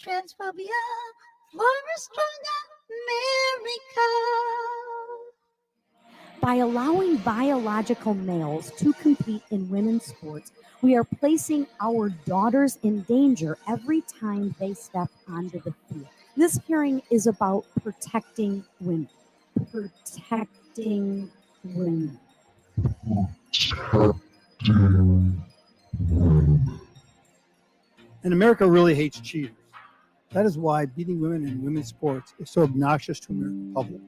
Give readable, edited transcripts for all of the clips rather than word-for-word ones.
transphobia for a stronger America. By allowing biological males to compete in women's sports, we are placing our daughters in danger every time they step onto the field. This hearing is about protecting women. Protecting women. And America really hates cheaters. That is why beating women in women's sports is so obnoxious to the American public.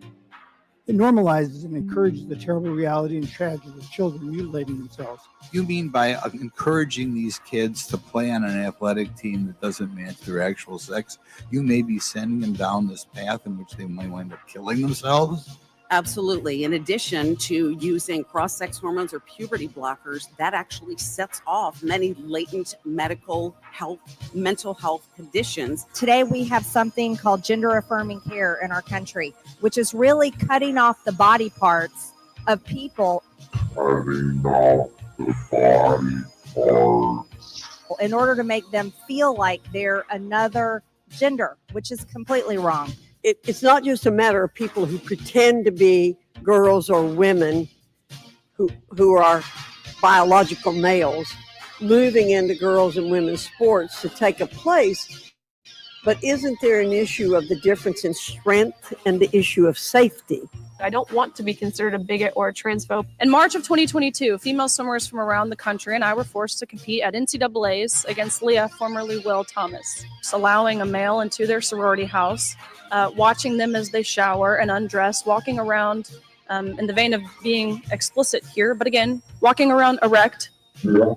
It normalizes and encourages the terrible reality and tragedy of children mutilating themselves. You mean by encouraging these kids to play on an athletic team that doesn't match their actual sex, you may be sending them down this path in which they might wind up killing themselves? Absolutely. In addition to using cross-sex hormones or puberty blockers, that actually sets off many latent mental health conditions. Today we have something called gender-affirming care in our country, which is really cutting off the body parts of people. Cutting off the body parts. In order to make them feel like they're another gender, which is completely wrong. It's not just a matter of people who pretend to be girls or women who are biological males moving into girls and women's sports to take a place, but isn't there an issue of the difference in strength and the issue of safety? I don't want to be considered a bigot or a transphobe. In March of 2022, female swimmers from around the country and I were forced to compete at NCAA's against Leah, formerly Will Thomas. Just allowing a male into their sorority house, watching them as they shower and undress, walking around in the vein of being explicit here, but again, walking around erect. A 6'4",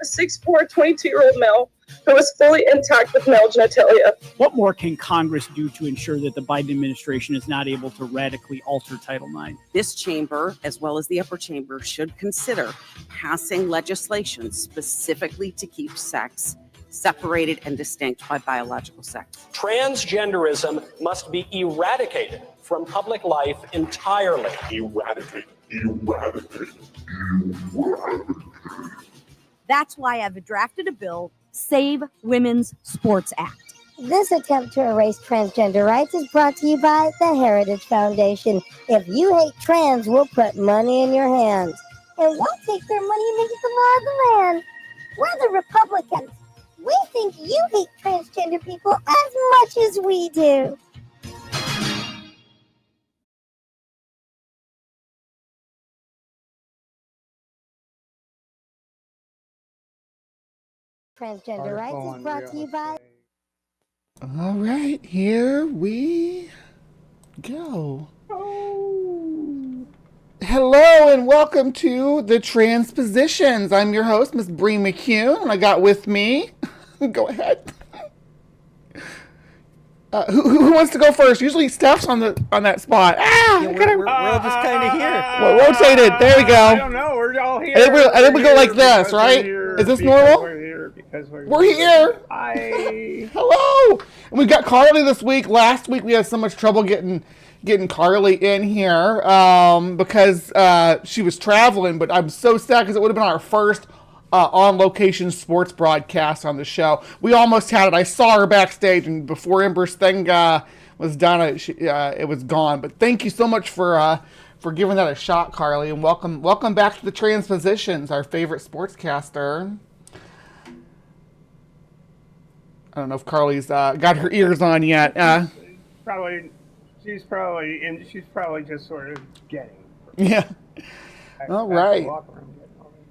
22-year-old male who is fully intact with male genitalia. What more can Congress do to ensure that the Biden administration is not able to radically alter Title IX? This chamber, as well as the upper chamber, should consider passing legislation specifically to keep sex separated and distinct by biological sex. Transgenderism must be eradicated from public life entirely. Eradicated. That's why I've drafted a bill, Save Women's Sports Act. This attempt to erase transgender rights is brought to you by the Heritage Foundation. If you hate trans, we'll put money in your hands. And we'll take their money and make it the law of the land. We're the Republicans. We think you hate transgender people as much as we do. Transgender rights is brought to you by... All right, here we go. Hello and welcome to the TransPositions. I'm your host, Miss Bree McCune, and I got with me. Go ahead. Who wants to go first? Usually Steph's on that spot. We're all just kind of here. Well, rotated. There we go. I don't know. We're all here. I think we go like this, right? Is this normal? We're here. Hi. Hello. And we got Karleigh this week. Last week we had so much trouble getting Karleigh in here because she was traveling. But I'm so sad because it would have been our first on-location sports broadcast on the show. We almost had it. I saw her backstage, and before Ember's thing was done, it was gone. But thank you so much for giving that a shot, Karleigh, and welcome back to the TransPositions, our favorite sportscaster. I don't know if Karleigh's got her ears on yet. She's probably just sort of getting. Yeah. All right.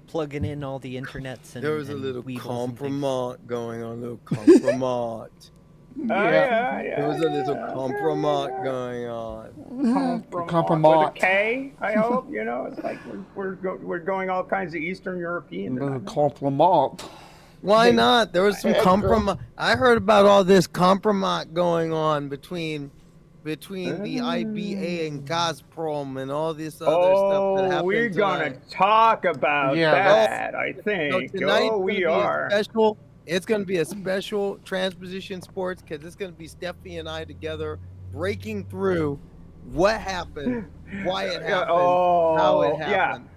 Plugging in all the internets and there was a little compromise going on. Yeah. There was a little compromise going on. Compromise. With a K, I hope. It's like we're going all kinds of Eastern European. Compromise. Why not? There was some compromise. I heard about all this compromise going on between the IBA and Gazprom and all this other stuff that happened. We're gonna talk about that. I think. So we are. It's gonna be a special TransPosition Sports because it's gonna be Steffi and I together breaking through what happened, why it happened, how it happened.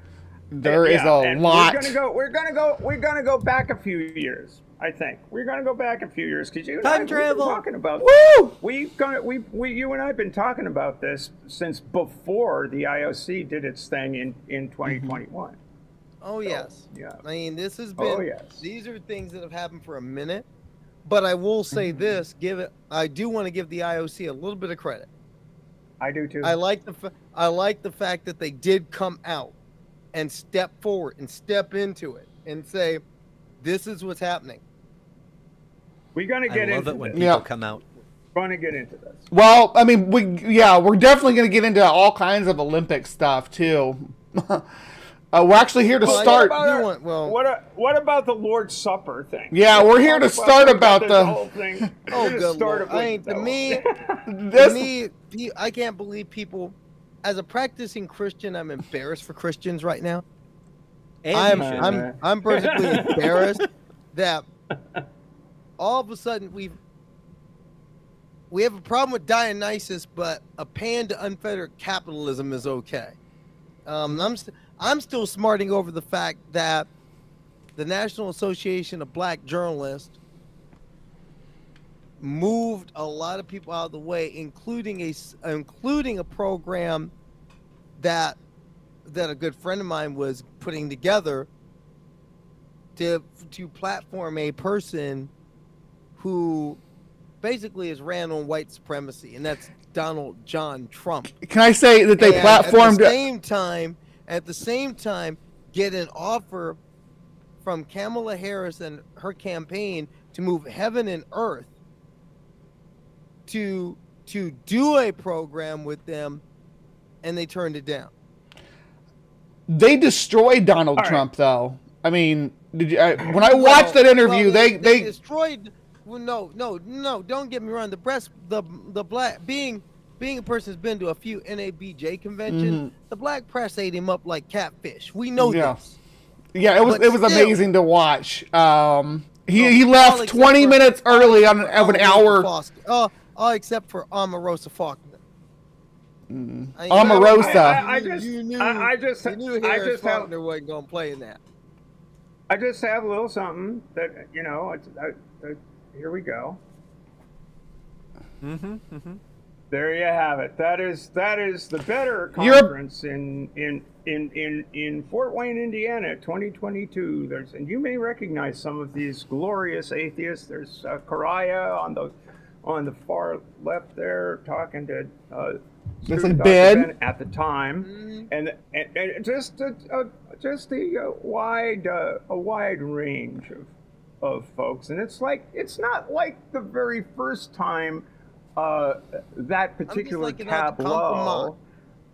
There is a lot. We're gonna go back a few years. I think we're gonna go back a few years because you and Time I we've been travel. talking about. Woo! You and I have been talking about this since before the IOC did its thing in 2021. Oh yes. Yeah. I mean, this has been. Oh yes. These are things that have happened for a minute, but I will say this: I do want to give the IOC a little bit of credit. I do too. I like the fact that they did come out and step forward and step into it and say, "This is what's happening." We're gonna get I love into it when this. people come out. We're gonna get into this. Well, I mean, we're definitely going to get into all kinds of Olympic stuff too. We're actually here to start. What about the Lord's Supper thing? Yeah, we're here to start about the whole thing. Oh, We're gonna good start Lord. it with To me, I can't believe people. As a practicing Christian, I'm embarrassed for Christians right now. And I'm perfectly embarrassed that all of a sudden we have a problem with Dionysus, but a pan to unfettered capitalism is okay. I'm still smarting over the fact that the National Association of Black Journalists moved a lot of people out of the way, including a program that a good friend of mine was putting together to platform a person who basically is ran on white supremacy, and that's Donald John Trump. Can I say that they platformed at the same time get an offer from Kamala Harris and her campaign to move heaven and earth to do a program with them, and they turned it down. They destroyed Donald Trump, though. I mean, when I watched that interview, they destroyed. Well, no. Don't get me wrong. The black being a person who's been to a few NABJ conventions, the black press ate him up like catfish. We know this. Yeah, it was amazing to watch. He left 20 minutes early of an hour. Except for Omarosa Faulkner. Omarosa. You knew Harris Faulkner wasn't going to play in that. I just have a little something that here we go. There you have it. That is the better conference in Fort Wayne, Indiana, 2022. And you may recognize some of these glorious atheists. There's Karleigh on the far left there talking to Looks like Ben at the time, and just a wide range of folks, and it's not like the very first time that particular tableau,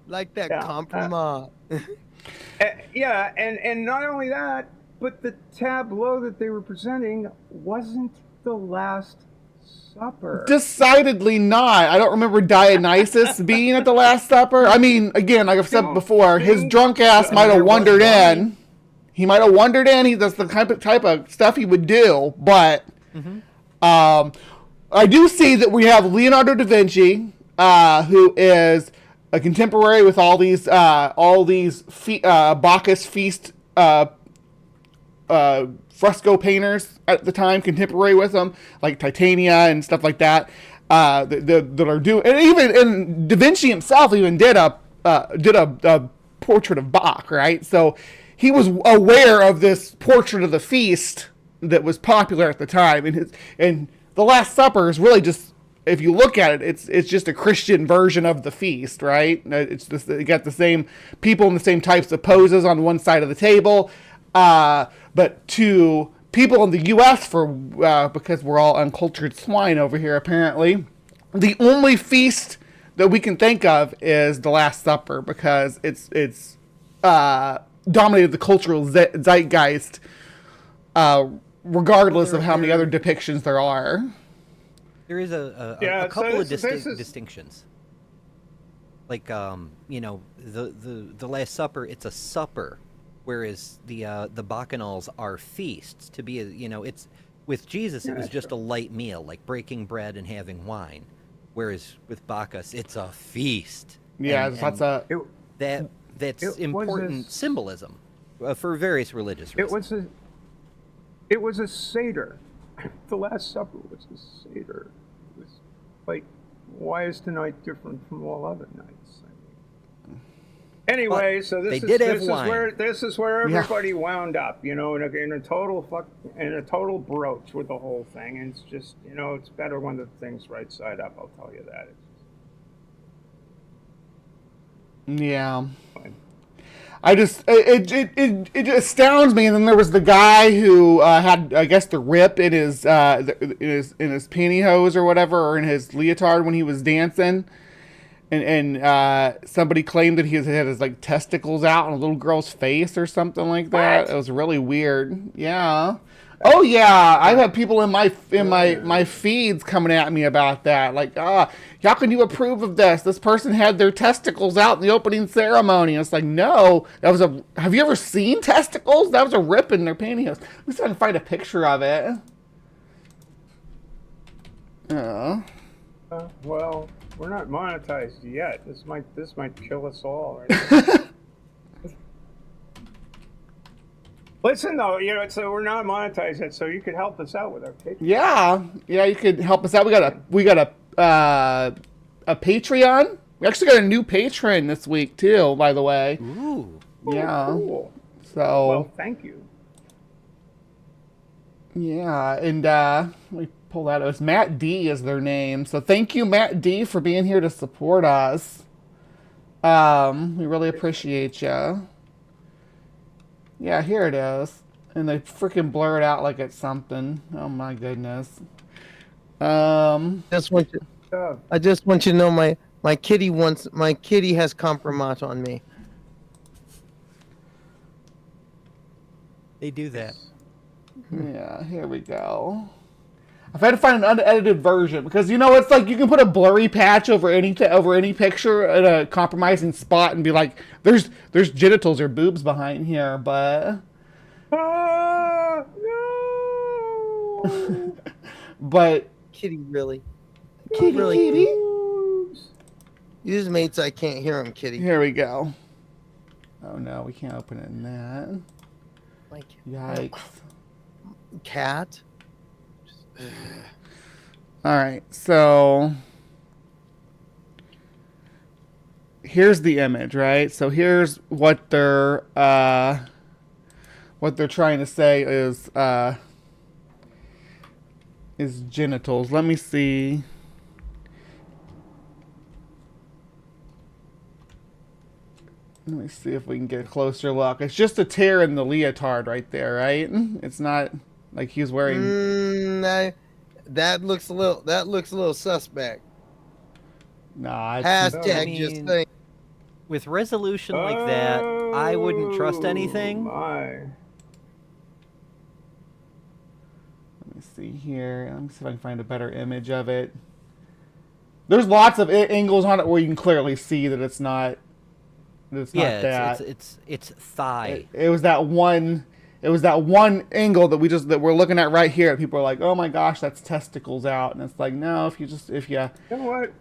like that compromise. And not only that, but the tableau that they were presenting wasn't the Last Supper. Decidedly not. I don't remember Dionysus being at the Last Supper. I mean, again, like I've said before, his drunk ass might have wandered in. He might have wandered in. That's the type of stuff he would do. But I do see that we have Leonardo da Vinci, who is a contemporary with all these Bacchus feast fresco painters at the time, contemporary with them, like Titania and stuff like that, that are doing. And Da Vinci himself even did a portrait of Bach, right? So he was aware of this portrait of the feast that was popular at the time, and the Last Supper is really just, if you look at it, it's just a Christian version of the feast, right? It's just, you got the same people in the same types of poses on one side of the table. But to people in the U.S., because we're all uncultured swine over here, apparently, the only feast that we can think of is the Last Supper, because it's dominated the cultural zeitgeist, regardless of how many other depictions there are. There is a couple of distinctions. Like, the Last Supper, it's a supper. Whereas the bacchanals are feasts. To be, it's with Jesus, it was just a light meal, like breaking bread and having wine. Whereas with Bacchus, it's a feast. Yeah, that's important symbolism for various religious reasons. It was a Seder. The Last Supper was a Seder. It was like, why is tonight different from all other nights? Anyway, But so they this did have is wine. where everybody wound up, in a total broach with the whole thing. And it's just, it's better when the thing's right side up. I'll tell you that. Yeah. I just it astounds me. And then there was the guy who had, I guess, the rip in his pantyhose or whatever, or in his leotard when he was dancing. And somebody claimed that he had his like testicles out on a little girl's face or something like that. It was really weird. Yeah. Oh yeah, I've had people in my feeds coming at me about that. Like, how can you approve of this? This person had their testicles out in the opening ceremony. And it's like, no, that was have you ever seen testicles? That was a rip in their pantyhose. Let me see if I can find a picture of it. Well, we're not monetized yet. This might kill us all. Right? Listen, though, so we're not monetized yet, so you could help us out with our Patreon. Yeah, you could help us out. We got a Patreon. We actually got a new patron this week too, by the way. Ooh. Yeah. Cool. So. Well, thank you. Yeah, and let me pull that. It was Matt D is their name. So thank you, Matt D, for being here to support us. We really appreciate you. Yeah, here it is. And they freaking blur it out like it's something. Oh my goodness. I just want you to know my kitty has compromise on me. They do that. Yeah, here we go. I've had to find an unedited version because it's like you can put a blurry patch over any picture at a compromising spot and be like, there's genitals or boobs behind here, but no. But Kitty, really? Kitty. Use mates, I can't hear him, Kitty. Here we go. Oh no, we can't open it in that. Like Yikes. Cat. All right, so here's the image, right? So here's what they're trying to say is genitals. Let me see. Let me see if we can get a closer look. It's just a tear in the leotard right there, right? It's not like he's wearing. That looks a little suspect. Nah, it's hashtag just saying. With resolution like that, I wouldn't trust anything. My. Let me see here. Let me see if I can find a better image of it. There's lots of angles on it where you can clearly see that it's not. It's not that. It's thigh. It was that one. It was that one angle that we're looking at right here. People are like, "Oh my gosh, that's testicles out," and it's like, no. If you what?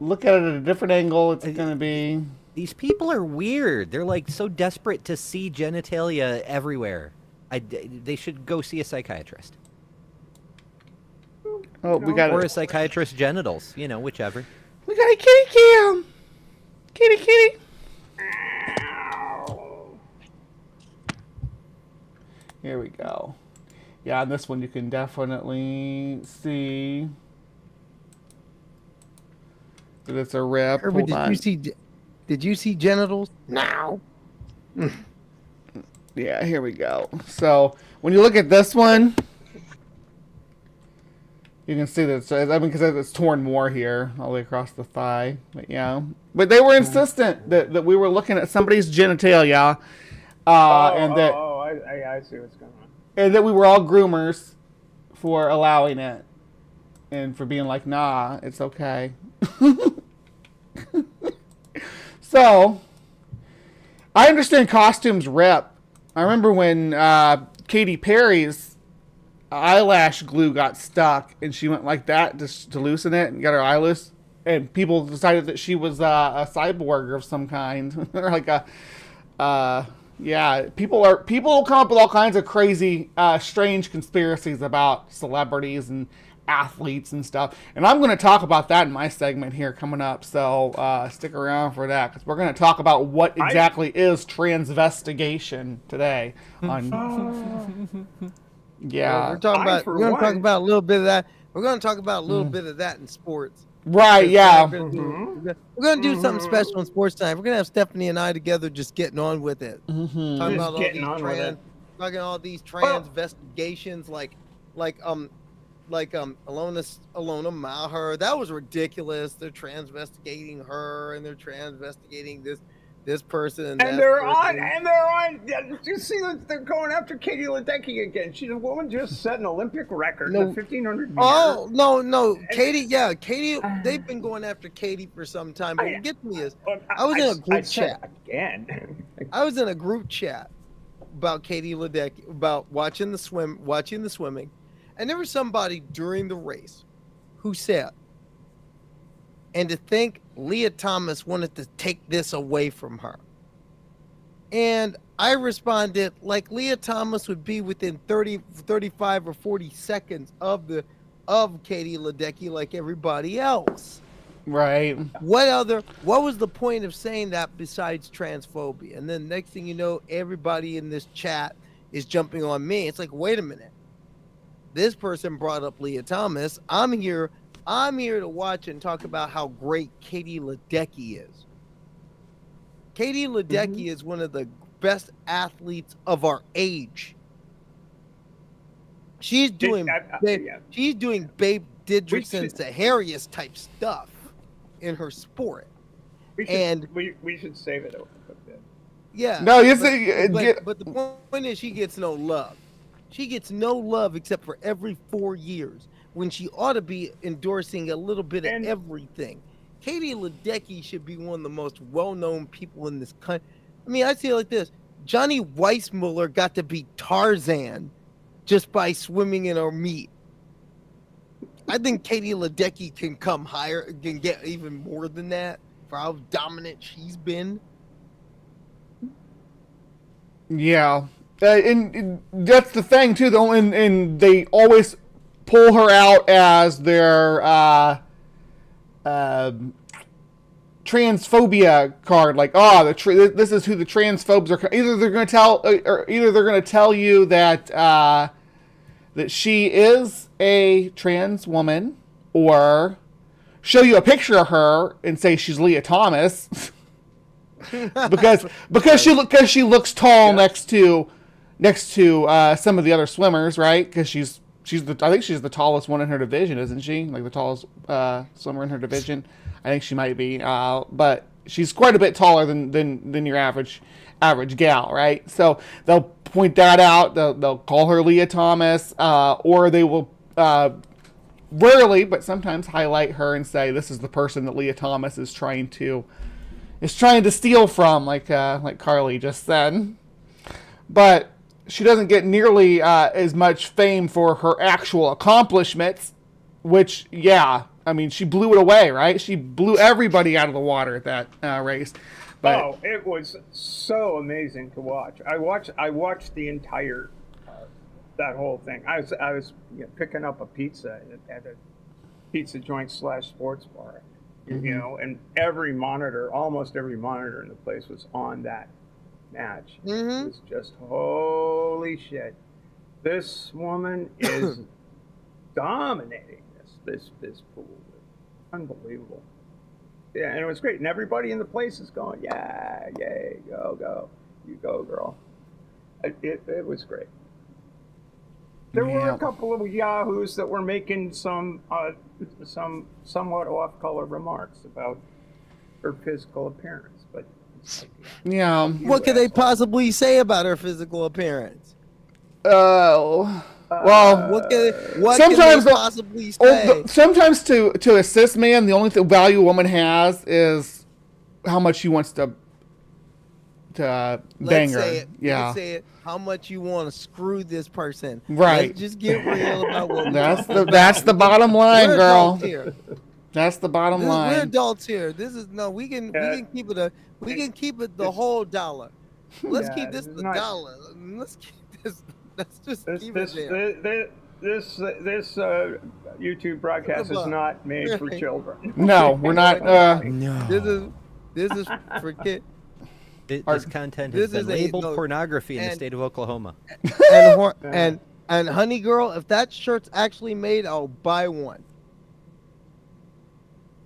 Look at it at a different angle, it's gonna be. These people are weird. They're like so desperate to see genitalia everywhere. They should go see a psychiatrist. Oh, we got or a psychiatrist's genitals. Whichever. We got a kitty cam. Kitty. Here we go. Yeah, on this one you can definitely see that it's a rip. Herbert, did you see genitals? No. Yeah, here we go. So when you look at this one, you can see that because it's torn more here, all the way across the thigh. But yeah, but they were insistent that we were looking at somebody's genitalia, I see what's going on. And that we were all groomers for allowing it, and for being like, nah, it's okay. So, I understand costumes rip. I remember when Katy Perry's eyelash glue got stuck, and she went like that just to loosen it and get her eye loose, and people decided that she was a cyborg of some kind, or like a Yeah, people will come up with all kinds of crazy, strange conspiracies about celebrities and athletes and stuff. And I'm going to talk about that in my segment here coming up. So stick around for that because we're going to talk about what exactly is transvestigation today. Yeah, we're going to talk about a little bit of that. We're going to talk about a little bit of that in sports. Right, yeah. We're going to do something special in sports time. We're going to have Stephanie and I together just getting on with it. Talking about all these transvestigations like Alona Maher. That was ridiculous. They're transvestigating her and they're transvestigating this person and they're on. You see that they're going after Katie Ledecky again. She's a woman just set an Olympic record in the 1500 meters. Oh no, Katie. Yeah, Katie. They've been going after Katie for some time. But what gets me is I was in a group chat again. I was in a group chat about Katie Ledecky, about watching the swimming, and there was somebody during the race who said, and to think Leah Thomas wanted to take this away from her. And I responded like Leah Thomas would be within 30, 35 or 40 seconds of Katie Ledecky like everybody else. Right. What was the point of saying that besides transphobia? And then next thing you know, everybody in this chat is jumping on me. It's like, wait a minute. This person brought up Leah Thomas. I'm here to watch and talk about how great Katie Ledecky is. Katie Ledecky is one of the best athletes of our age. She's doing Babe Didrikson Saharius type stuff in her sport. We should save it a bit. Yeah. No, but the point is she gets no love. She gets no love except for every 4 years when she ought to be endorsing a little bit of everything. Katie Ledecky should be one of the most well-known people in this country. I mean, I see it like this. Johnny Weissmuller got to be Tarzan just by swimming in her meet. I think Katie Ledecky can come higher, can get even more than that for how dominant she's been. Yeah. And that's the thing too, though, and they always pull her out as their transphobia card. Like, this is who the transphobes are. Either they're going to tell you that that she is a trans woman, or show you a picture of her and say she's Leah Thomas, because she looks tall next to some of the other swimmers, right? Because I think she's the tallest one in her division, isn't she? Like the tallest swimmer in her division. I think she might be, but she's quite a bit taller than your average gal, right? So they'll point that out. They'll call her Leah Thomas, or they will rarely, but sometimes highlight her and say this is the person that Leah Thomas is trying to steal from, like Karleigh just said. But she doesn't get nearly as much fame for her actual accomplishments, which, yeah, I mean, she blew it away, right? She blew everybody out of the water at that race. But, it was so amazing to watch. I watched the entire that whole thing. I was picking up a pizza at a pizza joint / sports bar, you know, and almost every monitor in the place was on that match. It was just, holy shit, this woman is dominating this pool. Unbelievable. Yeah, and it was great, and everybody in the place is going, yeah, yay, go, you go, girl. It was great. There were a couple of yahoos that were making some somewhat off-color remarks about her physical appearance, but yeah. What could they possibly say about her physical appearance? Oh. Well, what can they possibly say? Sometimes to assist man, the only value a woman has is how much she wants to bang her. Let's say it. How much you want to screw this person? Right. Let's just get real about what that's the bottom line, we're girl. Here. That's the bottom line. We're adults here. We can keep it the whole dollar. Let's Yeah, keep this it's the not- dollar. Let's keep this. Let's just This keep this it there. this YouTube broadcast is not made for children. No, we're not. This is for kids. This content has been labeled pornography in the state of Oklahoma. And honey girl, if that shirt's actually made, I'll buy one.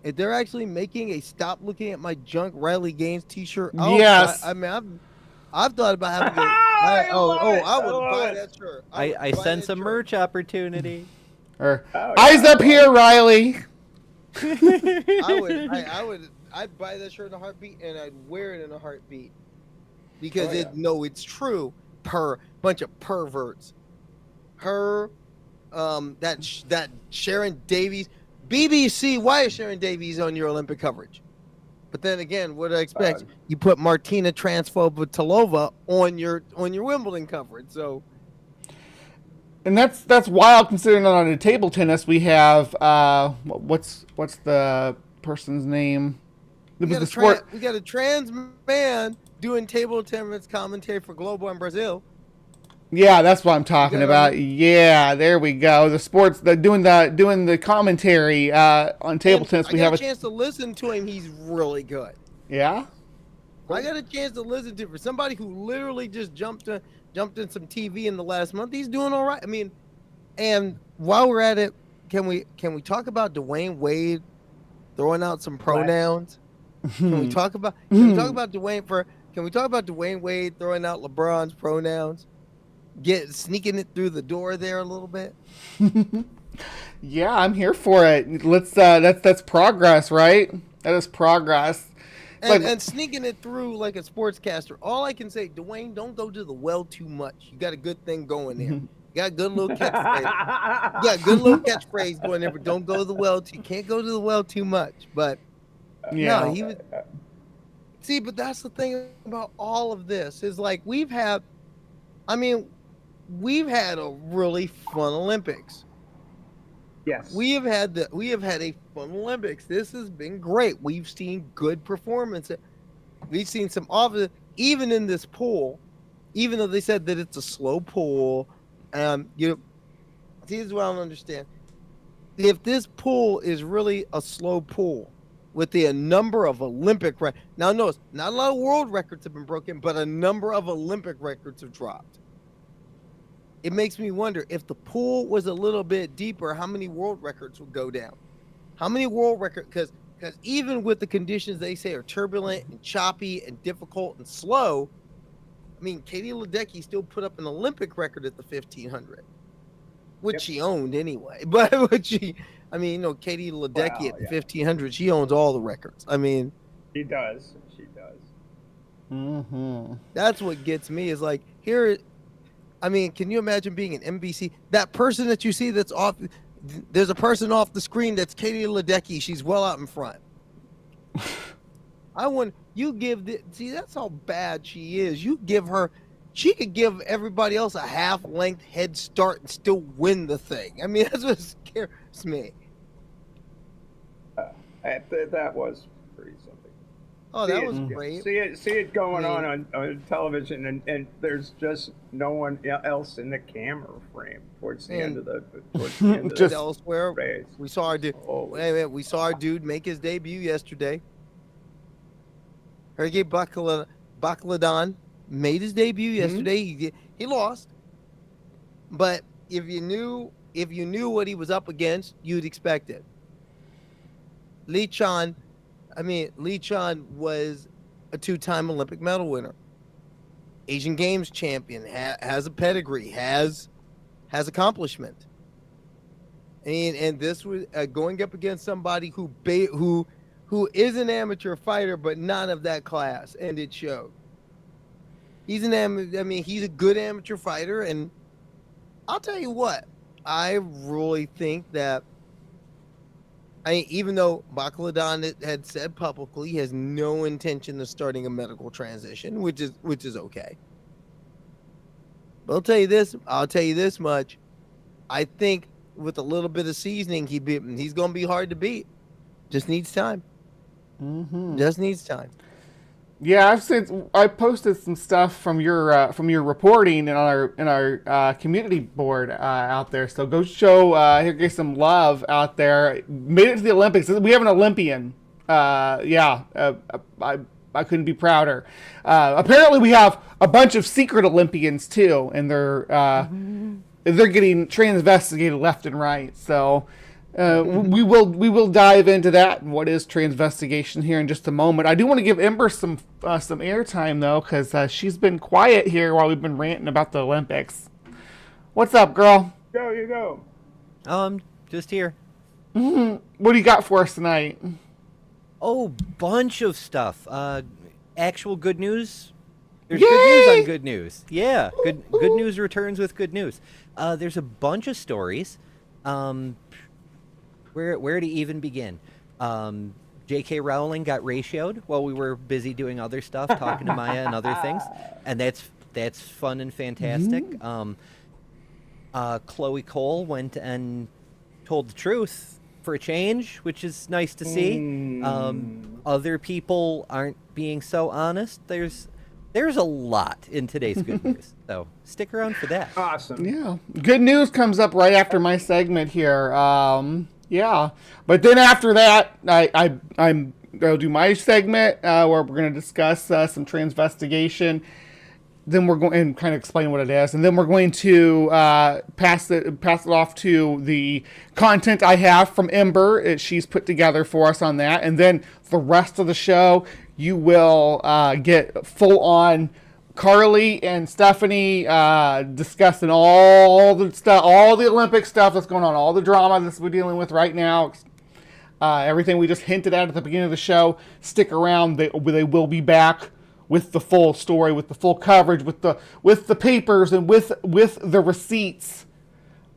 If they're actually making a "Stop Looking at My Junk" Riley Gaines T-shirt, yes. I've thought about having it. I would buy that shirt. I sense a merch opportunity. Eyes up here, Riley. I'd buy that shirt in a heartbeat, and I'd wear it in a heartbeat because it's true. Bunch of perverts. Her, that Sharon Davies, BBC. Why is Sharon Davies on your Olympic coverage? But then again, what do I expect? You put Martina Transfoba-Talova on your Wimbledon coverage, so. And that's wild considering that on the table tennis we have what's the person's name? We got a trans man doing table tennis commentary for Globo in Brazil. Yeah, that's what I'm talking about. Yeah, there we go. The sports, doing the commentary on table tennis. I got a chance to listen to him. He's really good. Yeah. I got a chance to listen to for somebody who literally just jumped in some TV in the last month. He's doing all right. I mean, and while we're at it, can we talk about Dwayne Wade throwing out some pronouns? Can we talk about Dwayne Wade throwing out LeBron's pronouns? Sneaking it through the door there a little bit. Yeah, I'm here for it. Let's that's progress, right? That is progress. And sneaking it through like a sportscaster. All I can say, Dwayne, don't go to the well too much. You got a good thing going there. You got a good little catchphrase. Going there, but don't go to the well. You can't go to the well too much. But no, he was. See, but that's the thing about all of this is like we've had a really fun Olympics. Yes. We have had a fun Olympics. This has been great. We've seen good performance. We've seen some even in this pool, even though they said that it's a slow pool. Here's what I don't understand. If this pool is really a slow pool with a number of Olympic records. Now notice, not a lot of world records have been broken, but a number of Olympic records have dropped. It makes me wonder if the pool was a little bit deeper, how many world records would go down? How many world records? Because even with the conditions they say are turbulent and choppy and difficult and slow, I mean, Katie Ledecky still put up an Olympic record at the 1500, which she owned anyway. But Katie Ledecky at the 1500, she owns all the records. I mean, she does. Mm-hmm. That's what gets me is like here. I mean, can you imagine being an NBC? That person that you see that's off, there's a person off the screen that's Katie Ledecky. She's well out in front. See, that's how bad she is. She could give everybody else a half-length head start and still win the thing. I mean, that's what scares me. That was pretty something. Oh, that was great. See it going on television, and there's just no one else in the camera frame towards the end of the just elsewhere. Race. We saw our dude. We saw our dude make his debut yesterday. Sergey Bakhladon made his debut yesterday. He lost, but if you knew what he was up against, you'd expect it. Lee Chan was a 2-time Olympic medal winner, Asian Games champion, has a pedigree, has accomplishment. And this was going up against somebody who is an amateur fighter, but not of that class, and it showed. He's a good amateur fighter, and I'll tell you what, I really think that. Even though Bakhladon had said publicly he has no intention of starting a medical transition, which is okay. But I'll tell you this much. I think with a little bit of seasoning, he's going to be hard to beat. Just needs time. Mm-hmm. Just needs time. Yeah, I posted some stuff from your reporting in our community board out there. So go show get some love out there. Made it to the Olympics. We have an Olympian. I couldn't be prouder. Apparently, we have a bunch of secret Olympians too, and they're getting transvestigated left and right. So. We will dive into that and what is transvestigation here in just a moment. I do want to give Ember some airtime though, because she's been quiet here while we've been ranting about the Olympics. What's up, girl? Go, you go. Just here. Mm-hmm. What do you got for us tonight? Oh, bunch of stuff. Actual good news. There's Yay! good news on good news. Yeah, good news returns with good news. There's a bunch of stories. Where to even begin? J.K. Rowling got ratioed while we were busy doing other stuff, talking to Maya and other things, and that's fun and fantastic. Chloe Cole went and told the truth for a change, which is nice to see. Other people aren't being so honest. There's a lot in today's good news, so stick around for that. Awesome. Yeah, good news comes up right after my segment here. Yeah, but then after that, I'm gonna do my segment where we're gonna discuss some transvestigation. Then we're going and kind of explain what it is, and then we're going to pass it off to the content I have from Ember. She's put together for us on that, and then the rest of the show you will get full on Karleigh and Stephanie discussing all the stuff, all the Olympic stuff that's going on, all the drama that we're dealing with right now. Everything we just hinted at the beginning of the show. Stick around; they will be back with the full story, with the full coverage, with the papers, and with the receipts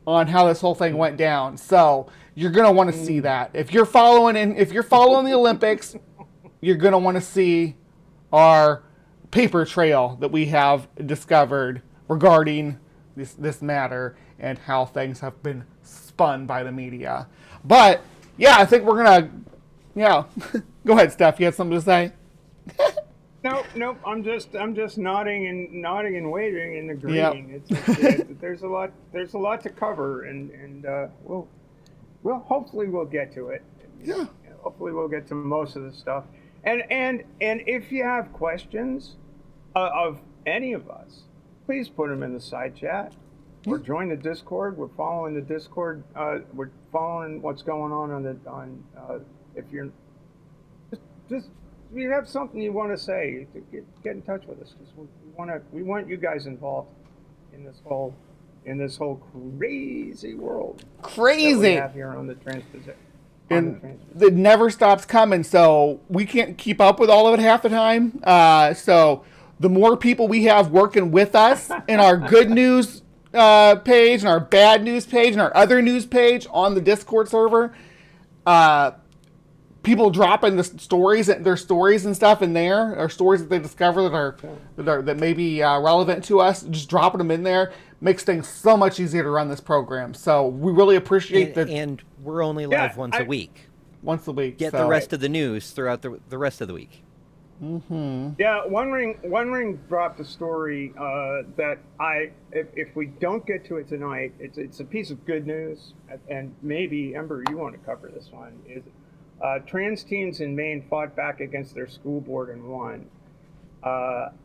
on how this whole thing went down. So you're gonna want to see that. If you're following the Olympics, you're gonna want to see our paper trail that we have discovered regarding this matter and how things have been spun by the media. But yeah, I think we're gonna go ahead, Steph. You had something to say? Nope. I'm just nodding and waving and agreeing. Yep. There's a lot to cover, and we'll hopefully we'll get to it. Yeah. Hopefully we'll get to most of the stuff. And if you have questions of any of us, please put them in the side chat or join the Discord. We're following the Discord. We're following what's going on if you're just if you have something you want to say, get in touch with us, because we want you guys involved in this whole crazy world. Crazy. That we have here on the transposition. And it never stops coming, so we can't keep up with all of it half the time. So the more people we have working with us in our good news page and our bad news page and our other news page on the Discord server, people dropping their stories and stuff in there, or stories that they discover that may be relevant to us, just dropping them in there makes things so much easier to run this program. So we really appreciate that. And we're only live once a week. Once a week. Get the rest of the news throughout the rest of the week. Mm-hmm. Yeah, One Ring dropped a story that if we don't get to it tonight, it's a piece of good news, and maybe Ember, you want to cover this one. Is trans teens in Maine fought back against their school board and won,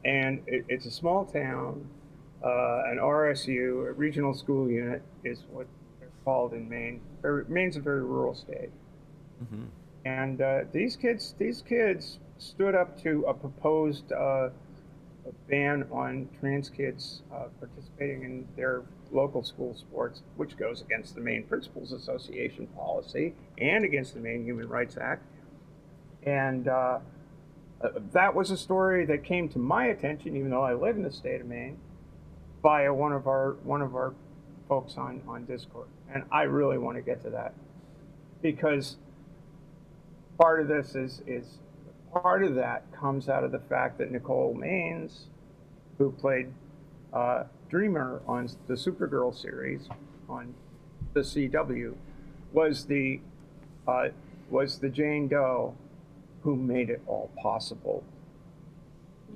and it's a small town. An RSU, a regional school unit, is what they're called in Maine. Maine's a very rural state. Mm-hmm. And these kids stood up to a proposed ban on trans kids participating in their local school sports, which goes against the Maine Principals Association policy and against the Maine Human Rights Act. And that was a story that came to my attention, even though I live in the state of Maine, via one of our folks on Discord. And I really want to get to that, because part of this is part of that comes out of the fact that Nicole Maines, who played Dreamer on the Supergirl series on the CW, was the Jane Doe who made it all possible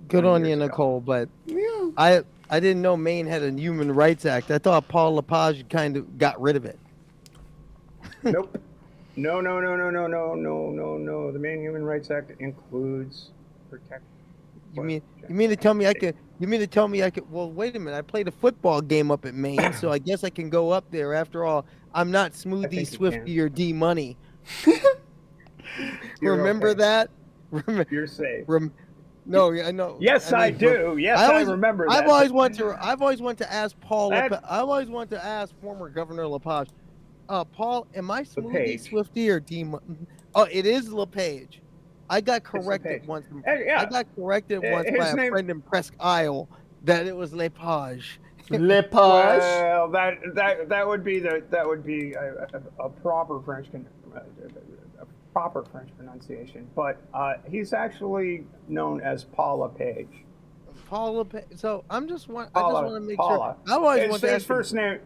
Good 20 on you, years ago. Nicole. But Yeah. I didn't know Maine had a Human Rights Act. I thought Paul LePage kind of got rid of it. Nope. No. The Maine Human Rights Act includes protection. You mean to tell me I could? You mean to tell me I could? Well, wait a minute. I played a football game up at Maine, so I guess I can go up there. After all, I'm not Smoothie Swifty or D Money. Remember that? You're safe. No, I know. Yes, I do. Yes, I remember that. I've always wanted to ask Paul. I've always wanted to ask former Governor LePage. Paul, am I Smoothie Swifty or D? Oh, it is LePage. I got corrected once. I got corrected once by a friend in Presque Isle that it was Lepage. Lepage. Well, that would be a proper French pronunciation, but he's actually known as Paul LePage. Paul LePage. So I just want to make Paula. sure. I always want to his first name.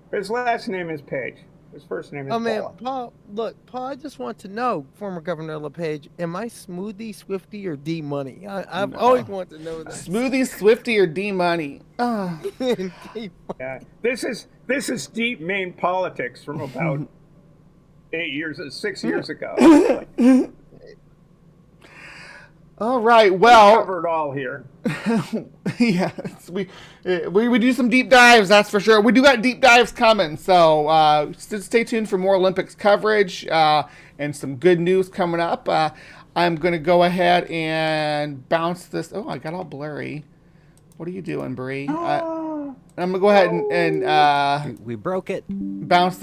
His last name is Page. His first name is Paula. Paul, look, Paul, I just want to know, former Governor LePage, am I Smoothie Swifty or D Money? I've always wanted to know that. Smoothie Swifty or D Money? Yeah, this is deep Maine politics from about 6 years ago. All right, well, we covered all here. Yes, we do some deep dives, that's for sure. We do got deep dives coming, so stay tuned for more Olympics coverage and some good news coming up. I'm going to go ahead and bounce this. Oh, I got all blurry. What are you doing, Bree? I'm gonna go ahead and we broke it. Bounce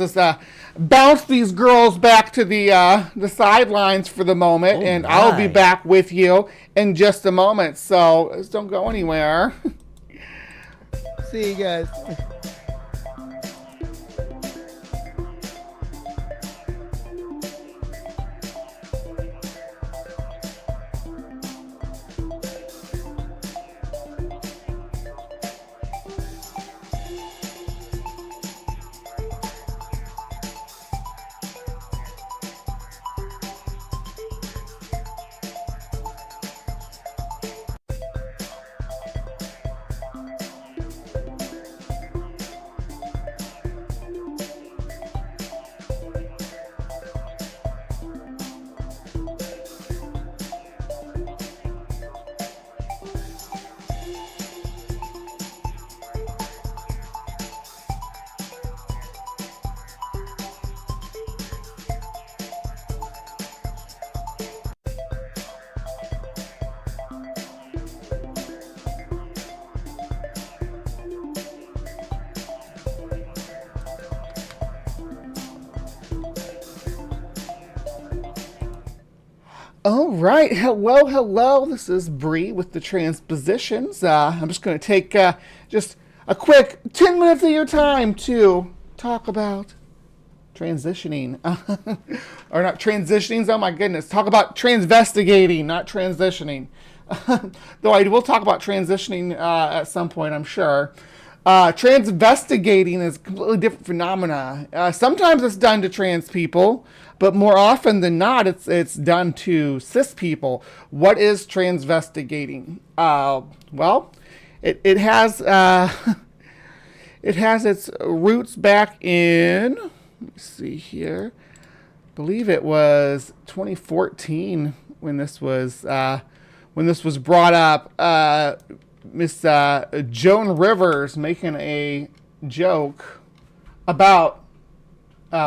these girls back to the sidelines for the moment, and I'll be back with you in just a moment. So just don't go anywhere. See you guys. All right, hello. This is Bree with the TransPositions. I'm just going to take just a quick 10 minutes of your time to talk about transitioning. Or not transitioning, oh my goodness. Talk about transvestigating, not transitioning. Though I will talk about transitioning at some point, I'm sure. Transvestigating is a completely different phenomena. Sometimes it's done to trans people, but more often than not, it's done to cis people. What is transvestigating? Well, it has its roots back in. Let me see here. I believe it was 2014 when this was brought up. Miss Joan Rivers making a joke about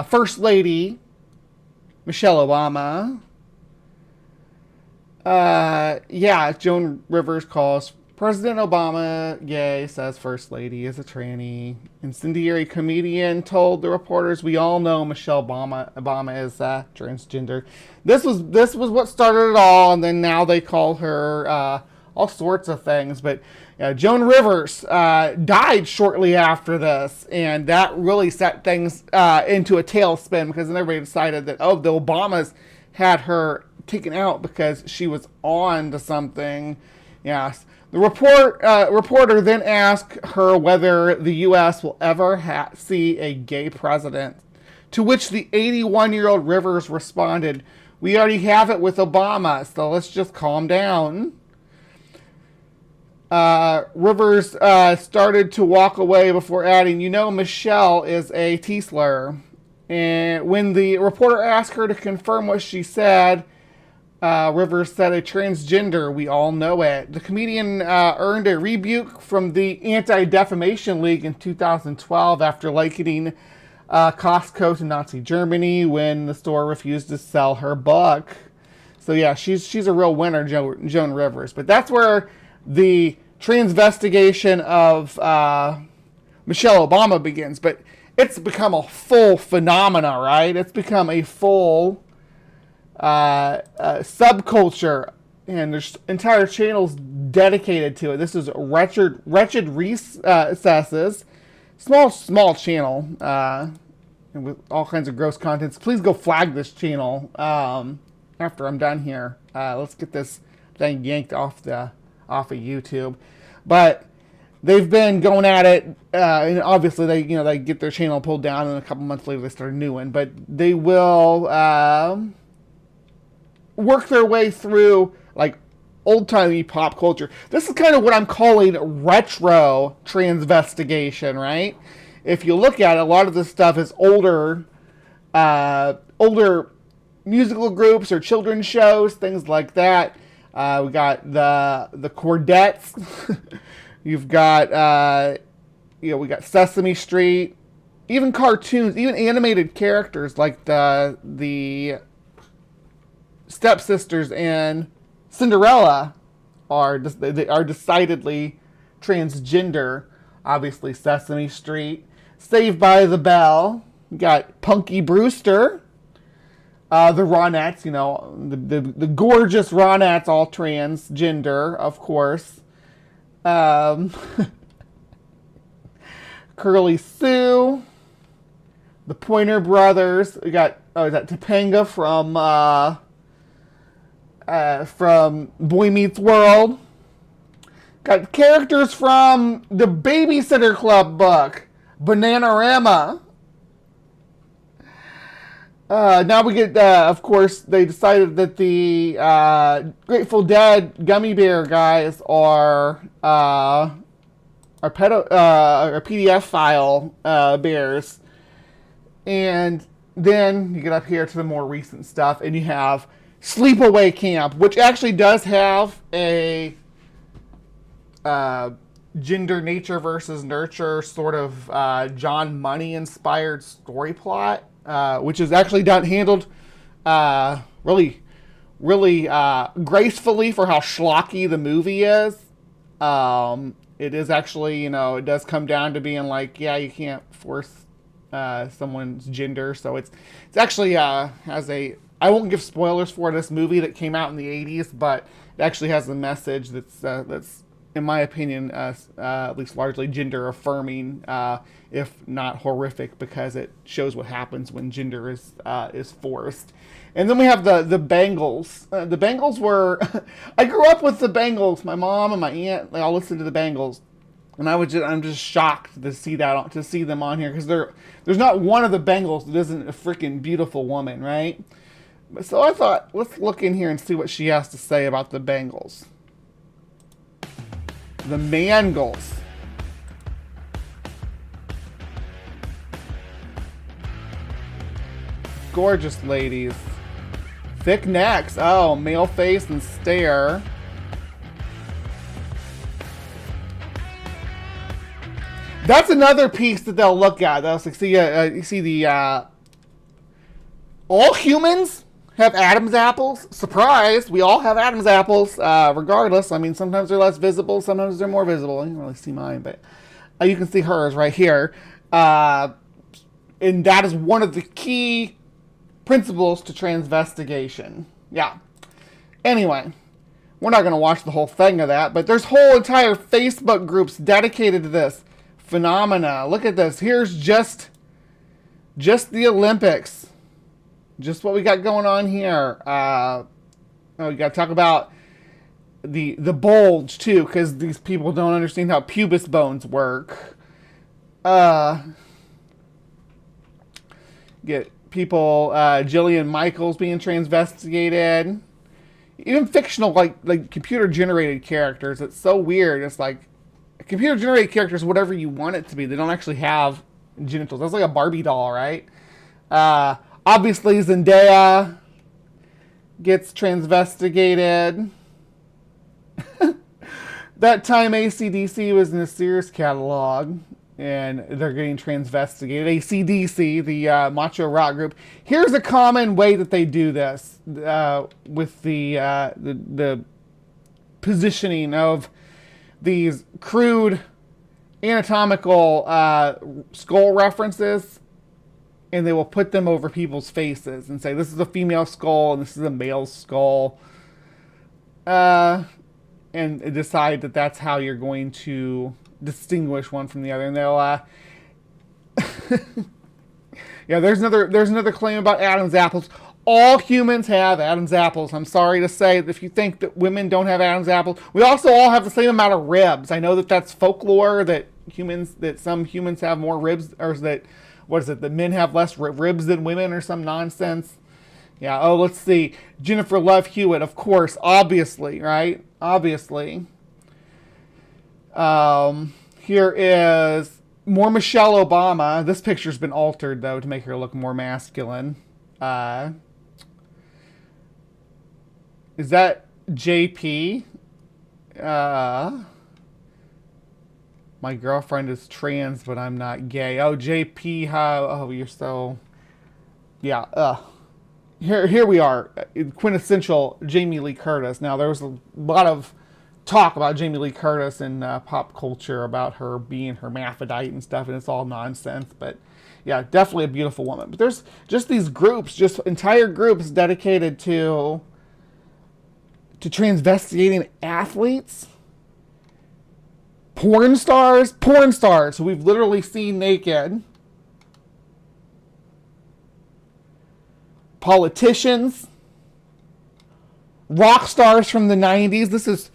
First Lady Michelle Obama. Joan Rivers calls President Obama gay, says First Lady is a tranny. Incendiary comedian told the reporters, "We all know Michelle Obama is transgender." This was what started it all, and then now they call her all sorts of things. But Joan Rivers died shortly after this, and that really set things into a tailspin, because then everybody decided that, the Obamas had her taken out because she was on to something. Yes. The reporter then asked her whether the U.S. will ever see a gay president, to which the 81-year-old Rivers responded, "We already have it with Obama, so let's just calm down." Rivers started to walk away before adding, Michelle is a T-slur. And when the reporter asked her to confirm what she said, Rivers said a transgender, we all know it. The comedian earned a rebuke from the Anti-Defamation League in 2012 after likening Costco to Nazi Germany when the store refused to sell her book. So yeah, she's a real winner, Joan Rivers. But that's where the transvestigation of Michelle Obama begins. But it's become a full phenomena, right? It's become a full subculture, and there's entire channels dedicated to it. This is Wretched Recesses, small channel, and with all kinds of gross contents. Please go flag this channel after I'm done here. Let's get this thing yanked off of YouTube. But they've been going at it, and obviously they get their channel pulled down, and a couple months later they start a new one. But they will work their way through like old-timey pop culture. This is kind of what I'm calling retro transvestigation, right? If you look at it, a lot of this stuff is older musical groups or children's shows, things like that. We got the Cordettes. You've got we got Sesame Street, even cartoons, even animated characters like the stepsisters in Cinderella are decidedly transgender. Obviously, Sesame Street, Saved by the Bell. You got Punky Brewster, the Ronettes. The gorgeous Ronettes, all transgender, of course. Curly Sue, the Pointer Brothers. We got that Topanga from Boy Meets World. Got characters from the Babysitter Club book, Bananarama. Now we get, of course, they decided that the Grateful Dead gummy bear guys are PDF file bears. And then you get up here to the more recent stuff, and you have Sleepaway Camp, which actually does have a gender nature versus nurture sort of John Money inspired story plot, which is actually handled really gracefully for how schlocky the movie is. It is actually, it does come down to being like, yeah, you can't force someone's gender. So it's actually has a, I won't give spoilers for this movie that came out in the 80s, but it actually has a message that's in my opinion, at least largely gender affirming, if not horrific, because it shows what happens when gender is forced. And then we have the Bangles. The Bangles were, I grew up with the Bangles. My mom and my aunt, they all listened to the Bangles, and I'm just shocked to see them on here, because there's not one of the Bangles that isn't a freaking beautiful woman, right? So I thought, let's look in here and see what she has to say about the Bangles. The Mangles. Gorgeous ladies. Thick necks. Oh, male face and stare. That's another piece that they'll look at. They'll see, you see the all humans have Adam's apples. Surprise! We all have Adam's apples, regardless. I mean, sometimes they're less visible, sometimes they're more visible. You can really see mine, but you can see hers right here. And that is one of the key principles to transvestigation. Yeah. Anyway, we're not going to watch the whole thing of that, but there's whole entire Facebook groups dedicated to this phenomena. Look at this. Here's just the Olympics. Just what we got going on here. We got to talk about the bulge too, because these people don't understand how pubis bones work. Get people, Jillian Michaels being transvestigated. even fictional, like computer generated characters. It's so weird. It's like computer generated characters, whatever you want it to be. They don't actually have genitals. That's like a Barbie doll, right? Obviously, Zendaya gets transvestigated. That time AC/DC was in the Sears catalog, and they're getting transvestigated. AC/DC, the macho rock group. Here's a common way that they do this with the positioning of these crude anatomical skull references, and they will put them over people's faces and say, this is a female skull and this is a male skull. And decide that that's how you're going to distinguish one from the other. And they'll, yeah, there's another claim about Adam's apples. All humans have Adam's apples. I'm sorry to say that if you think that women don't have Adam's apples, we also all have the same amount of ribs. I know that that's folklore, that some humans have more ribs, or that, what is it, that men have less ribs than women or some nonsense. Yeah, oh, let's see. Jennifer Love Hewitt, of course, obviously, right? Obviously. Here is more Michelle Obama. This picture's been altered, though, to make her look more masculine. Is that JP? My girlfriend is trans, but I'm not gay. Oh, JP, you're so... Yeah, Here we are, quintessential Jamie Lee Curtis. Now, there was a lot of talk about Jamie Lee Curtis in pop culture about her being hermaphrodite and stuff, and it's all nonsense. But yeah, definitely a beautiful woman. But there's just these groups, just entire groups dedicated to transvestigating athletes, porn stars who we've literally seen naked. Politicians, rock stars from the 90s. This is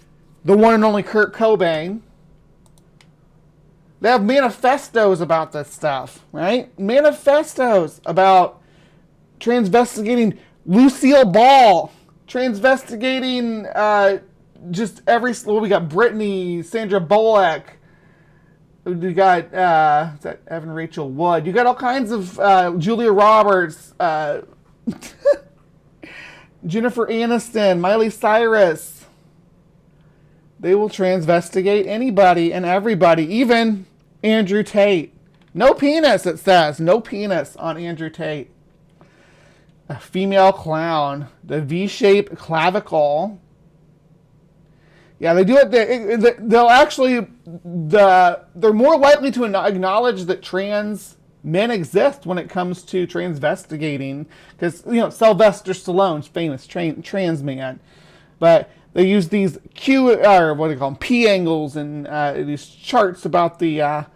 the one and only Kurt Cobain. They have manifestos about this stuff, right? Manifestos about transvestigating Lucille Ball, transvestigating just every... Well, we got Britney, Sandra Bullock. We got is that Evan Rachel Wood. You got all kinds of Julia Roberts, Jennifer Aniston, Miley Cyrus. They will transvestigate anybody and everybody, even Andrew Tate. No penis, it says. No penis on Andrew Tate. A female clown. The V-shaped clavicle. Yeah, they do it. They'll actually... They're more likely to acknowledge that trans men exist when it comes to transvestigating, because Sylvester Stallone's famous trans man, but they use these P angles and these charts about the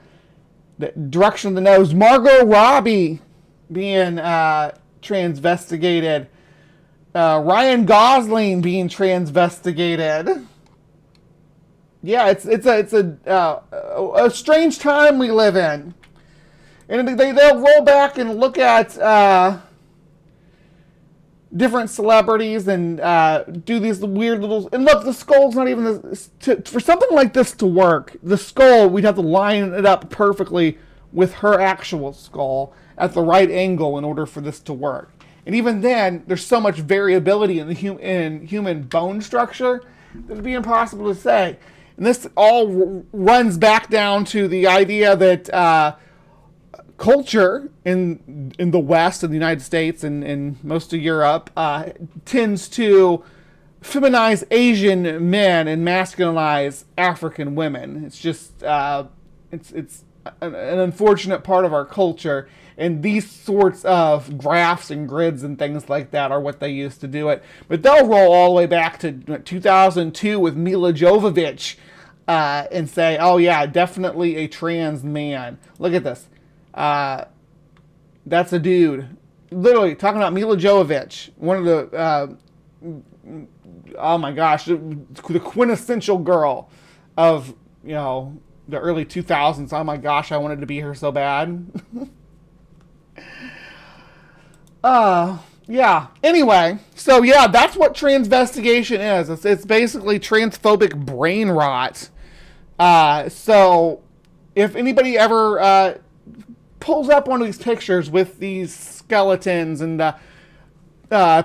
direction of the nose. Margot Robbie being transvestigated, Ryan Gosling being transvestigated. Yeah, it's a strange time we live in. And they'll roll back and look at different celebrities and do these weird little... And look, the skull's not even... for something like this to work, the skull, we'd have to line it up perfectly with her actual skull at the right angle in order for this to work. And even then, there's so much variability in human bone structure that it'd be impossible to say. And this all runs back down to the idea that... culture in the West, in the United States, and in most of Europe, tends to feminize Asian men and masculinize African women. It's just it's an unfortunate part of our culture, and these sorts of graphs and grids and things like that are what they use to do it. But they'll roll all the way back to 2002 with Mila Jovovich and say, oh yeah, definitely a trans man. Look at this. That's a dude. Literally talking about Mila Jovovich, one of the oh my gosh, the quintessential girl of the early 2000s. Oh my gosh, I wanted to be her so bad. Yeah. Anyway, so yeah, that's what transvestigation is. It's basically transphobic brain rot. So if anybody ever pulls up one of these pictures with these skeletons and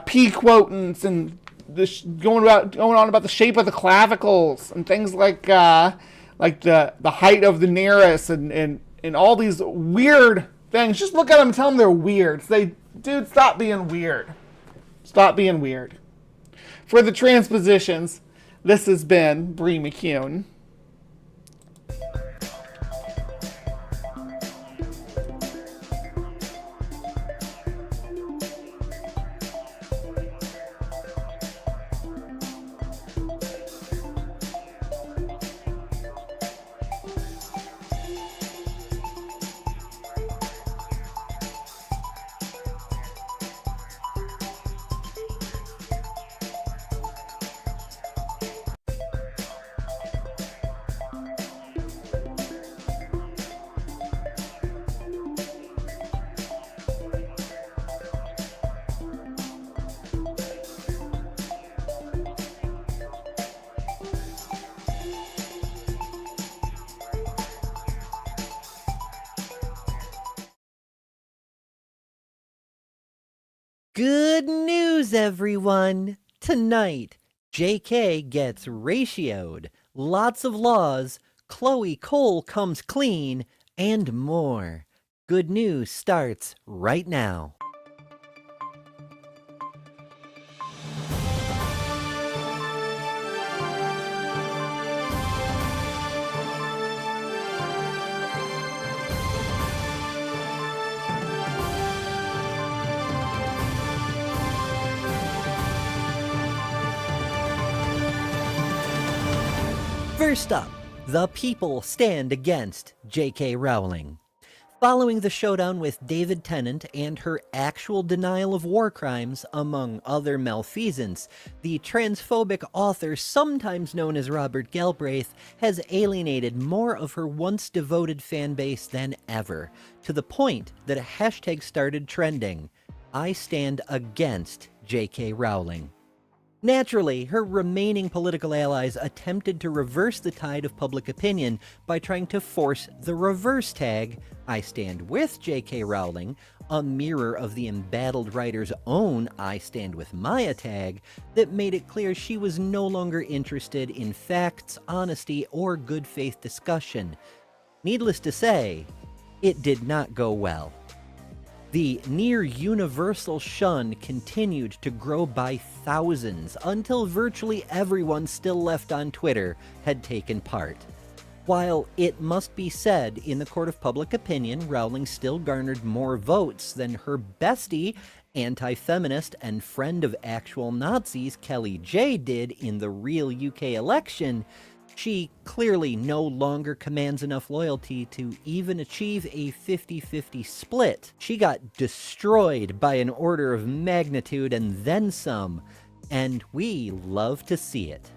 P quotants and going on about the shape of the clavicles and things like the height of the nearest and all these weird things, just look at them and tell them they're weird. Say, dude, stop being weird. Stop being weird. For the TransPositions, this has been Bree McCune. Good news, everyone! Tonight, JK gets ratioed, lots of laws, Chloe Cole comes clean, and more. Good news starts right now. First up, the people stand against J.K. Rowling. Following the showdown with David Tennant and her actual denial of war crimes, among other malfeasance, the transphobic author, sometimes known as Robert Galbraith, has alienated more of her once devoted fan base than ever, to the point that a hashtag started trending: I stand against J.K. Rowling. Naturally, her remaining political allies attempted to reverse the tide of public opinion by trying to force the reverse tag, I stand with J.K. Rowling, a mirror of the embattled writer's own I stand with Maya tag that made it clear she was no longer interested in facts, honesty, or good faith discussion. Needless to say, it did not go well. The near-universal shun continued to grow by thousands until virtually everyone still left on Twitter had taken part. While it must be said, in the court of public opinion, Rowling still garnered more votes than her bestie, anti-feminist, and friend of actual Nazis Kelly J did in the real UK election, she clearly no longer commands enough loyalty to even achieve a 50-50 split. She got destroyed by an order of magnitude and then some, and we love to see it.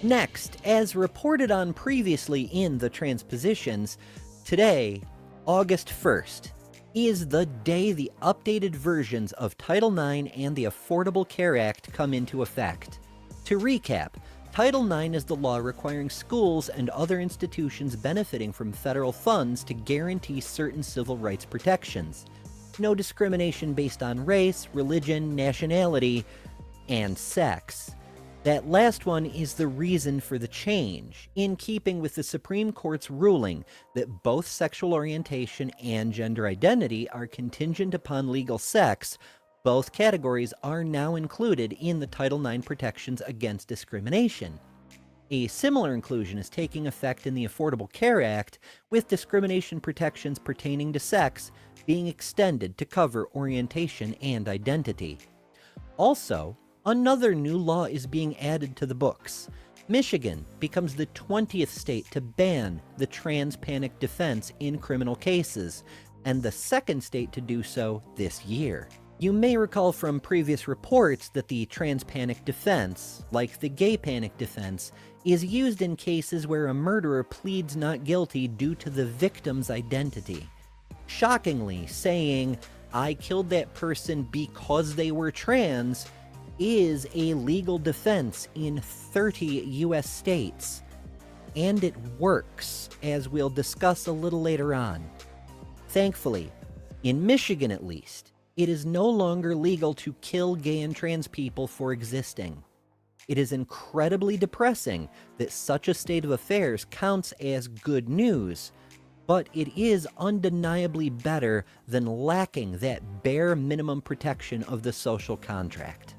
Next, as reported on previously in the TransPositions, today, August 1st, is the day the updated versions of Title IX and the Affordable Care Act come into effect. To recap, Title IX is the law requiring schools and other institutions benefiting from federal funds to guarantee certain civil rights protections. No discrimination based on race, religion, nationality, and sex. That last one is the reason for the change, in keeping with the Supreme Court's ruling that both sexual orientation and gender identity are contingent upon legal sex. Both categories are now included in the Title IX protections against discrimination. A similar inclusion is taking effect in the Affordable Care Act, with discrimination protections pertaining to sex being extended to cover orientation and identity. Also, another new law is being added to the books. Michigan becomes the 20th state to ban the trans panic defense in criminal cases, and the second state to do so this year. You may recall from previous reports that the trans panic defense, like the gay panic defense, is used in cases where a murderer pleads not guilty due to the victim's identity. Shockingly, saying, I killed that person because they were trans is a legal defense in 30 U.S. states. And it works, as we'll discuss a little later on. Thankfully, in Michigan at least, it is no longer legal to kill gay and trans people for existing. It is incredibly depressing that such a state of affairs counts as good news, but it is undeniably better than lacking that bare minimum protection of the social contract.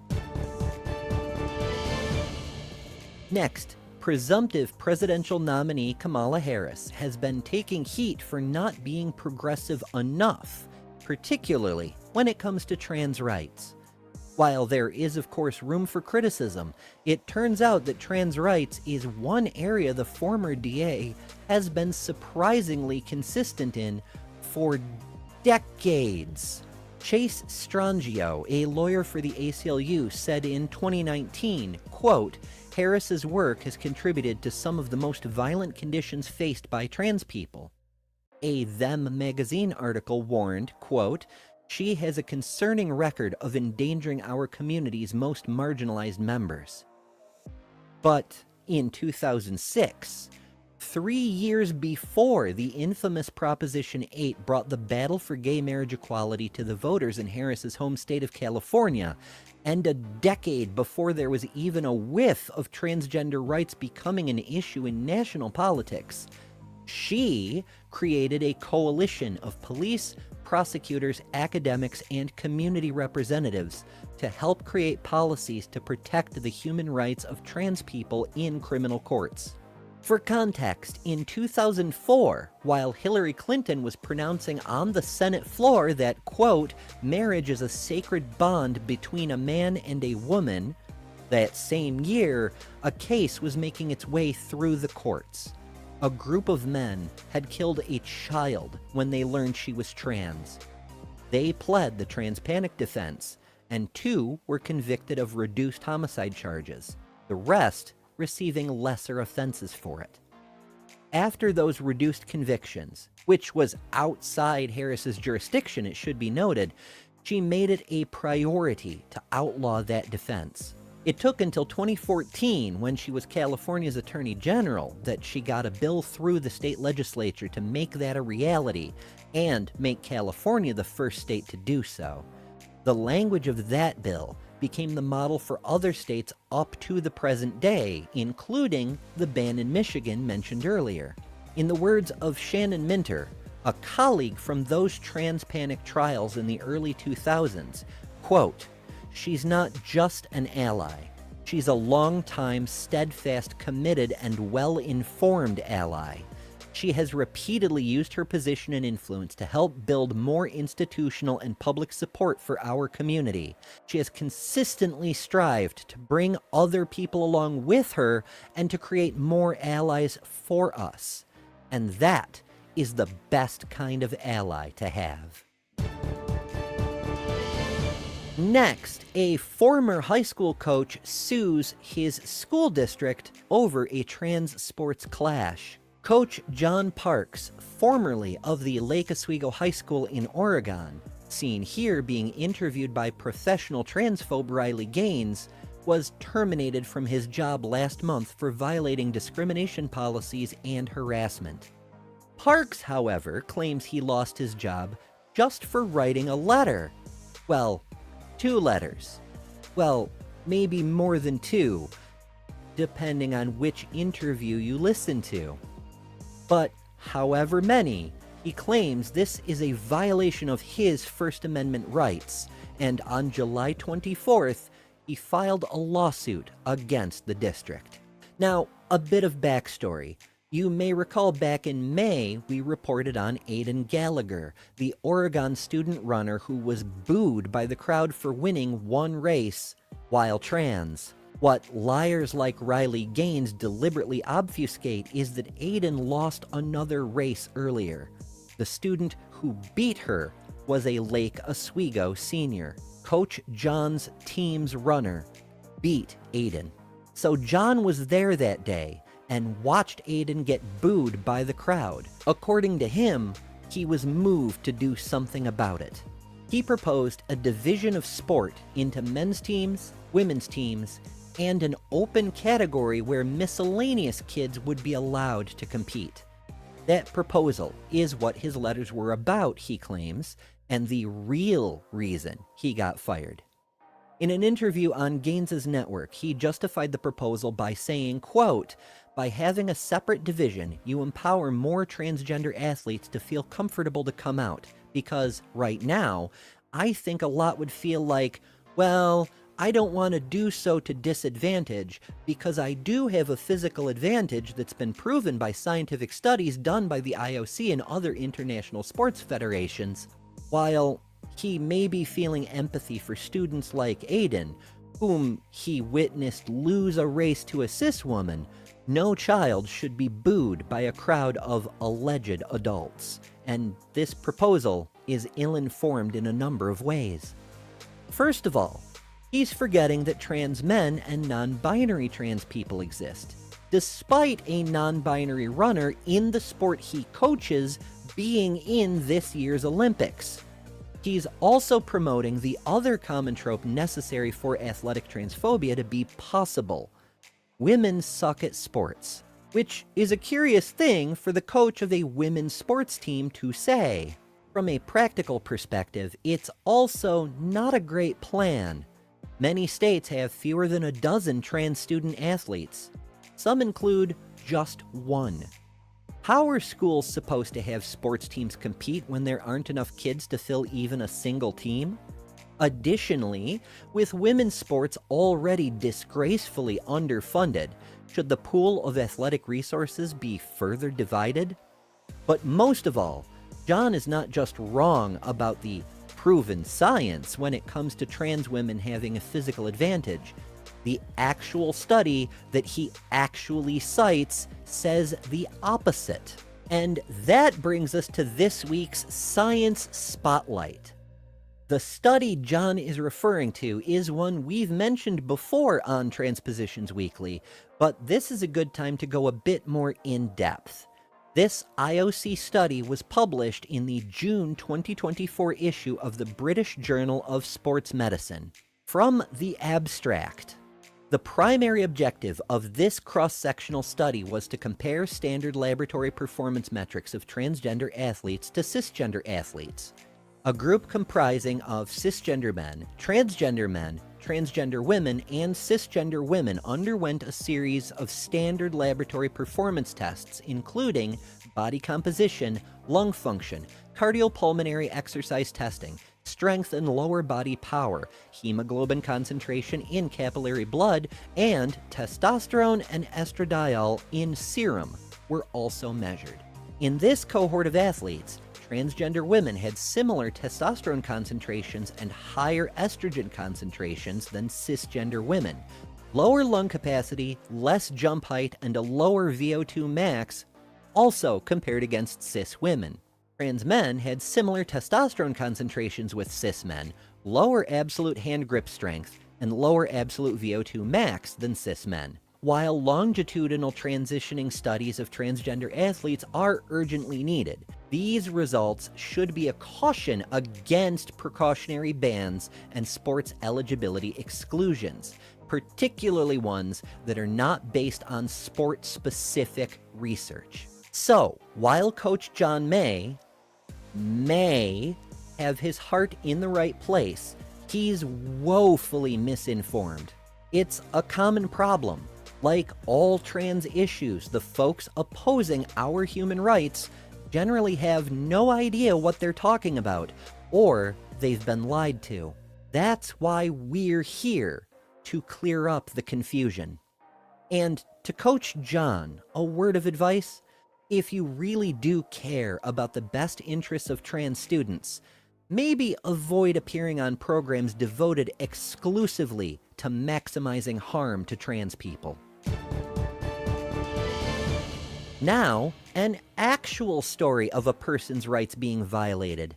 Next, presumptive presidential nominee Kamala Harris has been taking heat for not being progressive enough, particularly when it comes to trans rights. While there is, of course, room for criticism, it turns out that trans rights is one area the former DA has been surprisingly consistent in for decades. Chase Strangio, a lawyer for the ACLU, said in 2019, quote, Harris's work has contributed to some of the most violent conditions faced by trans people. A Them magazine article warned, quote, she has a concerning record of endangering our community's most marginalized members. But in 2006, 3 years before the infamous Proposition 8 brought the battle for gay marriage equality to the voters in Harris's home state of California, and a decade before there was even a whiff of transgender rights becoming an issue in national politics, she created a coalition of police, prosecutors, academics, and community representatives to help create policies to protect the human rights of trans people in criminal courts. For context, in 2004, while Hillary Clinton was pronouncing on the Senate floor that, quote, marriage is a sacred bond between a man and a woman, that same year, a case was making its way through the courts. A group of men had killed a child when they learned she was trans. They pled the trans panic defense, and 2 were convicted of reduced homicide charges, the rest receiving lesser offenses for it. After those reduced convictions, which was outside Harris's jurisdiction, it should be noted, she made it a priority to outlaw that defense. It took until 2014, when she was California's Attorney General, that she got a bill through the state legislature to make that a reality, and make California the first state to do so. The language of that bill became the model for other states up to the present day, including the ban in Michigan mentioned earlier. In the words of Shannon Minter, a colleague from those trans panic trials in the early 2000s, quote, she's not just an ally. She's a long-time, steadfast, committed, and well-informed ally. She has repeatedly used her position and influence to help build more institutional and public support for our community. She has consistently strived to bring other people along with her and to create more allies for us. And that is the best kind of ally to have. Next, a former high school coach sues his school district over a trans sports clash. Coach John Parks, formerly of the Lake Oswego High School in Oregon, seen here being interviewed by professional transphobe Riley Gaines, was terminated from his job last month for violating discrimination policies and harassment. Parks, however, claims he lost his job just for writing a letter. Well, 2 letters. Well, maybe more than 2, depending on which interview you listen to. But however many, he claims this is a violation of his First Amendment rights, and on July 24th, he filed a lawsuit against the district. Now, a bit of backstory. You may recall back in May, we reported on Aiden Gallagher, the Oregon student runner who was booed by the crowd for winning one race while trans. What liars like Riley Gaines deliberately obfuscate is that Aiden lost another race earlier. The student who beat her was a Lake Oswego senior. Coach John's team's runner beat Aiden. So John was there that day and watched Aiden get booed by the crowd. According to him, he was moved to do something about it. He proposed a division of sport into men's teams, women's teams, and an open category where miscellaneous kids would be allowed to compete. That proposal is what his letters were about, he claims, and the real reason he got fired. In an interview on Gaines's network, he justified the proposal by saying, quote, "By having a separate division, you empower more transgender athletes to feel comfortable to come out, because right now, I think a lot would feel like, well, I don't want to do so to disadvantage, because I do have a physical advantage that's been proven by scientific studies done by the IOC and other international sports federations," while he may be feeling empathy for students like Aiden, whom he witnessed lose a race to a cis woman. No child should be booed by a crowd of alleged adults, and this proposal is ill-informed in a number of ways. First of all, he's forgetting that trans men and non-binary trans people exist, despite a non-binary runner in the sport he coaches being in this year's Olympics. He's also promoting the other common trope necessary for athletic transphobia to be possible. Women suck at sports, which is a curious thing for the coach of a women's sports team to say. From a practical perspective, it's also not a great plan. Many states have fewer than a dozen trans student athletes. Some include just one. How are schools supposed to have sports teams compete when there aren't enough kids to fill even a single team? Additionally, with women's sports already disgracefully underfunded, should the pool of athletic resources be further divided? But most of all, John is not just wrong about the proven science when it comes to trans women having a physical advantage. The actual study that he actually cites says the opposite. And that brings us to this week's Science Spotlight. The study John is referring to is one we've mentioned before on TransPositions Weekly, but this is a good time to go a bit more in depth. This IOC study was published in the June 2024 issue of the British Journal of Sports Medicine. From the abstract, the primary objective of this cross-sectional study was to compare standard laboratory performance metrics of transgender athletes to cisgender athletes. A group comprising of cisgender men, transgender women, and cisgender women underwent a series of standard laboratory performance tests, including body composition, lung function, cardiopulmonary exercise testing, strength and lower body power, hemoglobin concentration in capillary blood, and testosterone and estradiol in serum were also measured. In this cohort of athletes, transgender women had similar testosterone concentrations and higher estrogen concentrations than cisgender women. Lower lung capacity, less jump height, and a lower VO2 max also compared against cis women. Trans men had similar testosterone concentrations with cis men, lower absolute hand grip strength, and lower absolute VO2 max than cis men. While longitudinal transitioning studies of transgender athletes are urgently needed, these results should be a caution against precautionary bans and sports eligibility exclusions, particularly ones that are not based on sport-specific research. So, while Coach John may have his heart in the right place, he's woefully misinformed. It's a common problem. Like all trans issues, the folks opposing our human rights generally have no idea what they're talking about, or they've been lied to. That's why we're here, to clear up the confusion. And to Coach John, a word of advice: if you really do care about the best interests of trans students, maybe avoid appearing on programs devoted exclusively to maximizing harm to trans people. Now, an actual story of a person's rights being violated.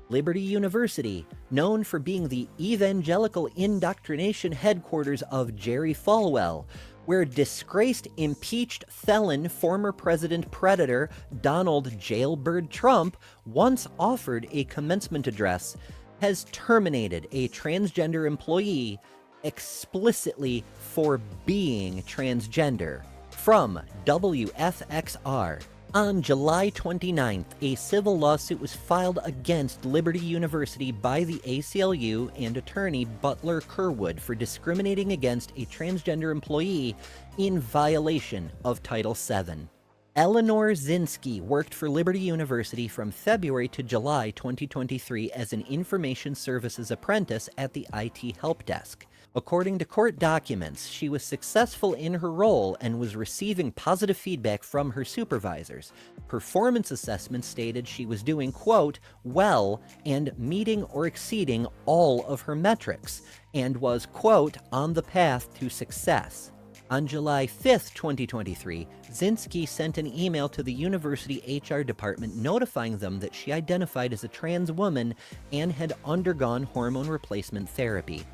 Liberty University, known for being the evangelical indoctrination headquarters of Jerry Falwell, where disgraced impeached felon former President Predator Donald Jailbird Trump once offered a commencement address, has terminated a transgender employee explicitly for being transgender from WFXR. On July 29th, a civil lawsuit was filed against Liberty University by the ACLU and attorney Butler Kerwood for discriminating against a transgender employee in violation of Title VII. Eleanor Zinsky worked for Liberty University from February to July 2023 as an information services apprentice at the IT help desk. According to court documents, she was successful in her role and was receiving positive feedback from her supervisors. Performance assessments stated she was doing, quote, well and meeting or exceeding all of her metrics, and was, quote, on the path to success. On July 5th, 2023, Zinsky sent an email to the university HR department notifying them that she identified as a trans woman and had undergone hormone replacement therapy.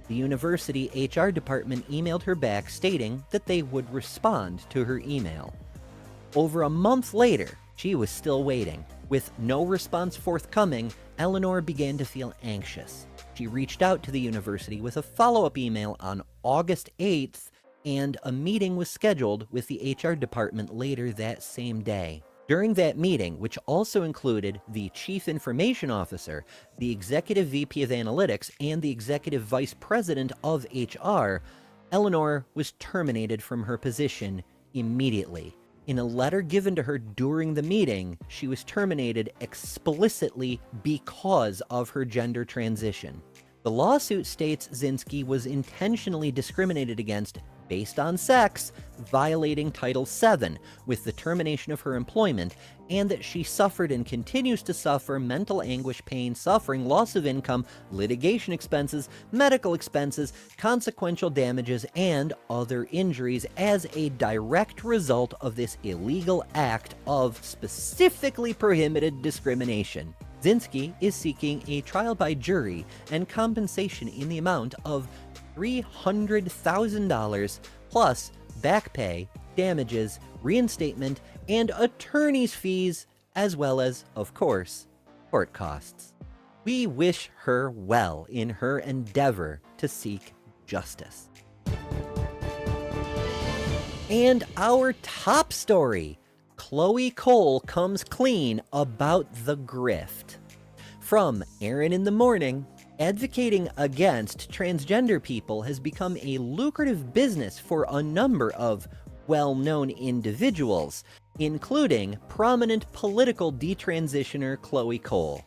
The university HR department emailed her back stating that they would respond to her email. Over a month later, she was still waiting. With no response forthcoming, Eleanor began to feel anxious. She reached out to the university with a follow-up email on August 8th, and a meeting was scheduled with the HR department later that same day. During that meeting, which also included the Chief Information Officer, the Executive VP of Analytics, and the Executive Vice President of HR, Eleanor was terminated from her position immediately. In a letter given to her during the meeting, she was terminated explicitly because of her gender transition. The lawsuit states Zinsky was intentionally discriminated against based on sex, violating Title VII with the termination of her employment, and that she suffered and continues to suffer mental anguish, pain, suffering, loss of income, litigation expenses, medical expenses, consequential damages, and other injuries as a direct result of this illegal act of specifically prohibited discrimination. Zinsky is seeking a trial by jury and compensation in the amount of $300,000 plus back pay, damages, reinstatement, and attorney's fees, as well as, of course, court costs. We wish her well in her endeavor to seek justice. And our top story, Chloe Cole comes clean about the grift. From Aaron in the Morning, advocating against transgender people has become a lucrative business for a number of well-known individuals, including prominent political detransitioner Chloe Cole.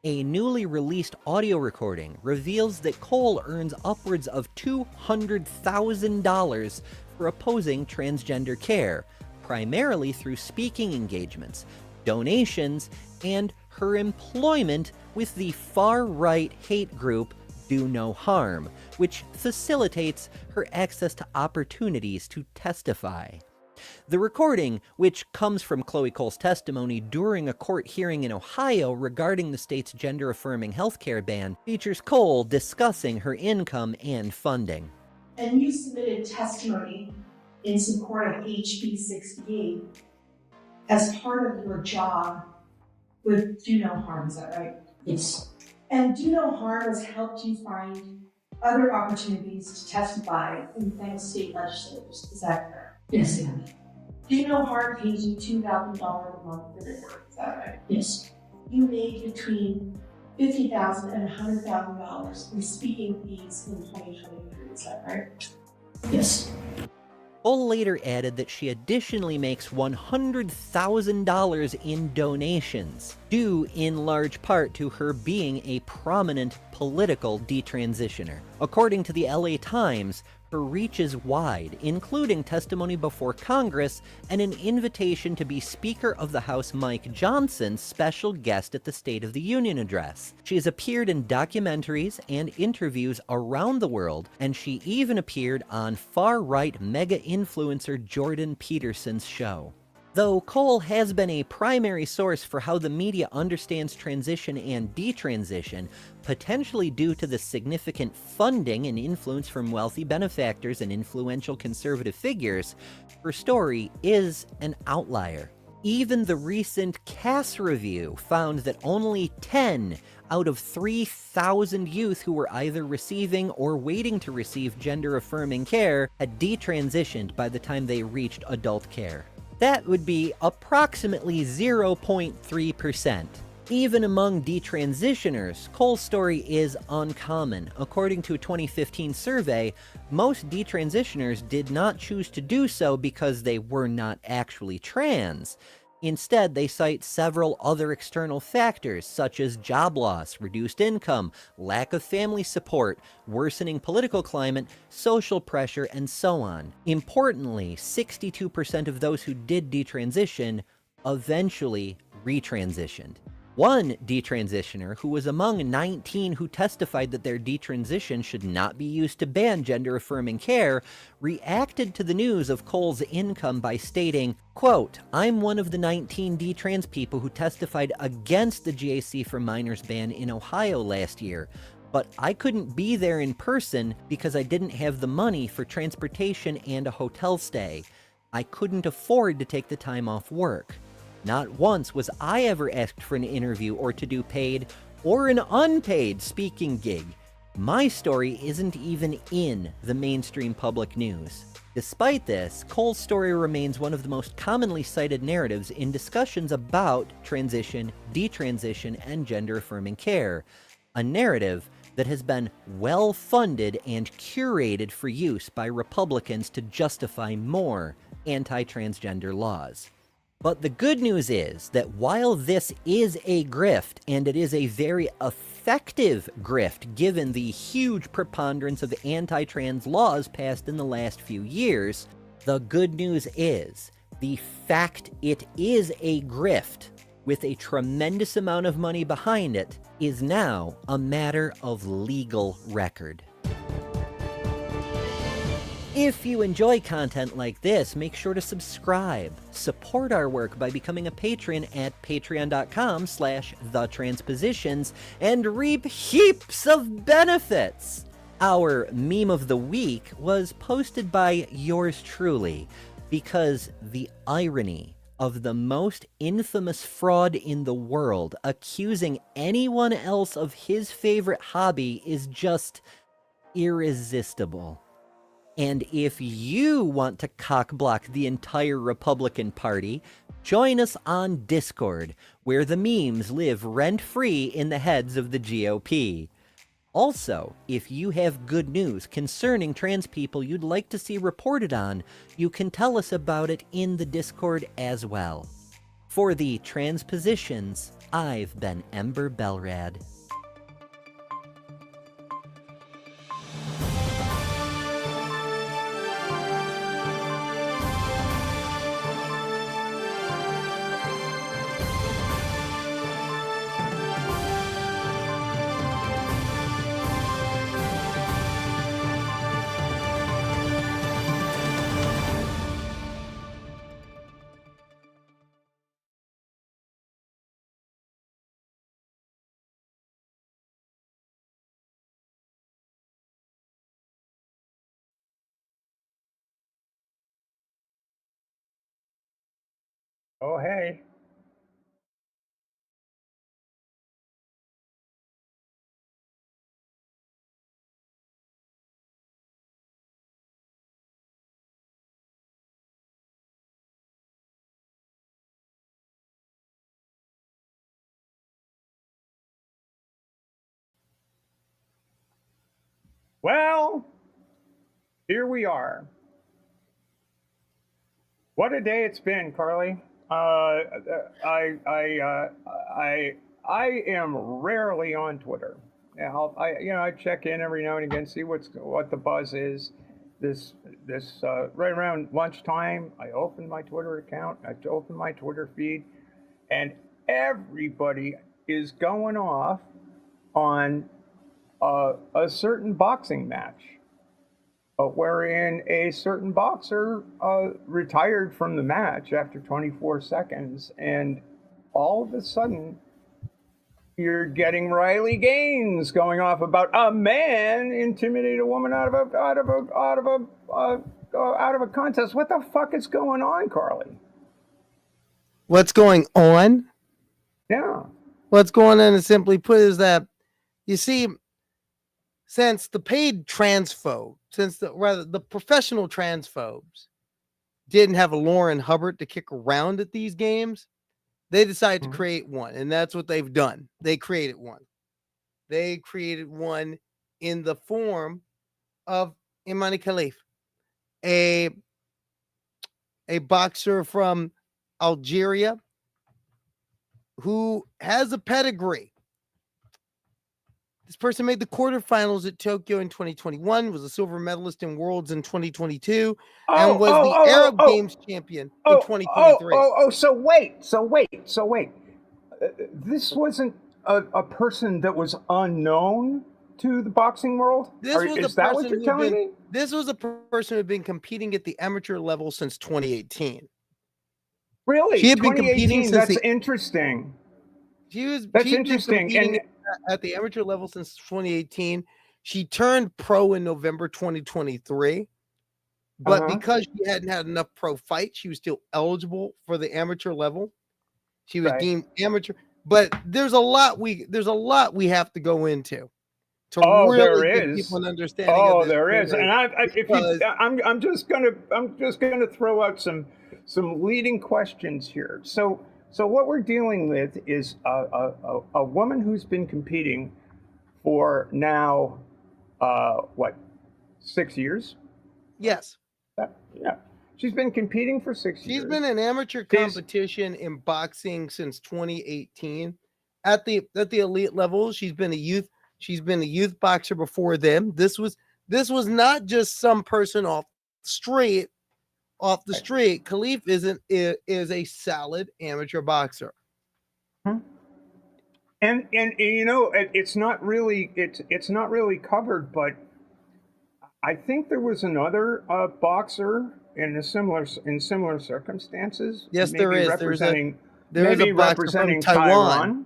A newly released audio recording reveals that Cole earns upwards of $200,000 for opposing transgender care, primarily through speaking engagements, donations, and her employment with the far-right hate group Do No Harm, which facilitates her access to opportunities to testify. The recording, which comes from Chloe Cole's testimony during a court hearing in Ohio regarding the state's gender-affirming healthcare ban, features Cole discussing her income and funding. And you submitted testimony in support of HB 68 as part of your job with Do No Harm, is that right? Yes. And Do No Harm has helped you find other opportunities to testify in famous state legislators, is that correct? Yes, ma'am. Do No Harm pays you $2,000 a month for their work, is that right? Yes. You made between $50,000 and $100,000 in speaking fees in 2023, is that right? Yes. Cole later added that she additionally makes $100,000 in donations, due in large part to her being a prominent political detransitioner. According to the LA Times, her reach is wide, including testimony before Congress and an invitation to be Speaker of the House Mike Johnson's special guest at the State of the Union address. She has appeared in documentaries and interviews around the world, and she even appeared on far-right mega-influencer Jordan Peterson's show. Though Cole has been a primary source for how the media understands transition and detransition, potentially due to the significant funding and influence from wealthy benefactors and influential conservative figures, her story is an outlier. Even the recent Cass review found that only 10 out of 3,000 youth who were either receiving or waiting to receive gender-affirming care had detransitioned by the time they reached adult care. That would be approximately 0.3%. Even among detransitioners, Cole's story is uncommon. According to a 2015 survey, most detransitioners did not choose to do so because they were not actually trans. Instead, they cite several other external factors such as job loss, reduced income, lack of family support, worsening political climate, social pressure, and so on. Importantly, 62% of those who did detransition eventually retransitioned. One detransitioner, who was among 19 who testified that their detransition should not be used to ban gender-affirming care, reacted to the news of Cole's income by stating, quote, "I'm one of the 19 detrans people who testified against the GAC for minors ban in Ohio last year, but I couldn't be there in person because I didn't have the money for transportation and a hotel stay. I couldn't afford to take the time off work. Not once was I ever asked for an interview or to do paid or an unpaid speaking gig. My story isn't even in the mainstream public news." Despite this, Cole's story remains one of the most commonly cited narratives in discussions about transition, detransition, and gender-affirming care, a narrative that has been well-funded and curated for use by Republicans to justify more anti-transgender laws. But the good news is that while this is a grift, and it is a very effective grift given the huge preponderance of anti-trans laws passed in the last few years, the good news is the fact it is a grift with a tremendous amount of money behind it is now a matter of legal record. If you enjoy content like this, make sure to subscribe. Support our work by becoming a patron at patreon.com/TheTransPositions and reap heaps of benefits. Our meme of the week was posted by yours truly, because the irony of the most infamous fraud in the world accusing anyone else of his favorite hobby is just irresistible. And if you want to cock-block the entire Republican Party, join us on Discord, where the memes live rent-free in the heads of the GOP. Also, if you have good news concerning trans people you'd like to see reported on, you can tell us about it in the Discord as well. For the TransPositions, I've been Ember Belrad. Oh, hey. Well, here we are. What a day it's been, Karleigh. I am rarely on Twitter. I check in every now and again, see what the buzz is. This right around lunchtime, I open my Twitter account, I open my Twitter feed, and everybody is going off on a certain boxing match, wherein a certain boxer retired from the match after 24 seconds, and all of a sudden you're getting Riley Gaines going off about a man intimidated a woman out of a contest. What the fuck is going on, Karleigh? What's going on? Yeah. What's going on, and simply put, is that you see, since the paid transphobe, the professional transphobes didn't have a Lauren Hubbard to kick around at these games, they decided to create one, and that's what they've done. They created one. They created one in the form of Imani Khalif, a boxer from Algeria who has a pedigree. This person made the quarterfinals at Tokyo in 2021, was a silver medalist in Worlds in 2022, and was the Arab Games champion in 2023. So wait. This wasn't a person that was unknown to the boxing world? Is that what you're telling me? This was a person who had been competing at the amateur level since 2018. Really? She had been competing since That's interesting. She's interesting. Been competing at the amateur level since 2018. She turned pro in November 2023. But because she hadn't had enough pro fights, she was still eligible for the amateur level. She was deemed amateur. But there's a lot we have to go into to really give people an understanding of this. There is. And I'm just gonna throw out some leading questions here. So what we're dealing with is a woman who's been competing for now 6 years? Yes. Yeah. She's been competing for 6 years. She's been in amateur competition in boxing since 2018. At the elite level, she's been a youth boxer before them. This was not just some person off the street. Khalif is a solid amateur boxer. And you know, it's not really covered, but I think there was another boxer in similar circumstances. Yes, there is. Representing there is a boxer from Taiwan.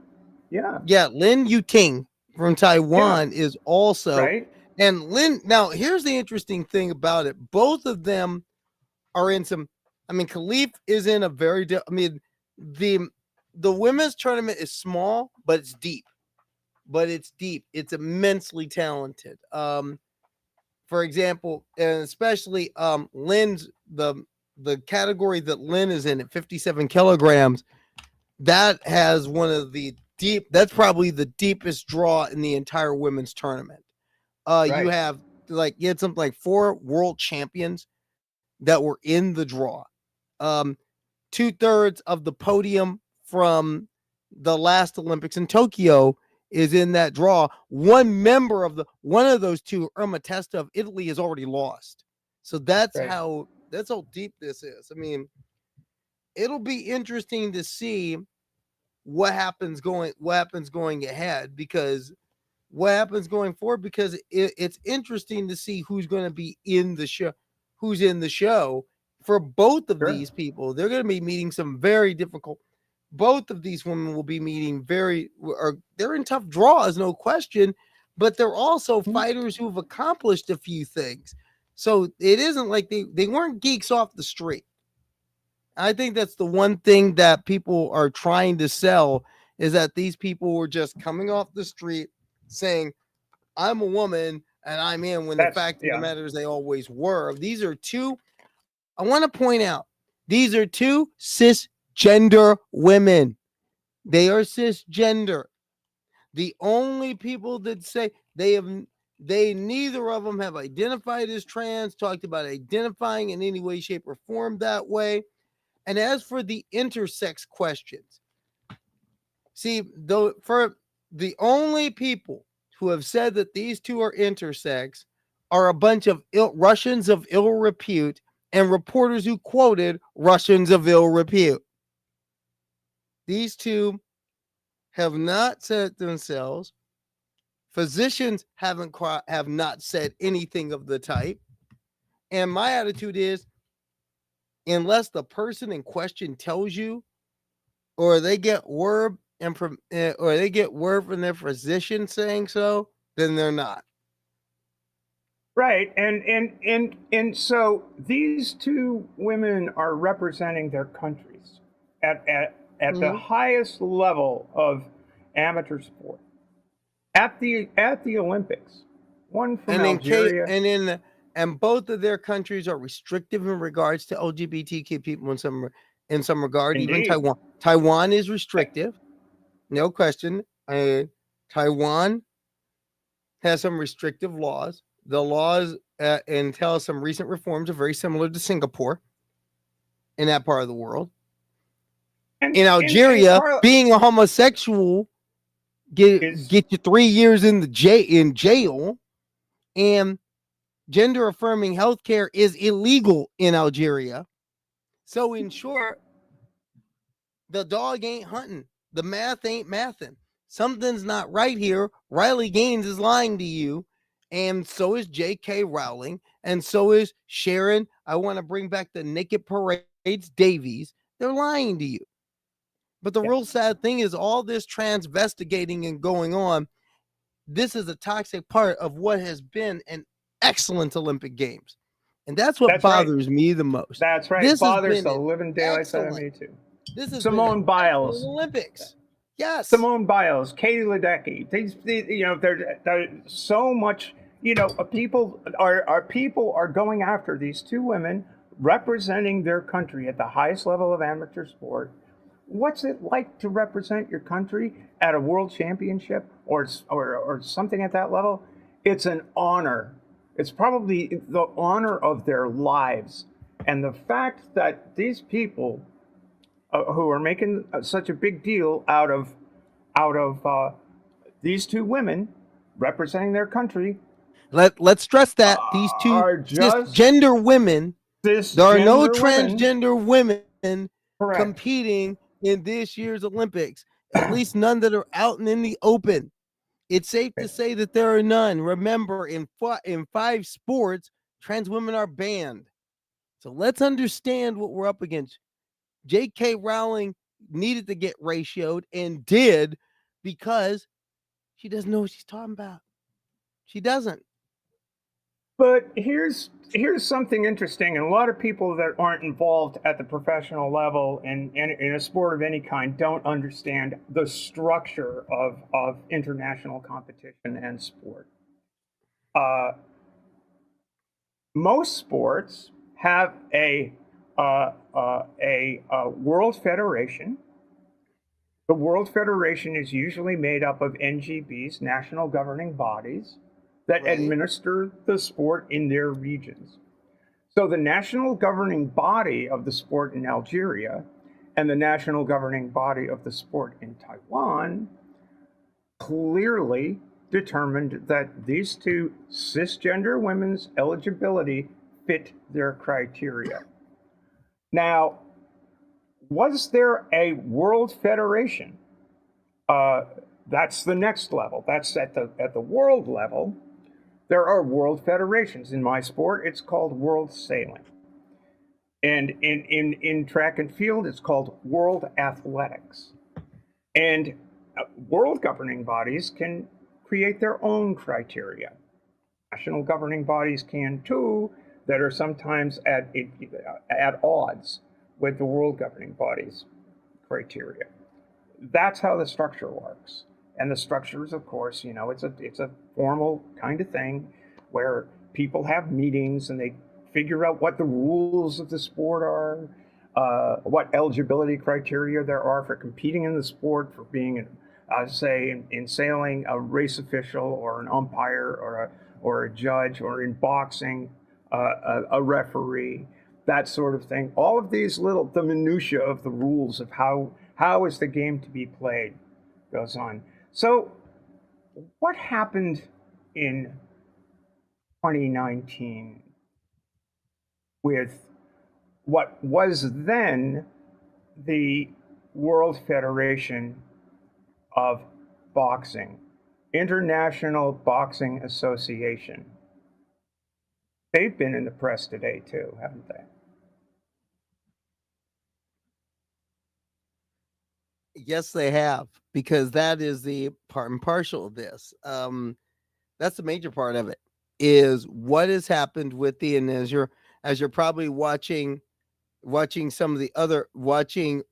Yeah, Lin Yuting from Taiwan is also right. And Lin. Now, here's the interesting thing about it. Both of them are in some. I mean, Khalif is in a very. The women's tournament is small, but it's deep. It's immensely talented. For example, and especially Lin's the category that Lin is in at 57 kilograms, that has one of the that's probably the deepest draw in the entire women's tournament. You have you had something like 4 world champions that were in the draw. 2/3 of the podium from the last Olympics in Tokyo is in that draw. One of those two, Irma Testa of Italy, has already lost. So that's how deep this is. I mean, it'll be interesting to see what happens going ahead, because what happens going forward, because it's interesting to see who's going to be in the show for both of these people. They're going to be meeting some very difficult. Both of these women will be meeting they're in tough draws, no question, but they're also fighters who have accomplished a few things. So it isn't like they weren't geeks off the street. I think that's the one thing that people are trying to sell, is that these people were just coming off the street saying, I'm a woman and I'm in, when the fact of the matter is they always were. These are two, I want to point out, these are two cisgender women. They are cisgender. The only people that say neither of them have identified as trans, talked about identifying in any way, shape, or form that way. And as for the intersex questions, for the only people who have said that these two are intersex are a bunch of Russians of ill repute and reporters who quoted Russians of ill repute. These two have not said themselves. Physicians have not said anything of the type. And my attitude is, unless the person in question tells you, or they get word from their physician saying so, then they're not. Right. And so these two women are representing their countries. at the highest level of amateur sport, at the Olympics. One from Algeria, and both of their countries are restrictive in regards to LGBTQ people in some regard. Indeed. Even Taiwan is restrictive, no question. Taiwan has some restrictive laws. The laws until some recent reforms are very similar to Singapore in that part of the world. In Algeria, being a homosexual get you 3 years in jail, and gender affirming healthcare is illegal in Algeria. So in short, the dog ain't hunting, the math ain't mathing. Something's not right here. Riley Gaines is lying to you, and so is J.K. Rowling, and so is Sharon. I want to bring back the Naked Parades Davies. They're lying to you. But the real sad thing is all this transvestigating and going on. This is a toxic part of what has been an excellent Olympic Games. And that's what bothers me the most. That's right. It bothers the living daylights out of me too. This is Simone Biles. Olympics. Yes. Simone Biles, Katie Ledecky. There's so much, people are going after these two women representing their country at the highest level of amateur sport. What's it like to represent your country at a world championship or something at that level? It's an honor. It's probably the honor of their lives. And the fact that these people who are making such a big deal out of these two women representing their country. Let's stress that these two cisgender women. There are no transgender women competing in this year's Olympics. At least none that are out and in the open. It's safe to say that there are none. Remember, in 5 sports, trans women are banned. So let's understand what we're up against. J.K. Rowling needed to get ratioed and did because she doesn't know what she's talking about. She doesn't. But here's something interesting, and a lot of people that aren't involved at the professional level in a sport of any kind don't understand the structure of international competition and sport. Most sports have a world federation. The World Federation is usually made up of NGBs, national governing bodies, that administer the sport in their regions. So the national governing body of the sport in Algeria and the national governing body of the sport in Taiwan clearly determined that these two cisgender women's eligibility fit their criteria. Now, was there a world federation? That's the next level. That's at the world level. There are world federations. In my sport, it's called World Sailing. And in track and field, it's called World Athletics. And world governing bodies can create their own criteria. National governing bodies can too, that are sometimes at odds with the world governing bodies' criteria. That's how the structure works. And the structure is, of course, it's a formal kind of thing where people have meetings and they figure out what the rules of the sport are, what eligibility criteria there are for competing in the sport, for being, say, in sailing, a race official or an umpire or a judge, or in boxing, a referee, that sort of thing. All of these the minutiae of the rules of how is the game to be played goes on. So what happened in 2019 with what was then the World Federation of Boxing, International Boxing Association? They've been in the press today too, haven't they? Yes, they have, because that is the part and parcel of this. That's the major part of it, is what has happened with and as you're probably watching watching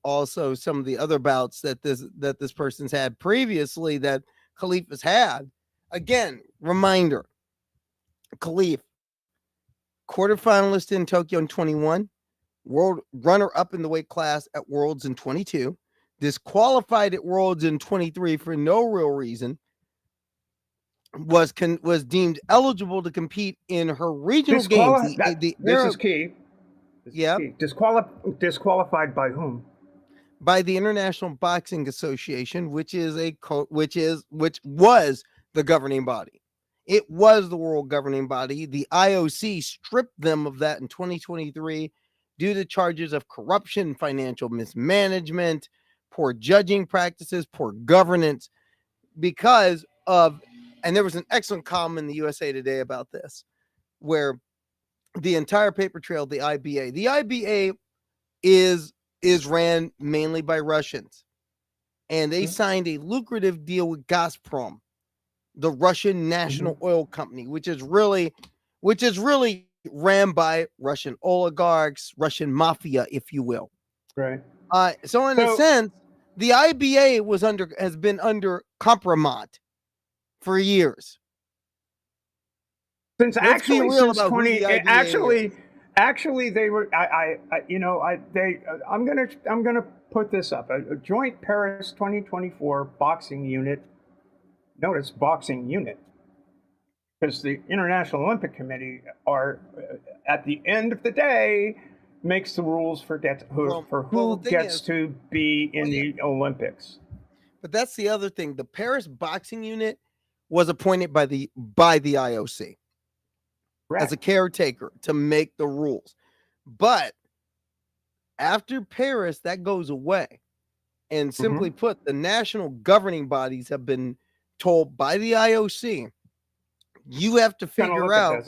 also some of the other bouts that this person's had previously that Khalif has had. Again, reminder: Khalif, quarterfinalist in Tokyo in 21, world runner-up in the weight class at Worlds in 22, disqualified at Worlds in 23 for no real reason, was deemed eligible to compete in her regional games. This is key. Disqualified by whom? By the International Boxing Association, which was the governing body. It was the world governing body. The IOC stripped them of that in 2023 due to charges of corruption, financial mismanagement, poor judging practices, poor governance, and there was an excellent column in the USA Today about this, where the entire paper trail, the IBA is ran mainly by Russians, and they signed a lucrative deal with Gazprom, the Russian national oil company, which is really ran by Russian oligarchs, Russian mafia, if you will. Right. So in a sense, the IBA has been under compromise for years. Since actually they were I'm gonna put this up. A joint Paris 2024 boxing unit. Notice boxing unit, because the International Olympic Committee are at the end of the day makes the rules for who gets to be in the Olympics. But that's the other thing. The Paris boxing unit was appointed by the IOC as a caretaker to make the rules. But after Paris, that goes away. And simply put, the national governing bodies have been told by the IOC, you have to figure out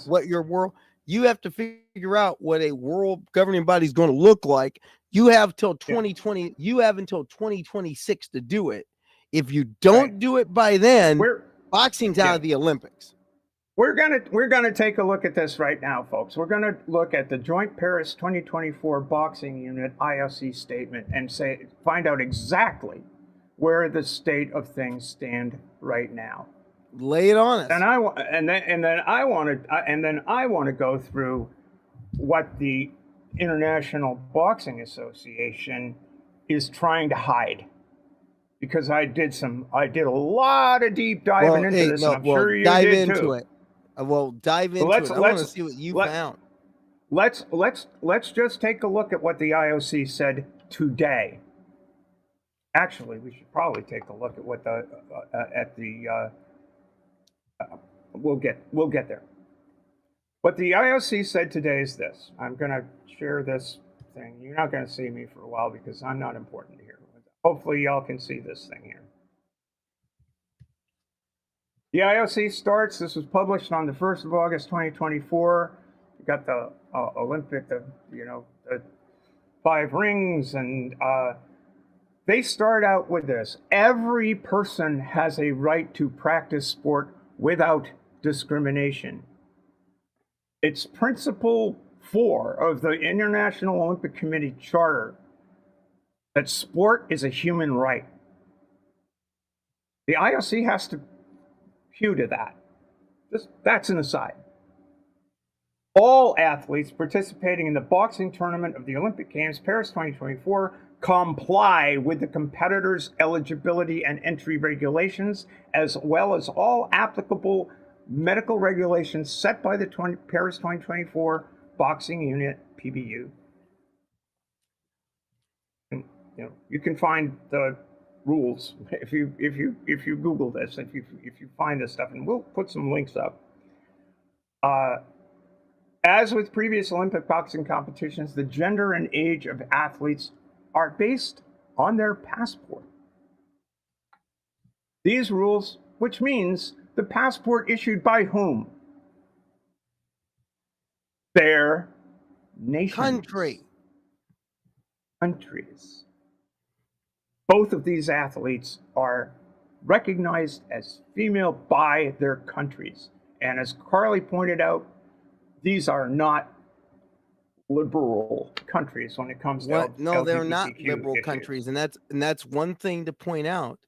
what a world governing body is going to look like. You have till 2020, you have until 2026 to do it. If you don't do it by then, boxing's out of the Olympics. We're gonna take a look at this right now, folks. We're gonna look at the Joint Paris 2024 Boxing Unit IOC statement and find out exactly where the state of things stand right now. Lay it on us. And then I want to go through what the International Boxing Association is trying to hide. Because I did a lot of deep diving into this. I'm sure you did too. It. Well, dive into it. I want to see what you found. Let's just take a look at what the IOC said today. Actually, we should probably take a look at what we'll get there. What the IOC said today is this. I'm going to share this thing. You're not going to see me for a while because I'm not important here. Hopefully y'all can see this thing here. The IOC starts. This was published on the 1st of August, 2024. You got the Olympic, the 5 rings, and they start out with this. Every person has a right to practice sport without discrimination. It's Principle 4 of the International Olympic Committee Charter that sport is a human right. The IOC has to hew to that. That's an aside. All athletes participating in the boxing tournament of the Olympic Games Paris 2024 comply with the competitors' eligibility and entry regulations, as well as all applicable medical regulations set by the Paris 2024 Boxing Unit, PBU. And, you can find the rules if you Google this, if you find this stuff, and we'll put some links up. As with previous Olympic boxing competitions, the gender and age of athletes are based on their passport. These rules, which means the passport issued by whom? Their nations. Countries. Both of these athletes are recognized as female by their countries. And as Karleigh pointed out, these are not liberal countries when it comes to What? No, they're not LGBTQ liberal issues. countries, and that's one thing to point out.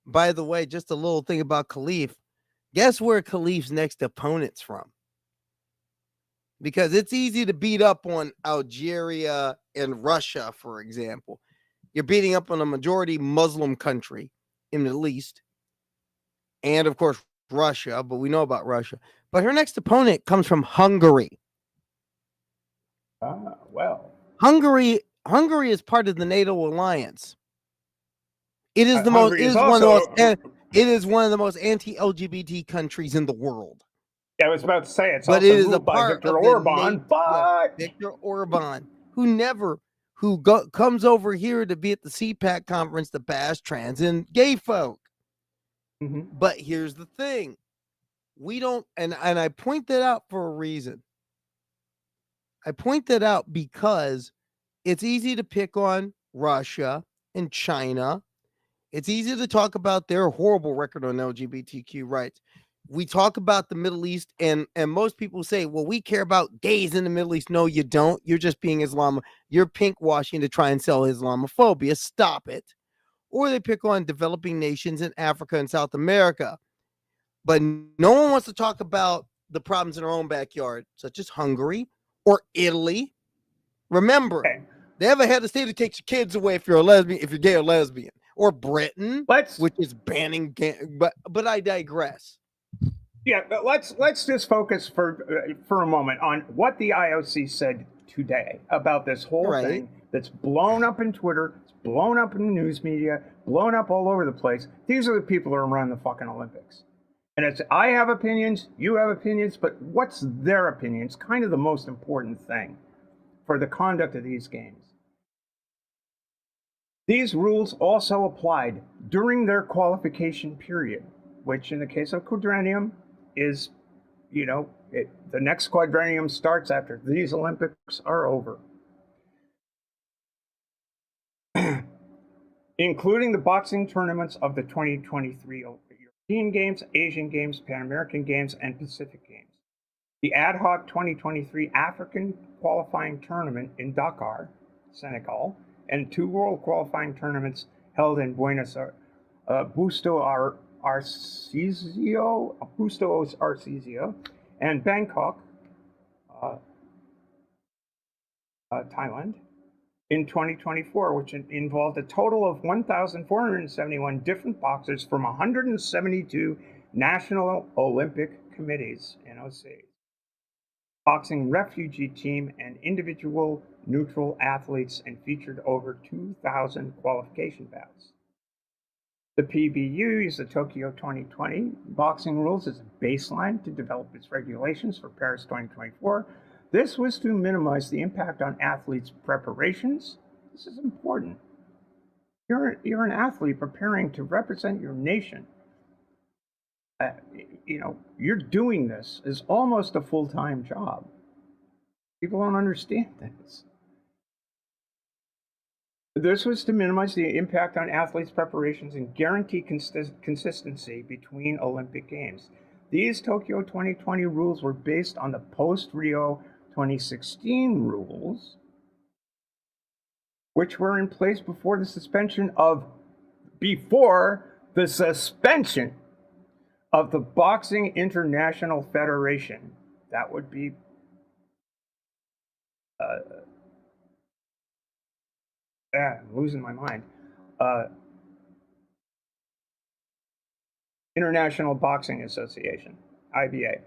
By the way, just a little thing about Khalif. Guess where Khalif's next opponent's from? Because it's easy to beat up on Algeria and Russia, for example. You're beating up on a majority Muslim country in the Middle East, and of course Russia, but we know about Russia. But her next opponent comes from Hungary. Well. Hungary is part of the NATO alliance. It is the most. Hungary It is is one of the also- most. It is one of the most anti-LGBT countries in the world. Yeah, I was about to say it's But also it is a ruled by part Viktor of the Orban, but Viktor Orban, who comes over here to be at the CPAC conference to bash trans and gay folk. Mm-hmm. But here's the thing: we don't, and I point that out for a reason. I point that out because it's easy to pick on Russia and China. It's easy to talk about their horrible record on LGBTQ rights. We talk about the Middle East, and most people say, well, we care about gays in the Middle East. No, you don't. You're just being you're pink washing to try and sell Islamophobia. Stop it. Or they pick on developing nations in Africa and South America. But no one wants to talk about the problems in our own backyard, such as Hungary or Italy. Remember, they have a head of state that takes your kids away if you're a lesbian, if you're gay or lesbian. Or Britain, which is banning gay, but I digress. Yeah, but let's just focus for a moment on what the IOC said today about this whole thing that's blown up in Twitter, it's blown up in the news media, blown up all over the place. These are the people that are running the fucking Olympics. And it's, I have opinions, you have opinions, but what's their opinion? It's kind of the most important thing for the conduct of these games. These rules also applied during their qualification period, which in the case of quadrennium is, the next quadrennium starts after these Olympics are over. Including the boxing tournaments of the 2023 European Games, Asian Games, Pan American Games, and Pacific Games. The ad hoc 2023 African qualifying tournament in Dakar, Senegal, and 2 world qualifying tournaments held in Buenos Arsizio, and Bangkok, Thailand, in 2024, which involved a total of 1,471 different boxers from 172 national Olympic committees, NOC, boxing refugee team, and individual neutral athletes, and featured over 2,000 qualification bouts. The PBU used the Tokyo 2020 boxing rules as a baseline to develop its regulations for Paris 2024. This was to minimize the impact on athletes' preparations. This is important. You're an athlete preparing to represent your nation. You're doing this as almost a full-time job. People don't understand this. This was to minimize the impact on athletes' preparations and guarantee consistency between Olympic Games. These Tokyo 2020 rules were based on the post-Rio 2016 rules, which were in place before the suspension of the Boxing International Federation. That would be I'm losing my mind. International Boxing Association, IBA,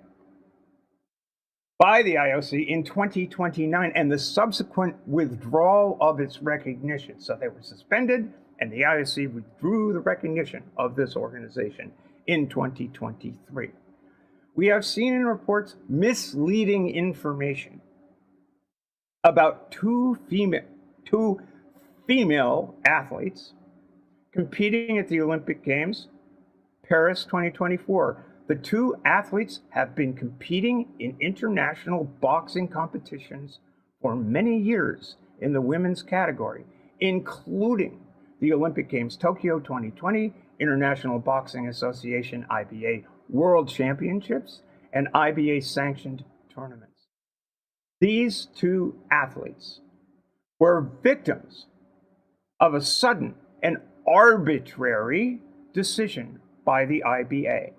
by the IOC in 2029, and the subsequent withdrawal of its recognition. So they were suspended, and the IOC withdrew the recognition of this organization in 2023. We have seen in reports misleading information about two female athletes competing at the Olympic Games, Paris 2024. The 2 athletes have been competing in international boxing competitions for many years in the women's category, including the Olympic Games Tokyo 2020, International Boxing Association IBA World Championships, and IBA sanctioned tournaments. These two athletes were victims of a sudden and arbitrary decision by the IBA.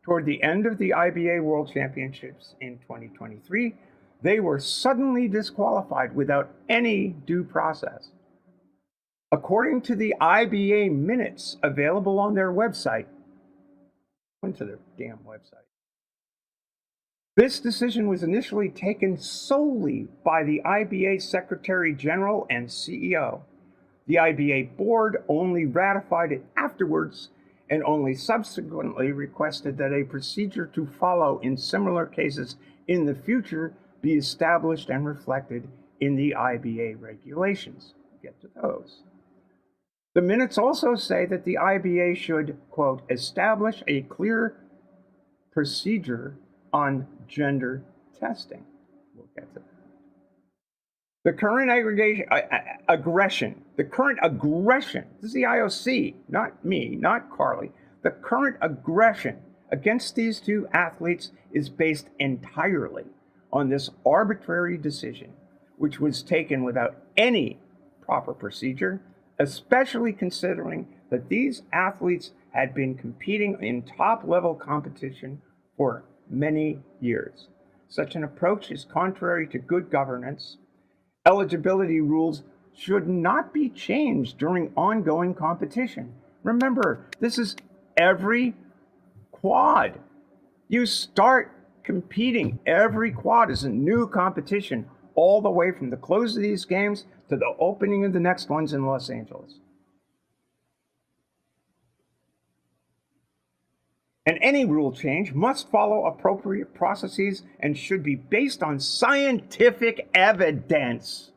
Toward the end of the IBA World Championships in 2023, they were suddenly disqualified without any due process. According to the IBA minutes available on their website, went to their damn website. This decision was initially taken solely by the IBA Secretary General and CEO. The IBA board only ratified it afterwards and only subsequently requested that a procedure to follow in similar cases in the future be established and reflected in the IBA regulations. We'll get to those. The minutes also say that the IBA should, quote, establish a clear procedure on gender testing. We'll get to that. The current aggression, this is the IOC, not me, not Karleigh. The current aggression against these two athletes is based entirely on this arbitrary decision, which was taken without any proper procedure, especially considering that these athletes had been competing in top-level competition for many years. Such an approach is contrary to good governance. Eligibility rules should not be changed during ongoing competition. Remember, this is every quad. You start competing. Every quad is a new competition, all the way from the close of these games to the opening of the next ones in Los Angeles. And any rule change must follow appropriate processes and should be based on scientific evidence.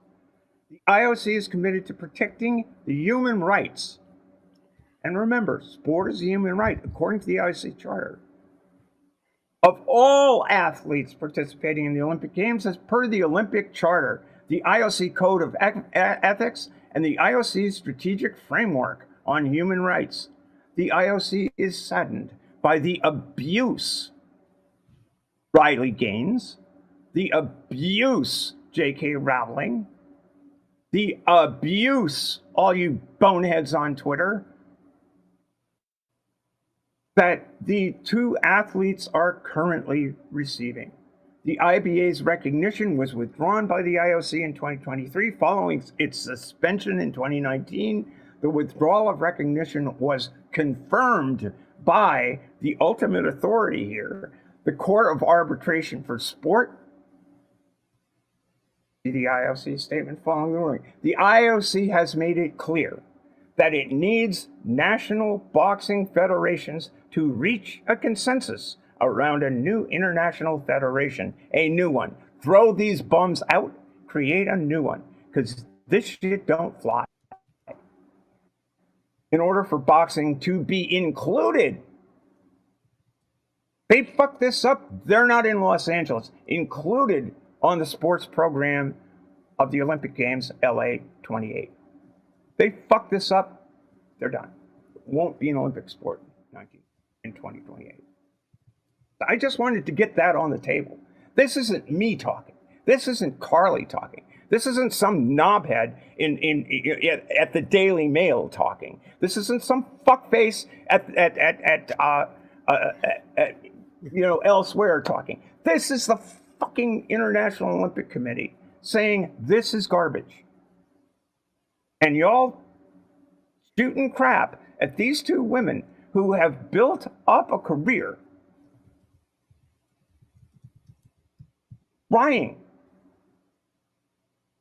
The IOC is committed to protecting the human rights. And remember, sport is a human right, according to the IOC Charter, of all athletes participating in the Olympic Games as per the Olympic Charter, the IOC Code of Ethics, and the IOC's Strategic Framework on Human Rights. The IOC is saddened by the abuse, Riley Gaines, the abuse, J.K. Rowling, the abuse, all you boneheads on Twitter, that the two athletes are currently receiving. The IBA's recognition was withdrawn by the IOC in 2023 following its suspension in 2019. The withdrawal of recognition was confirmed by the ultimate authority here, the Court of Arbitration for Sport. The IOC statement following the ruling. The IOC has made it clear that it needs national boxing federations to reach a consensus around a new international federation, a new one. Throw these bums out, create a new one, because this shit don't fly. In order for boxing to be included, they fucked this up. They're not in Los Angeles, included on the sports program of the Olympic Games, LA 28. They fucked this up, they're done. It won't be an Olympic sport in 2028. I just wanted to get that on the table. This isn't me talking. This isn't Karleigh talking. This isn't some knobhead at the Daily Mail talking. This isn't some fuckface elsewhere talking. This is the fucking International Olympic Committee saying this is garbage. And y'all shooting crap at these two women who have built up a career trying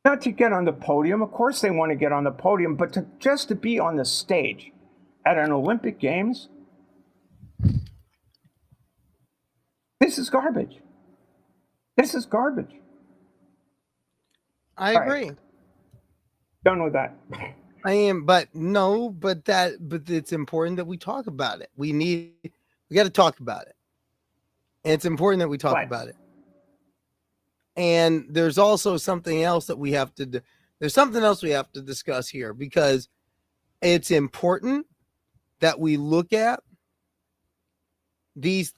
not to get on the podium. Of course they want to get on the podium, but just to be on the stage at an Olympic Games. This is garbage. This is garbage. I agree. Right. Done with that. I am, but it's important that we talk about it. We got to talk about it. And it's important that we talk about it. And there's also something else that we have to do. There's something else we have to discuss here, because it's important that we look at this.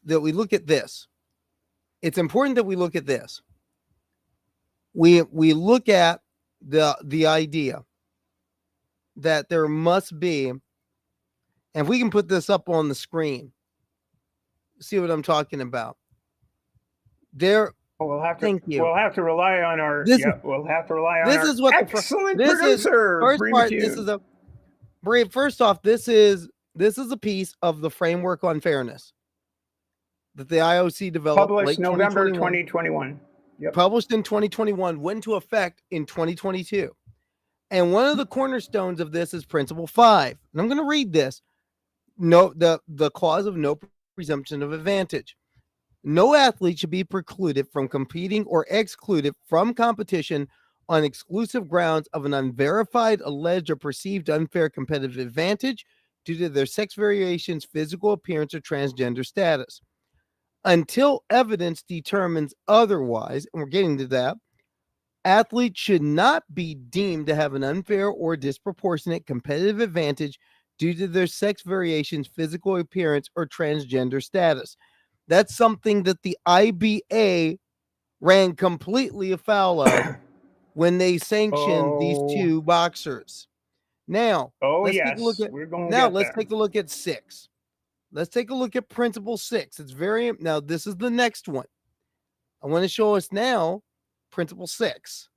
It's important that we look at this. we look at the idea that there must be, and if we can put this up on the screen, see what I'm talking about. There. We'll have to. Thank you. We'll have to rely on our. We'll have to rely on this our is what excellent this producer. Is, first Bree part. McCune. This is a. Bree, first off, this is a piece of the framework on fairness that the IOC developed. Published November 2021. Yep. Published in 2021, went into effect in 2022. And one of the cornerstones of this is Principle 5. And I'm going to read this. No, the clause of no presumption of advantage. No athlete should be precluded from competing or excluded from competition on exclusive grounds of an unverified, alleged, or perceived unfair competitive advantage due to their sex variations, physical appearance, or transgender status. Until evidence determines otherwise, and we're getting to that, athletes should not be deemed to have an unfair or disproportionate competitive advantage due to their sex variations, physical appearance, or transgender status. That's something that the IBA ran completely afoul of when they sanctioned these two boxers. Now, let's take a look at, take a look at 6. Let's take a look at Principle 6. It's very, now this is the next one. I want to show us now Principle 6.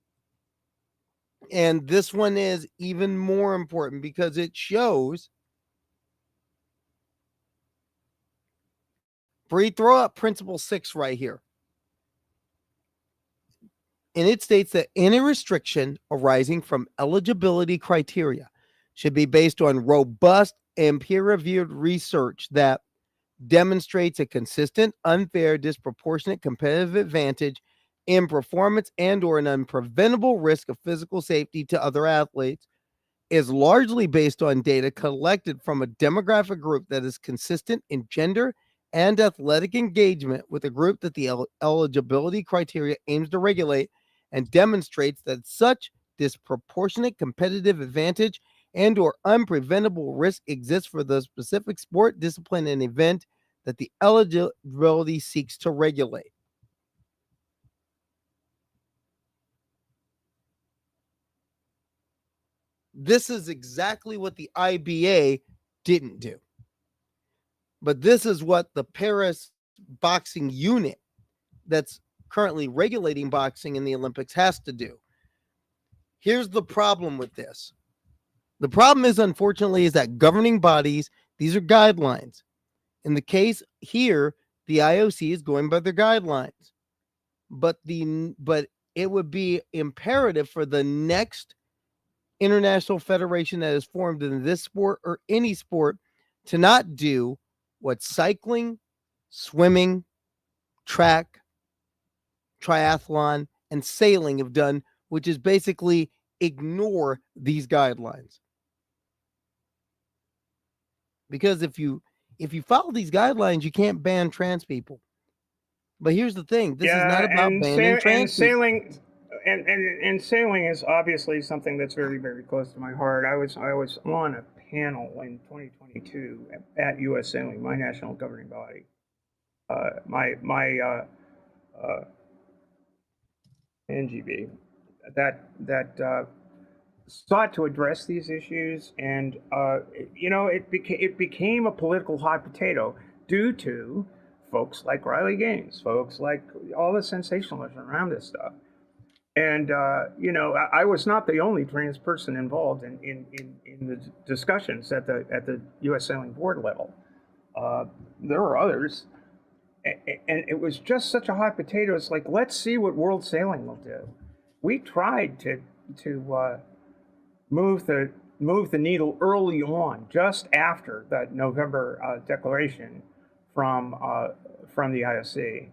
And this one is even more important because it shows. Bree, throw up Principle 6 right here. And it states that any restriction arising from eligibility criteria should be based on robust and peer-reviewed research that demonstrates a consistent, unfair, disproportionate competitive advantage in performance and or an unpreventable risk of physical safety to other athletes, is largely based on data collected from a demographic group that is consistent in gender and athletic engagement with a group that the eligibility criteria aims to regulate, and demonstrates that such disproportionate competitive advantage and or unpreventable risk exists for the specific sport, discipline, and event that the eligibility seeks to regulate. This is exactly what the IBA didn't do. But this is what the Paris boxing unit that's currently regulating boxing in the Olympics has to do. Here's the problem with this. The problem is, unfortunately, is that governing bodies, these are guidelines. In the case here, the IOC is going by their guidelines. But it would be imperative for the next international federation that is formed in this sport or any sport to not do what cycling, swimming, track, triathlon, and sailing have done, which is basically ignore these guidelines. Because if you follow these guidelines, you can't ban trans people. But here's the thing: this is not about banning trans people. And sailing is obviously something that's very, very close to my heart. I was on a panel in 2022 at U.S. Sailing, my national governing body. NGB that sought to address these issues, and it became a political hot potato due to folks like Riley Gaines, folks like all the sensationalism around this stuff. And I was not the only trans person involved in the discussions at the U.S. Sailing Board level. There were others, and it was just such a hot potato. It's like, let's see what world sailing will do. We tried to move the needle early on, just after that November declaration from the IOC.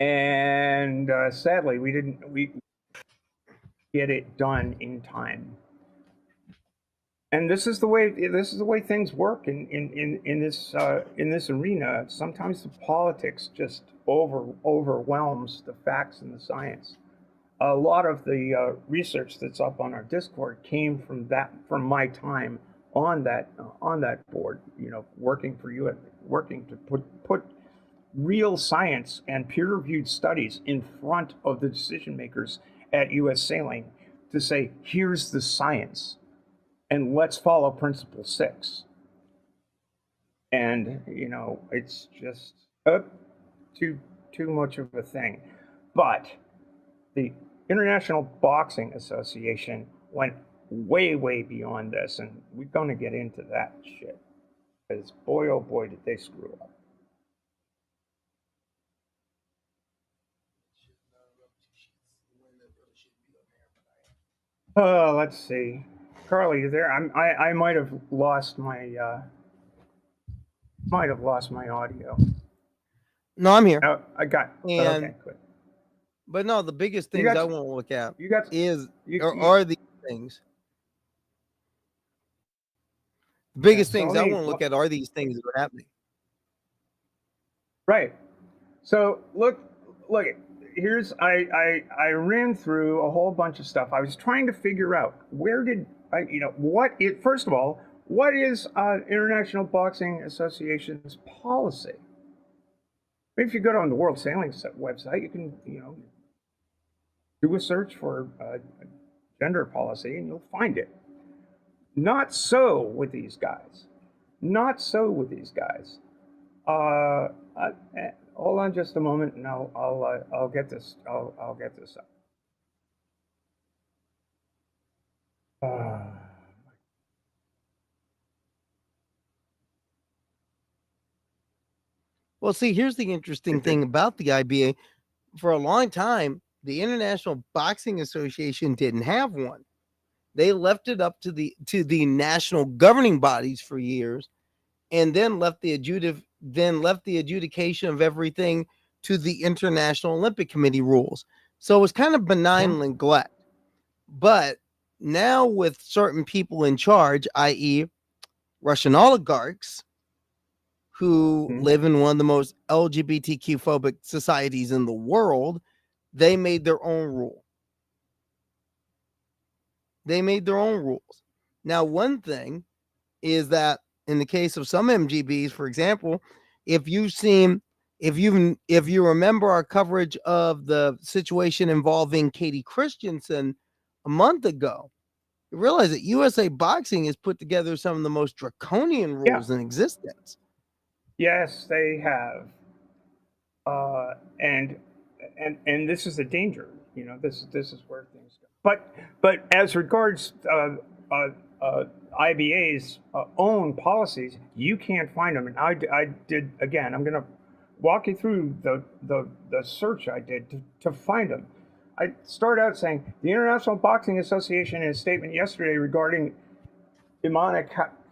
And sadly, we didn't get it done in time. And this is the way things work in this arena. Sometimes the politics just overwhelms the facts and the science. A lot of the research that's up on our Discord came from my time on that board. Working for you, working to put real science and peer-reviewed studies in front of the decision makers at U.S. Sailing to say, here's the science, and let's follow Principle 6. And, you know, it's just too much of a thing. But the International Boxing Association went way, way beyond this, and we're going to get into that shit. Because boy, oh boy, did they screw up. Let's see. Karleigh, you there? I might have lost my audio. No, I'm here. Oh, I got. And, okay, good. But no, the biggest things I want to look at are these things. The biggest things I want to look at are these things that are happening. Right. So look. Here's I ran through a whole bunch of stuff. I was trying to figure out first of all, what is International Boxing Association's policy? If you go on the World Sailing website, you can do a search for gender policy and you'll find it. Not so with these guys. Not so with these guys. Hold on just a moment, and I'll get this. I'll get this up. Well, see, here's the interesting thing about the IBA. For a long time, the International Boxing Association didn't have one. They left it up to the national governing bodies for years, and then left the adjudication of everything to the International Olympic Committee rules. So it was kind of benign neglect. But now with certain people in charge, i.e. Russian oligarchs, who live in one of the most LGBTQ phobic societies in the world, they made their own rule. They made their own rules. Now, one thing is that in the case of some MGBs, for example, if you remember our coverage of the situation involving Katie Christensen a month ago, you realize that USA Boxing has put together some of the most draconian rules in existence. Yes, they have, and this is a danger. This is where things go. But as regards IBA's own policies, you can't find them. And I did again. I'm going to walk you through the search I did to find them. I start out saying the International Boxing Association in a statement yesterday regarding Imana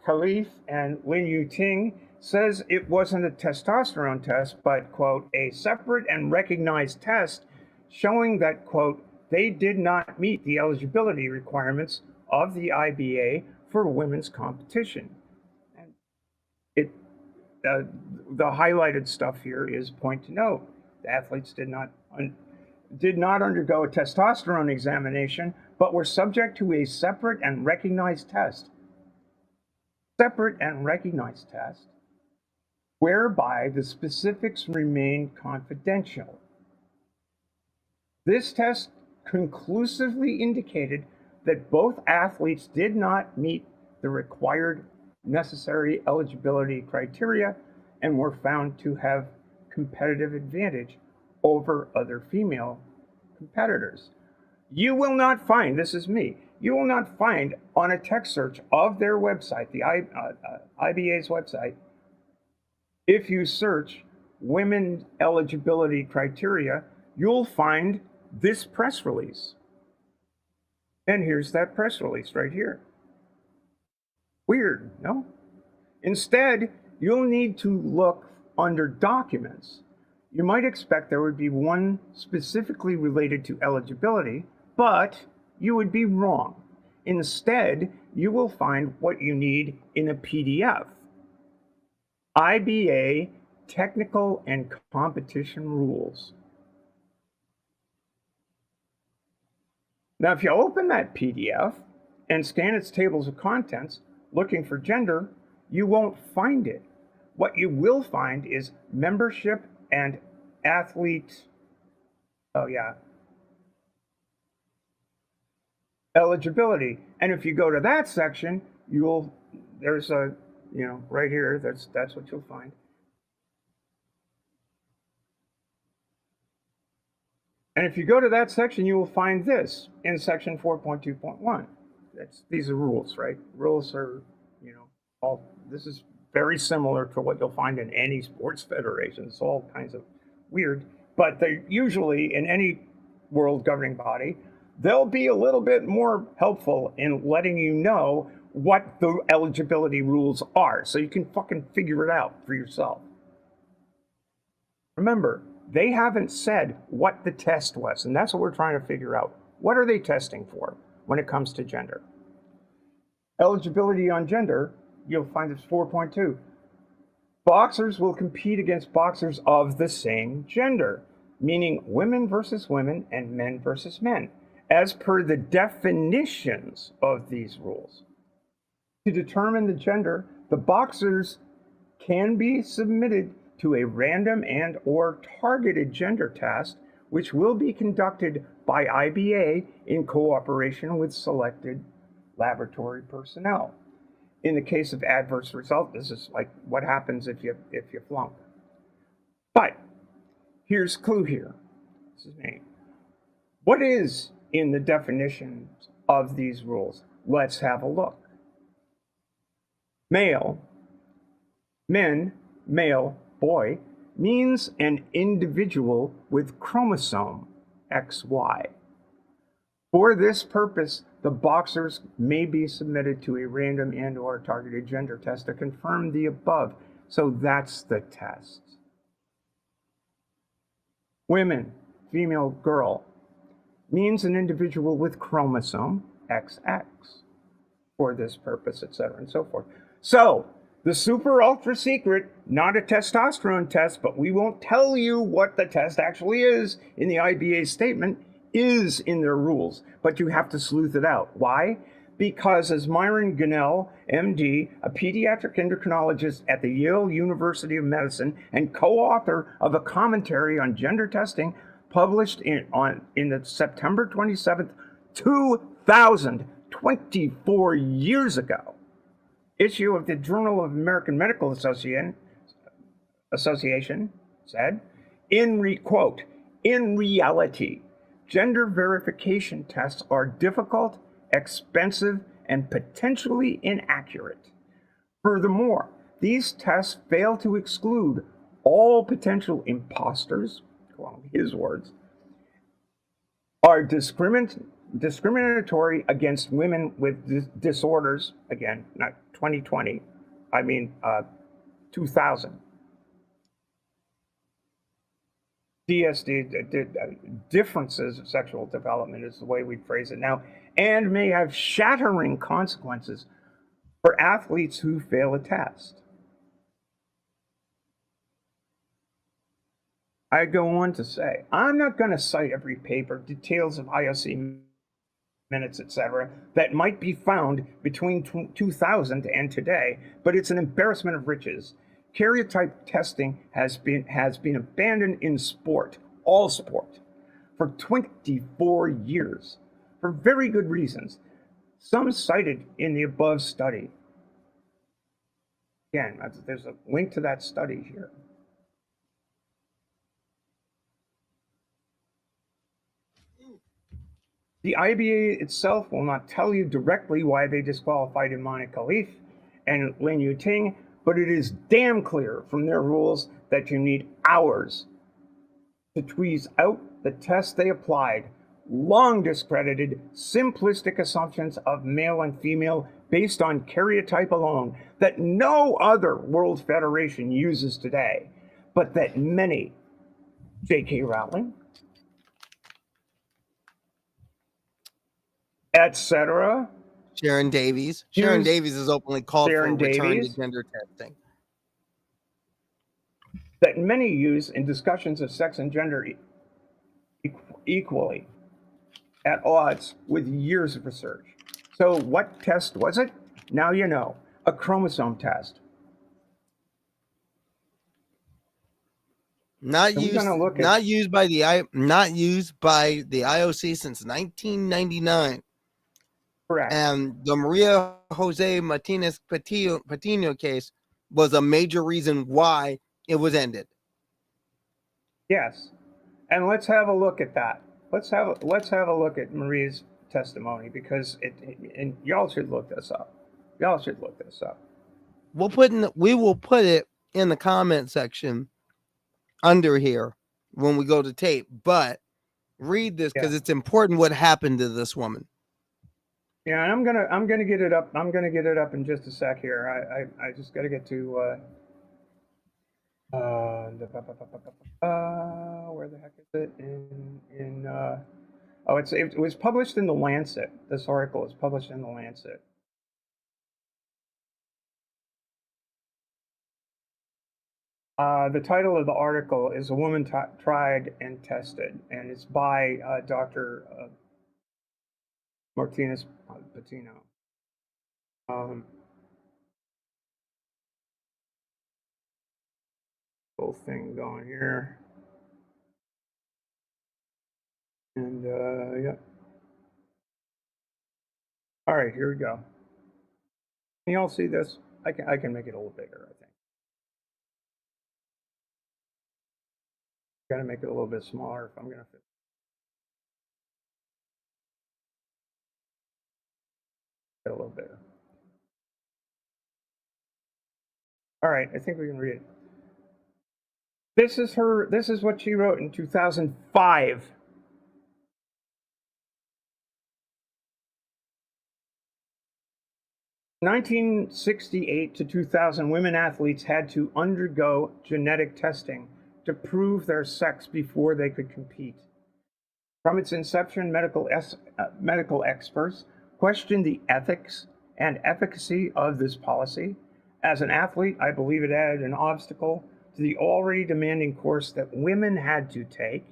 Khalif and Lin Yuting says it wasn't a testosterone test, but, quote, a separate and recognized test showing that, quote, they did not meet the eligibility requirements of the IBA for women's competition. And the highlighted stuff here is point to note. The athletes did not undergo a testosterone examination, but were subject to a separate and recognized test. Separate and recognized test, whereby the specifics remain confidential. This test conclusively indicated that both athletes did not meet the required necessary eligibility criteria and were found to have competitive advantage over other female competitors. You will not find, this is me, you will not find on a text search of their website, the IBA's website, if you search women eligibility criteria, you'll find this press release. And here's that press release right here. Weird, no? Instead, you'll need to look under documents. You might expect there would be one specifically related to eligibility, but you would be wrong. Instead, you will find what you need in a PDF. IBA Technical and Competition Rules. Now, if you open that PDF and scan its tables of contents, looking for gender, you won't find it. What you will find is membership and athlete, eligibility. And if you go to that section, there's a, right here, that's what you'll find. And if you go to that section, you will find this in section 4.2.1. These are rules, right? Rules are, this is very similar to what you'll find in any sports federation. It's all kinds of weird, but they're usually in any world governing body, they'll be a little bit more helpful in letting you know what the eligibility rules are, so you can fucking figure it out for yourself. Remember, they haven't said what the test was, and that's what we're trying to figure out. What are they testing for when it comes to gender? Eligibility on gender, you'll find it's 4.2. Boxers will compete against boxers of the same gender, meaning women versus women and men versus men, as per the definitions of these rules. To determine the gender, the boxers can be submitted to a random and or targeted gender test, which will be conducted by IBA in cooperation with selected laboratory personnel. In the case of adverse result, this is like what happens if you flunk. But here's a clue here. This is me. What is in the definitions of these rules? Let's have a look. Male, men, male, boy, means an individual with chromosome XY. For this purpose, the boxers may be submitted to a random and or targeted gender test to confirm the above. So that's the test. Women, female, girl, means an individual with chromosome XX. For this purpose, etc. and so forth. So, the super ultra secret, not a testosterone test, but we won't tell you what the test actually is in the IBA statement, is in their rules, but you have to sleuth it out. Why? Because as Myron Gunnell, MD, a pediatric endocrinologist at the Yale University of Medicine and co-author of a commentary on gender testing published in the September 27th, 2000, 24 years ago, issue of the Journal of American Medical Association said, quote, in reality, gender verification tests are difficult, expensive, and potentially inaccurate. Furthermore, these tests fail to exclude all potential imposters, well, his words, are discriminatory against women with disorders, again, not 2020, I mean 2000. DSD, differences of sexual development is the way we phrase it now, and may have shattering consequences for athletes who fail a test. I go on to say, I'm not going to cite every paper, details of IOC minutes, etc., that might be found between 2000 and today, but it's an embarrassment of riches. Karyotype testing has been abandoned in sport, all sport, for 24 years, for very good reasons. Some cited in the above study. Again, there's a link to that study here. The IBA itself will not tell you directly why they disqualified Imani Khalif and Lin Yuting, but it is damn clear from their rules that you need hours to tweeze out the test they applied, long discredited, simplistic assumptions of male and female based on karyotype alone that no other world federation uses today, but that many, J.K. Rowling, etc. Sharon Davies. Sharon Davies has openly called for a return to gender testing. That many use in discussions of sex and gender equally, at odds with years of research. So what test was it? Now you know, a chromosome test. Not And we're used. gonna look at Not used by the IOC since 1999. correct. And the María José Martínez-Patiño case was a major reason why it was ended. Yes, and let's have a look at that. Let's have a look at Maria's testimony, because and y'all should look this up. Y'all should look this up. We will put it in the comment section under here when we go to tape. But read this because it's important what happened to this woman. Yeah, and I'm gonna get it up. I'm gonna get it up in just a sec here. I just gotta get to where the heck is it? It was published in the Lancet. This article is published in the Lancet. The title of the article is "A Woman Tried and Tested," and it's by Dr. Martínez-Patiño. Whole thing going here, and yeah. All right, here we go. Can you all see this? I can make it a little bigger, I think. Got to make it a little bit smaller if I'm gonna fit. A little bigger. All right, I think we can read it. This is what she wrote in 2005. In 1968 to 2000, women athletes had to undergo genetic testing to prove their sex before they could compete. From its inception, medical experts questioned the ethics and efficacy of this policy. As an athlete, I believe it added an obstacle to the already demanding course that women had to take.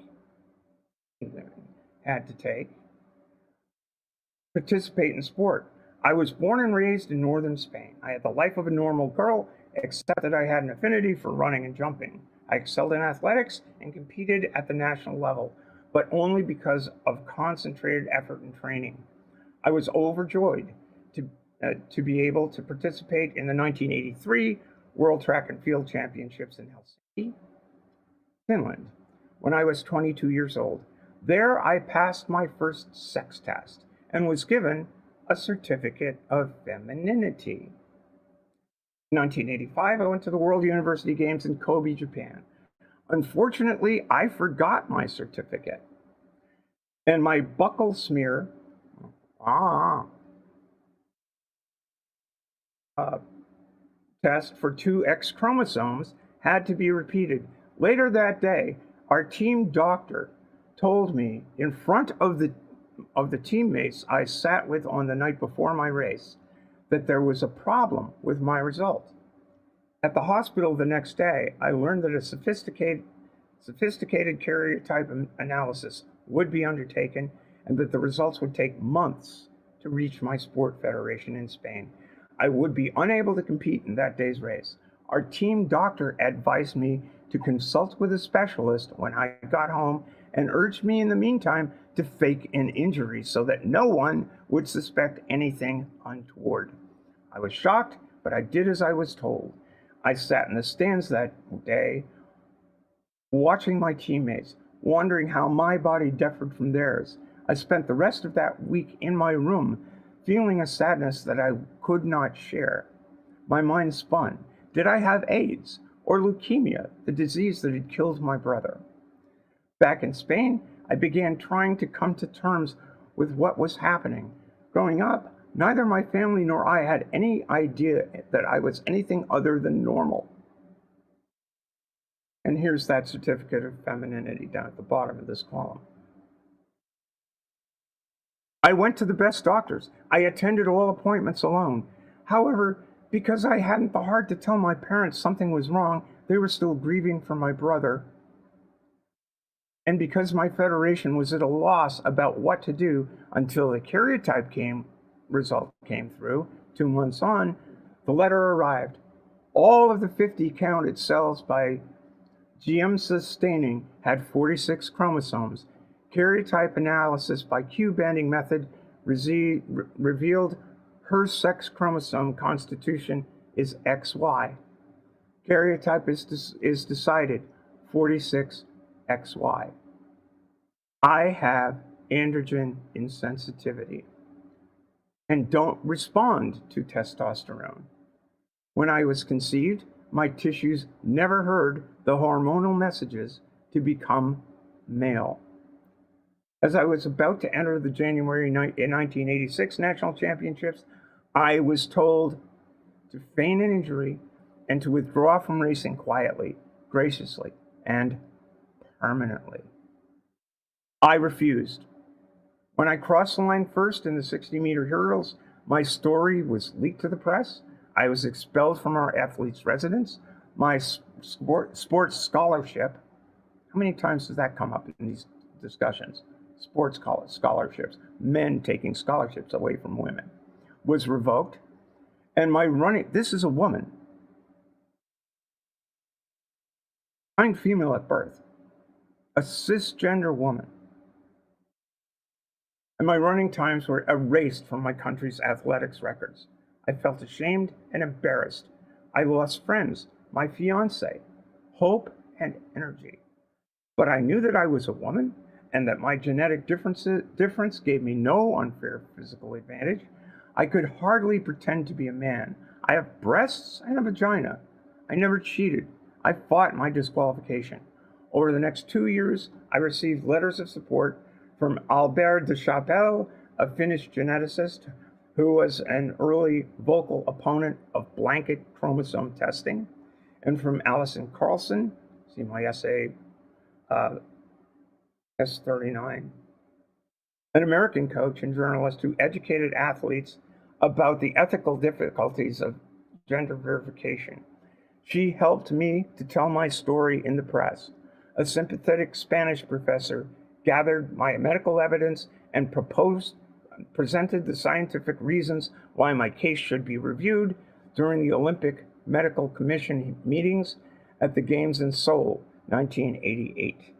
Participate in sport. I was born and raised in northern Spain. I had the life of a normal girl, except that I had an affinity for running and jumping. I excelled in athletics and competed at the national level, but only because of concentrated effort and training. I was overjoyed to be able to participate in the 1983 World Track and Field Championships in Helsinki, Finland, when I was 22 years old. There I passed my first sex test and was given a certificate of femininity. In 1985, I went to the World University Games in Kobe, Japan. Unfortunately, I forgot my certificate, and my buccal smear test for 2 X chromosomes had to be repeated. Later that day, our team doctor told me in front of the teammates I sat with on the night before my race that there was a problem with my result. At the hospital the next day, I learned that a sophisticated karyotype analysis would be undertaken and that the results would take months to reach my sport federation in Spain. I would be unable to compete in that day's race. Our team doctor advised me to consult with a specialist when I got home and urged me in the meantime to fake an injury so that no one would suspect anything untoward. I was shocked, but I did as I was told. I sat in the stands that day, watching my teammates, wondering how my body differed from theirs. I spent the rest of that week in my room, feeling a sadness that I could not share. My mind spun. Did I have AIDS or leukemia, the disease that had killed my brother? Back in Spain, I began trying to come to terms with what was happening. Growing up, neither my family nor I had any idea that I was anything other than normal. And here's that certificate of femininity down at the bottom of this column. I went to the best doctors. I attended all appointments alone. However, because I hadn't the heart to tell my parents something was wrong, they were still grieving for my brother. And because my federation was at a loss about what to do until the karyotype result came through, 2 months on, the letter arrived. All of the 50 counted cells by GM sustaining had 46 chromosomes. Karyotype analysis by Q-banding method revealed her sex chromosome constitution is XY. Karyotype is decided 46XY. I have androgen insensitivity and don't respond to testosterone. When I was conceived, my tissues never heard the hormonal messages to become male. As I was about to enter the January 1986 National Championships, I was told to feign an injury and to withdraw from racing quietly, graciously, and permanently. I refused. When I crossed the line first in the 60-meter hurdles, my story was leaked to the press. I was expelled from our athletes' residence. My sports scholarship, how many times does that come up in these discussions? Sports scholarships, men taking scholarships away from women, was revoked. And my running, this is a woman, I'm female at birth, a cisgender woman. And my running times were erased from my country's athletics records. I felt ashamed and embarrassed. I lost friends, my fiance, hope, and energy. But I knew that I was a woman and that my genetic difference gave me no unfair physical advantage. I could hardly pretend to be a man. I have breasts and a vagina. I never cheated. I fought my disqualification. Over the next 2 years, I received letters of support from Albert de Chapelle, a Finnish geneticist who was an early vocal opponent of blanket chromosome testing, and from Alison Carlson, see my essay, S39, an American coach and journalist who educated athletes about the ethical difficulties of gender verification. She helped me to tell my story in the press. A sympathetic Spanish professor gathered my medical evidence and presented the scientific reasons why my case should be reviewed during the Olympic Medical Commission meetings at the Games in Seoul, 1988.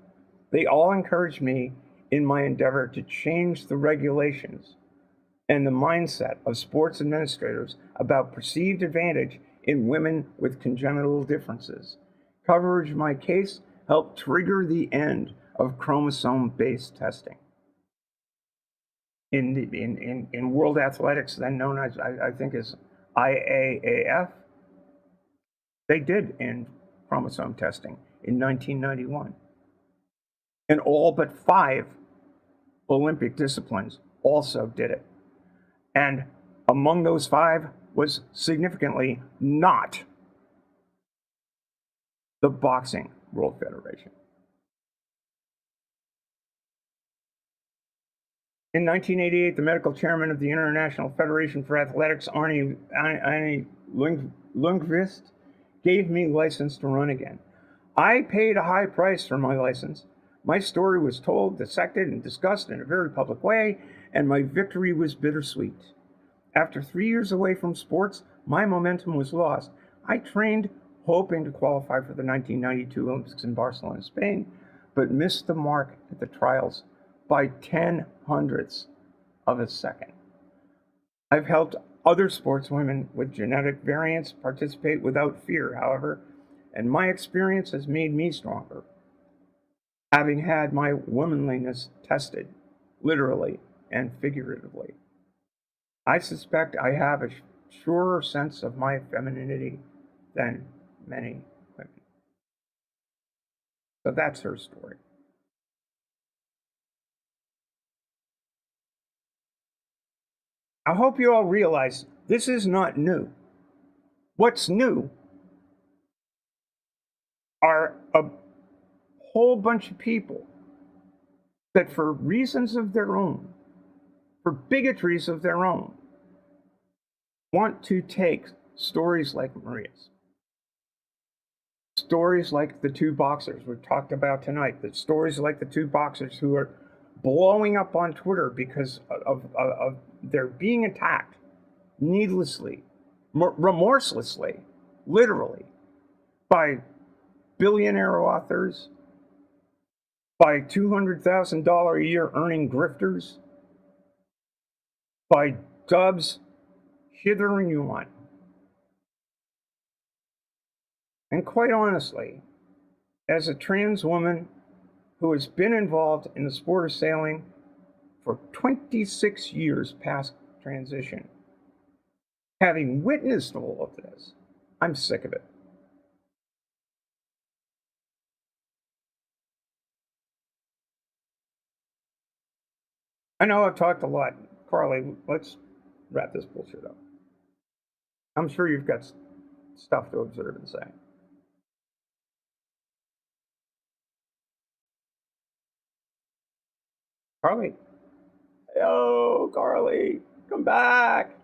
They all encouraged me in my endeavor to change the regulations and the mindset of sports administrators about perceived advantage in women with congenital differences. Coverage of my case helped trigger the end of chromosome-based testing. In World Athletics, then known as, I think as IAAF, they did end chromosome testing in 1991. And all but 5 Olympic disciplines also did it. And among those 5 was significantly not the Boxing World Federation. In 1988, the medical chairman of the International Federation for Athletics, Arnie Lundqvist, gave me license to run again. I paid a high price for my license. My story was told, dissected, and discussed in a very public way, and my victory was bittersweet. After 3 years away from sports, my momentum was lost. I trained hoping to qualify for the 1992 Olympics in Barcelona, Spain, but missed the mark at the trials by 0.10 of a second. I've helped other sportswomen with genetic variants participate without fear, however, and my experience has made me stronger, having had my womanliness tested, literally and figuratively. I suspect I have a surer sense of my femininity than many women. So that's her story. I hope you all realize this is not new. What's new are a whole bunch of people that, for reasons of their own, for bigotries of their own, want to take stories like Maria's, stories like the 2 boxers we've talked about tonight, the stories like the 2 boxers who are blowing up on Twitter because of they're being attacked needlessly, remorselessly, literally, by billionaire authors, by $200,000 a year earning grifters, by dubs hither and yon. And quite honestly, as a trans woman who has been involved in the sport of sailing for 26 years past transition, having witnessed all of this, I'm sick of it. I know I've talked a lot. Karleigh, let's wrap this bullshit up. I'm sure you've got stuff to observe and say. Karleigh. Yo, Karleigh, come back.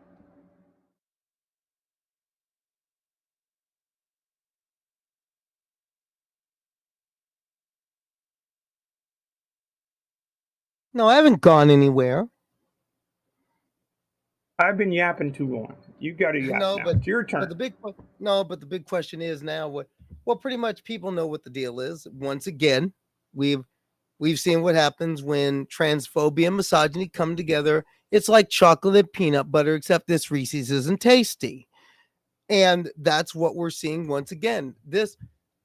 No, I haven't gone anywhere. I've been yapping too long. You got to yap now. It's your turn. But the big question is now what pretty much people know what the deal is. Once again, we've seen what happens when transphobia and misogyny come together. It's like chocolate and peanut butter, except this Reese's isn't tasty. And that's what we're seeing once again. This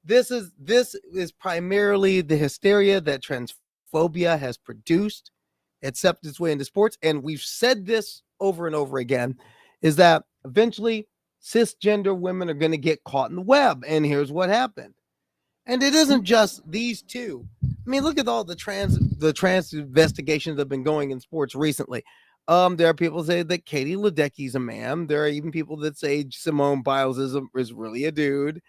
is primarily the hysteria that transphobia has produced. It's seeped its way into sports. And we've said this over and over again, is that eventually cisgender women are going to get caught in the web. And here's what happened. And it isn't just these two. I mean, look at all the trans investigations that have been going in sports recently. There are people that say that Katie Ledecky's a man. There are even people that say Simone Biles is really a dude.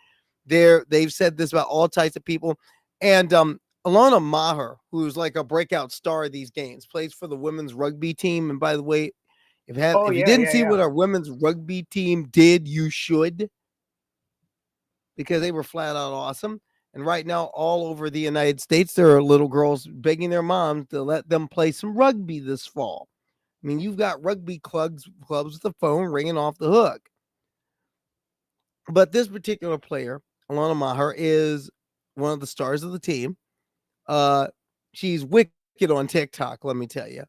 They've said this about all types of people. And Alana Maher, who's like a breakout star of these games, plays for the women's rugby team. And by the way, if you didn't see what our women's rugby team did, you should, because they were flat out awesome. And right now, all over the United States, there are little girls begging their moms to let them play some rugby this fall. I mean, you've got rugby clubs with the phone ringing off the hook. But this particular player, Alana Maher, is one of the stars of the team. She's wicked on TikTok, let me tell you.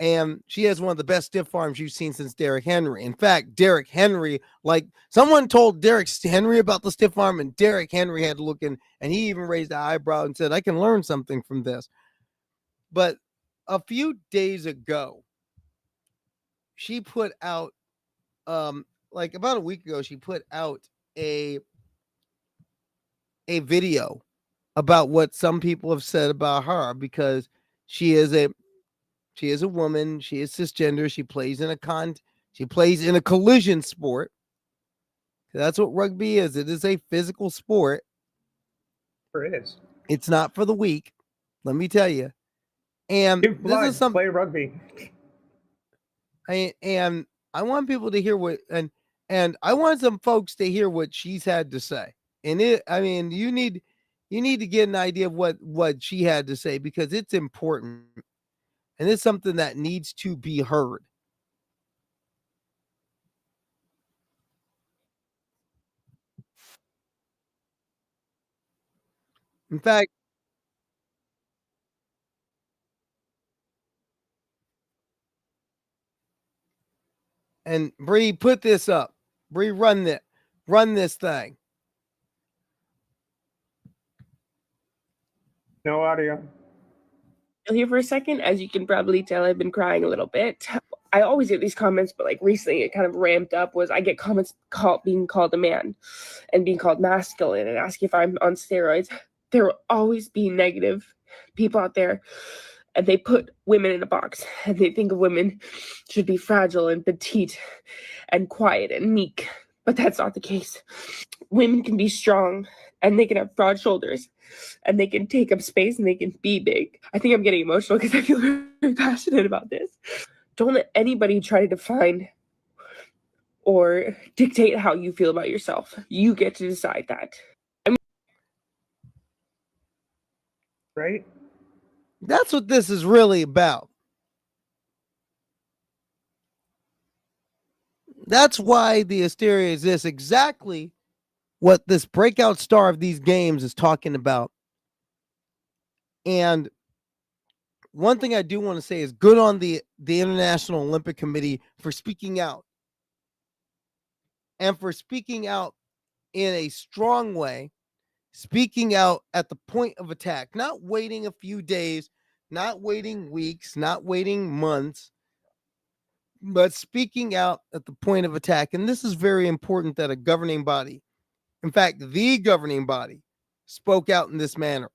And she has one of the best stiff arms you've seen since Derrick Henry. In fact, Derrick Henry, like someone told Derrick Henry about the stiff arm, and Derrick Henry had to look in, and he even raised an eyebrow and said, I can learn something from this. But a few days ago, she put out, like about a week ago, she put out a video about what some people have said about her, because she is a woman. She is cisgender. She plays in a collision sport. That's what rugby is. It is a physical sport. Sure it is. It's not for the weak, let me tell you. And this is something. Play rugby. And I want people to hear and I want some folks to hear what she's had to say. And you need to get an idea of what she had to say, because it's important. And it's something that needs to be heard. In fact, and Bree, put this up. Bree, run this thing. No audio. Here for a second. As you can probably tell, I've been crying a little bit. I always get these comments, but like recently it kind of ramped up. I get comments being called a man and being called masculine and asking if I'm on steroids. There will always be negative people out there, and they put women in a box, and they think of women should be fragile and petite and quiet and meek, but that's not the case. Women can be strong, and they can have broad shoulders, and they can take up space, and they can be big. I think I'm getting emotional because I feel very passionate about this. Don't let anybody try to define or dictate how you feel about yourself. You get to decide that. Right? That's what this is really about. That's why the hysteria exists. Exactly what this breakout star of these games is talking about. And one thing I do want to say is good on the International Olympic Committee for speaking out, and for speaking out in a strong way, speaking out at the point of attack, not waiting a few days, not waiting weeks, not waiting months, but speaking out at the point of attack. And this is very important that a governing body, in fact, the governing body, spoke out in this manner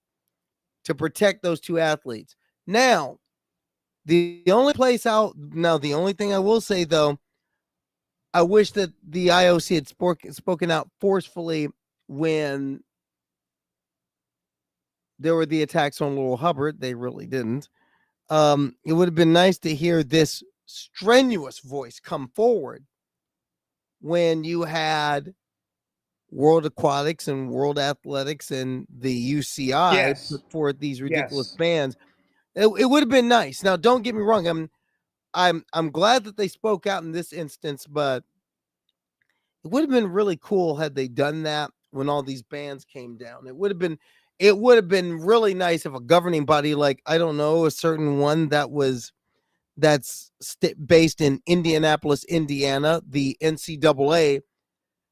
to protect those two athletes. Now, the only thing I will say, though, I wish that the IOC had spoken out forcefully when there were the attacks on Laurel Hubbard. They really didn't. It would have been nice to hear this strenuous voice come forward when you had World Aquatics and World Athletics and the UCI put forth these ridiculous bans. It would have been nice. Now, don't get me wrong. I'm glad that they spoke out in this instance, but it would have been really cool had they done that when all these bans came down. It would have been really nice if a governing body, like, I don't know, a certain one that's based in Indianapolis, Indiana, the NCAA,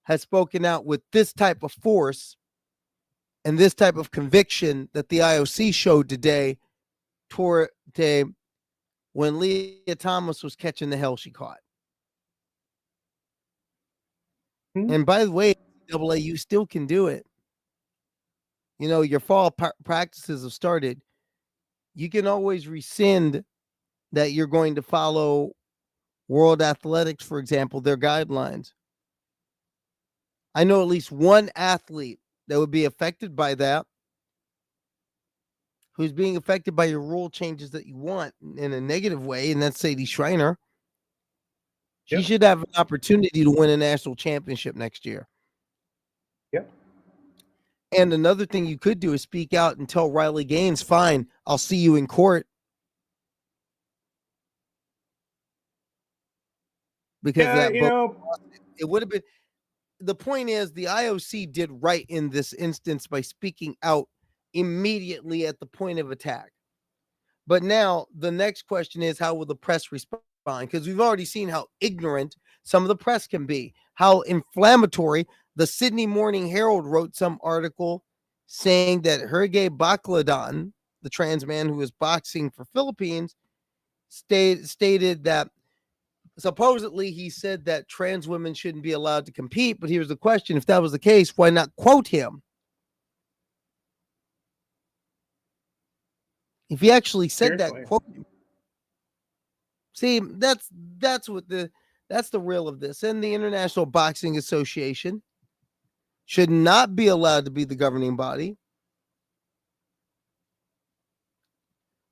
has spoken out with this type of force and this type of conviction that the IOC showed today when Leah Thomas was catching the hell she caught. And by the way, NCAA, you still can do it. You know, your fall practices have started. You can always rescind that you're going to follow World Athletics, for example, their guidelines. I know at least one athlete that would be affected by that, who's being affected by your rule changes that you want in a negative way, and that's Sadie Schreiner. She should have an opportunity to win a national championship next year. Yep. And another thing you could do is speak out and tell Riley Gaines, fine, I'll see you in court. Because it would have been. The point is, the IOC did right in this instance by speaking out immediately at the point of attack. But now the next question is, how will the press respond? Because we've already seen how ignorant some of the press can be, how inflammatory. The Sydney Morning Herald wrote some article saying that Sergey Bakladan, the trans man who was boxing for Philippines, stated that supposedly he said that trans women shouldn't be allowed to compete. But here's the question: if that was the case, why not quote him? If he actually said that, quote him. See, that's the real of this. And the International Boxing Association should not be allowed to be the governing body.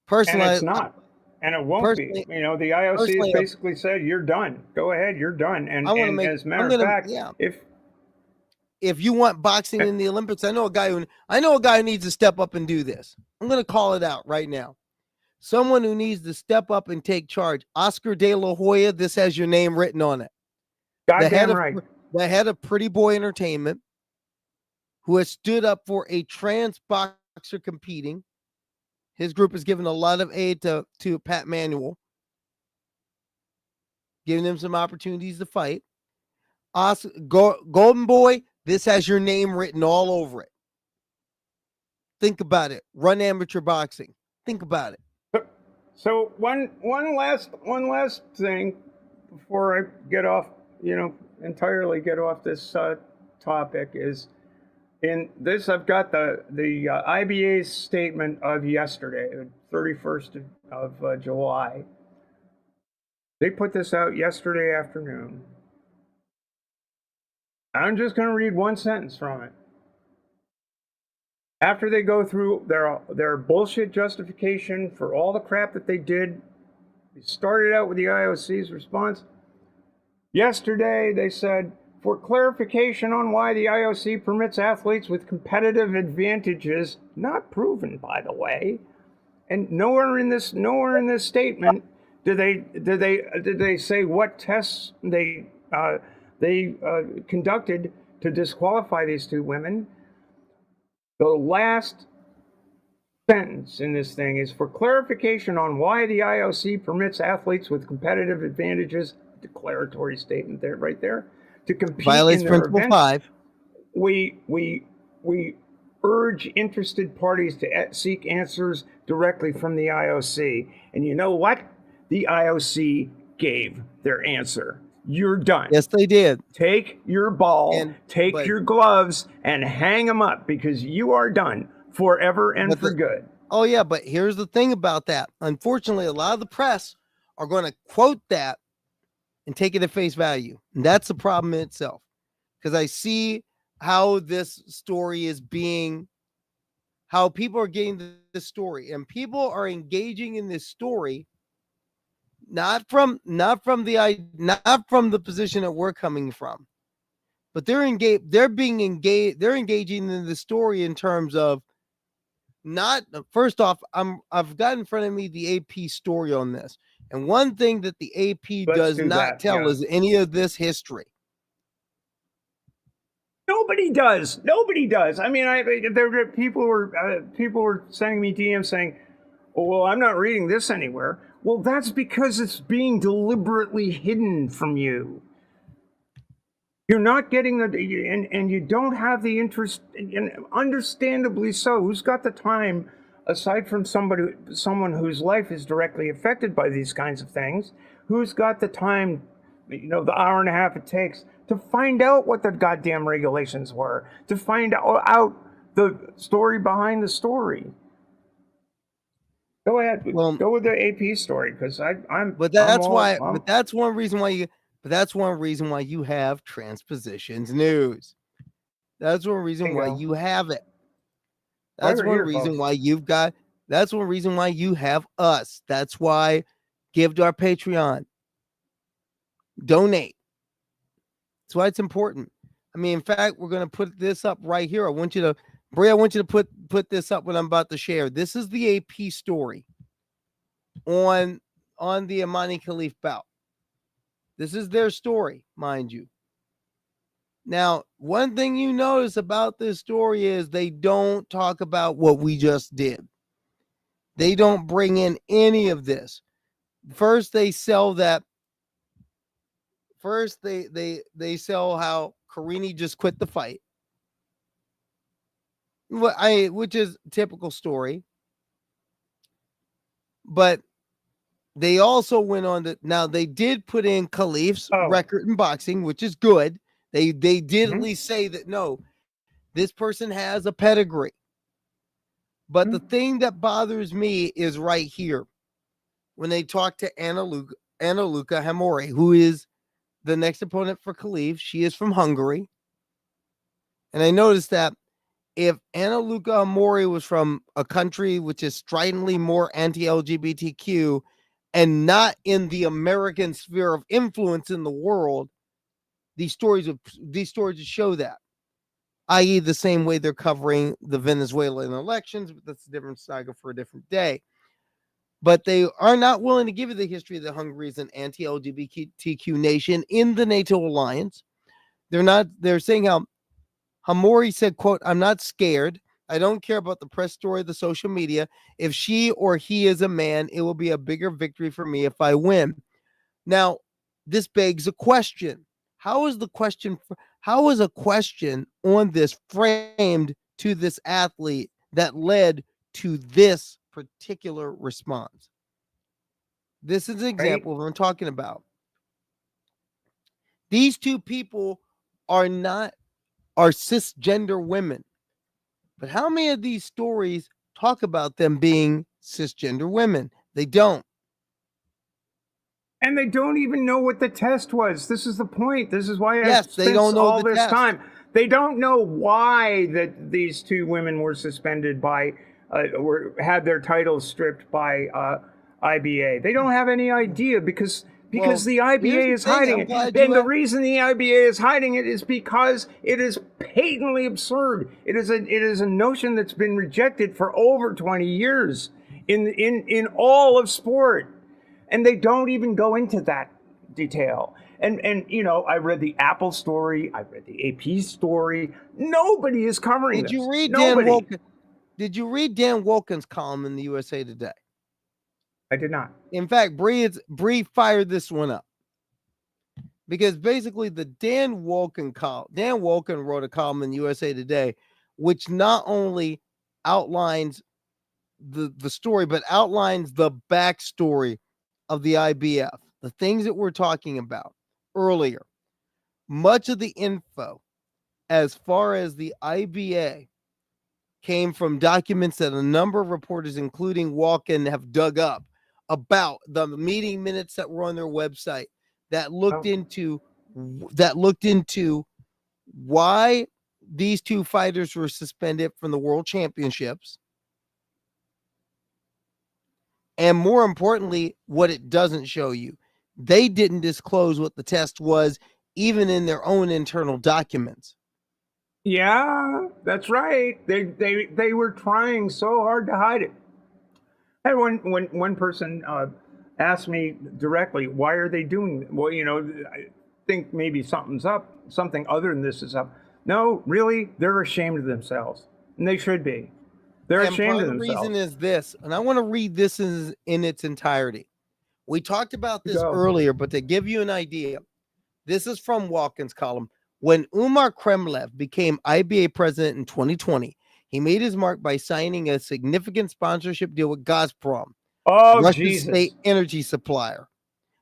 Personally, and it's not. And it won't be. You know, the IOC has basically said, you're done. Go ahead, you're done. And as a matter of fact, if you want boxing in the Olympics, I know a guy who needs to step up and do this. I'm going to call it out right now. Someone who needs to step up and take charge. Oscar De La Hoya, this has your name written on it. Goddamn right. The head of Pretty Boy Entertainment, who has stood up for a trans boxer competing. His group has given a lot of aid to Pat Manuel, giving him some opportunities to fight. Golden Boy, this has your name written all over it. Think about it. Run amateur boxing. Think about it. So one last thing before I get off, entirely get off this topic is. In this, I've got the IBA's statement of yesterday, the 31st of July. They put this out yesterday afternoon. I'm just going to read one sentence from it. After they go through their bullshit justification for all the crap that they did, they started out with the IOC's response. Yesterday, they said, for clarification on why the IOC permits athletes with competitive advantages, not proven, by the way, and nowhere in this statement do they say what tests they conducted to disqualify these two women. The last sentence in this thing is for clarification on why the IOC permits athletes with competitive advantages, declaratory statement there, right there, to compete Violates in their Principle events. 5. We urge interested parties to seek answers directly from the IOC. And you know what? The IOC gave their answer. You're done. Yes, they did. Take your ball, take your gloves, and hang them up because you are done forever and for good. Oh, yeah, but here's the thing about that. Unfortunately, a lot of the press are going to quote that and take it at face value. And that's the problem in itself. Because I see how this story is being, how people are getting this story. And people are engaging in this story not from the position that we're coming from, but they're engaging in the story in terms of not, first off, I've got in front of me the AP story on this. And one thing that the AP does not tell is any of this history. Nobody does. Nobody does. I mean, there people were sending me DMs saying, "Oh, well, I'm not reading this anywhere." Well, that's because it's being deliberately hidden from you. You're not getting and you don't have the interest, and understandably so. Who's got the time, aside from someone whose life is directly affected by these kinds of things? Who's got the time, the hour and a half it takes to find out what the goddamn regulations were, to find out the story behind the story? Go ahead. Go with the AP story, because I'm. But that's why. But that's one reason why you. But that's one reason why you have TransPositions News. That's one reason why you have it. That's one reason why you've got. That's one reason why you have us. That's why give to our Patreon. Donate. That's why it's important. I mean, in fact, we're going to put this up right here. I want you to, Bria, I want you to put this up what I'm about to share. This is the AP story on the Imani Khalif bout. This is their story, mind you. Now, one thing you notice about this story is they don't talk about what we just did. They don't bring in any of this. First, they sell that. First, they sell how Karini just quit the fight, which is a typical story. But they also went on to, now they did put in Khalif's record in boxing, which is good. They did at least say that, no, this person has a pedigree. But the thing that bothers me is right here. When they talk to Anna Luca Hamori, who is the next opponent for Khalif, she is from Hungary. And I noticed that if Anna Luca Hamori was from a country which is stridently more anti-LGBTQ and not in the American sphere of influence in the world, these stories show that, i.e. the same way they're covering the Venezuelan elections, but that's a different saga for a different day. But they are not willing to give you the history of the Hungary as an anti-LGBTQ nation in the NATO alliance. They're saying how Hamori said, quote, "I'm not scared. I don't care about the press story, the social media. If she or he is a man, it will be a bigger victory for me if I win." Now, this begs a question. How is a question on this framed to this athlete that led to this particular response? This is an example of what I'm talking about. These two people are cisgender women. But how many of these stories talk about them being cisgender women? They don't. And they don't even know what the test was. This is the point. This is why I spent all this time. They don't know why that these two women were suspended by, had their titles stripped by IBA. They don't have any idea because the IBA is hiding it. And the reason the IBA is hiding it is because it is patently absurd. It is a notion that's been rejected for over 20 years in all of sport. And they don't even go into that detail. And you know, I read the Apple story, I read the AP story. Nobody is covering Did this. you read Nobody. Dan Wolken? Did you read Dan Wolken's column in the USA Today? I did not. In fact, Bree fired this one up because basically the Dan Wolken wrote a column in USA Today, which not only outlines the story, but outlines the backstory of the IBF, the things that we're talking about earlier. Much of the info as far as the IBA came from documents that a number of reporters, including Walken, have dug up about the meeting minutes that were on their website that looked into why these two fighters were suspended from the world championships. And more importantly, what it doesn't show you, they didn't disclose what the test was, even in their own internal documents. Yeah, that's right. They were trying so hard to hide it. And one person asked me directly, "Why are they doing that?" Well, you know, I think maybe something's up. Something other than this is up. No, really, they're ashamed of themselves, and they should be. They're ashamed of themselves. The reason is this, and I want to read this in its entirety. We talked about this earlier, but to give you an idea, this is from Walken's column. When Umar Kremlev became IBA president in 2020, he made his mark by signing a significant sponsorship deal with Gazprom, Russia's state energy supplier.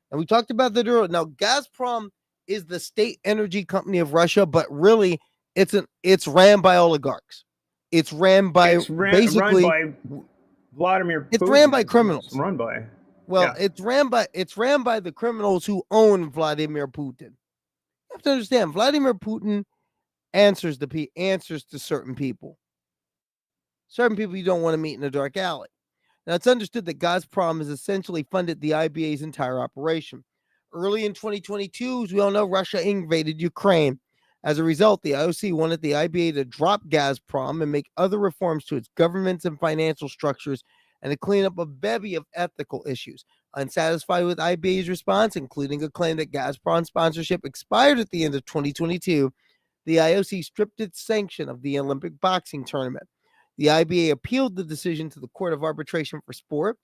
And we talked about that earlier. Now, Gazprom is the state energy company of Russia, but really it's ran by oligarchs. It's ran by basically run by Vladimir Putin. It's ran by criminals. It's It's ran by the criminals who own Vladimir Putin. You have to understand, Vladimir Putin answers to certain people. Certain people you don't want to meet in a dark alley. Now, it's understood that Gazprom has essentially funded the IBA's entire operation. Early in 2022, as we all know, Russia invaded Ukraine. As a result, the IOC wanted the IBA to drop Gazprom and make other reforms to its governments and financial structures and to clean up a bevy of ethical issues. Unsatisfied with IBA's response, including a claim that Gazprom sponsorship expired at the end of 2022, the IOC stripped its sanction of the Olympic boxing tournament. The IBA appealed the decision to the Court of Arbitration for Sport,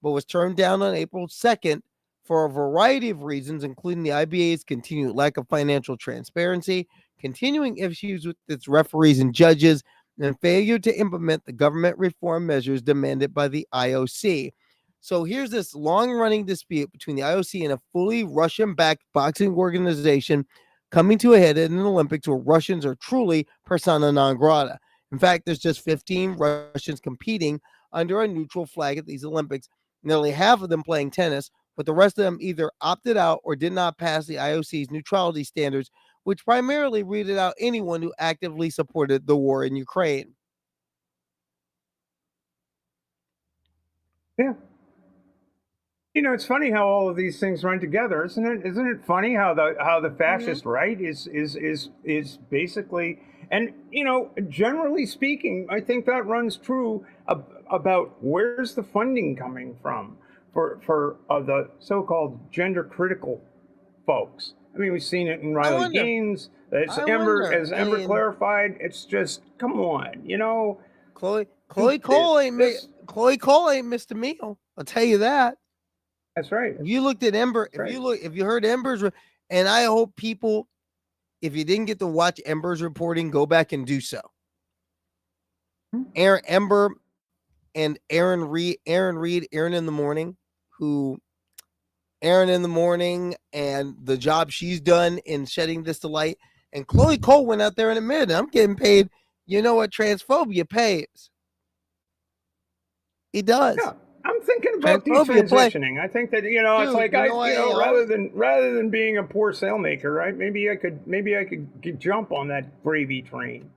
but was turned down on April 2nd for a variety of reasons, including the IBA's continued lack of financial transparency, continuing issues with its referees and judges, and failure to implement the government reform measures demanded by the IOC. So here's this long-running dispute between the IOC and a fully Russian-backed boxing organization coming to a head in an Olympics where Russians are truly persona non grata. In fact, there's just 15 Russians competing under a neutral flag at these Olympics, nearly half of them playing tennis, but the rest of them either opted out or did not pass the IOC's neutrality standards, which primarily weeded out anyone who actively supported the war in Ukraine. Yeah. You know, it's funny how all of these things run together, isn't it? Isn't it funny how the fascist right is basically, and you know, generally speaking, I think that runs true about where's the funding coming from for the so-called gender critical folks. I mean, we've seen it in Riley Gaines. As Ember clarified, it's just come on, you know. Chloe Cole ain't missed a meal. I'll tell you that. That's right. If you looked at Ember, if you heard Ember's, and I hope people, if you didn't get to watch Ember's reporting, go back and do so. Ember and Aaron Reed, Aaron in the Morning, and the job she's done in shedding this to light. And Chloe Cole went out there and admitted, I'm getting paid. You know what transphobia pays? He does. Yeah. I'm thinking about detransitioning. I think that it's like rather than being a poor sailmaker, right? Maybe I could jump on that gravy train.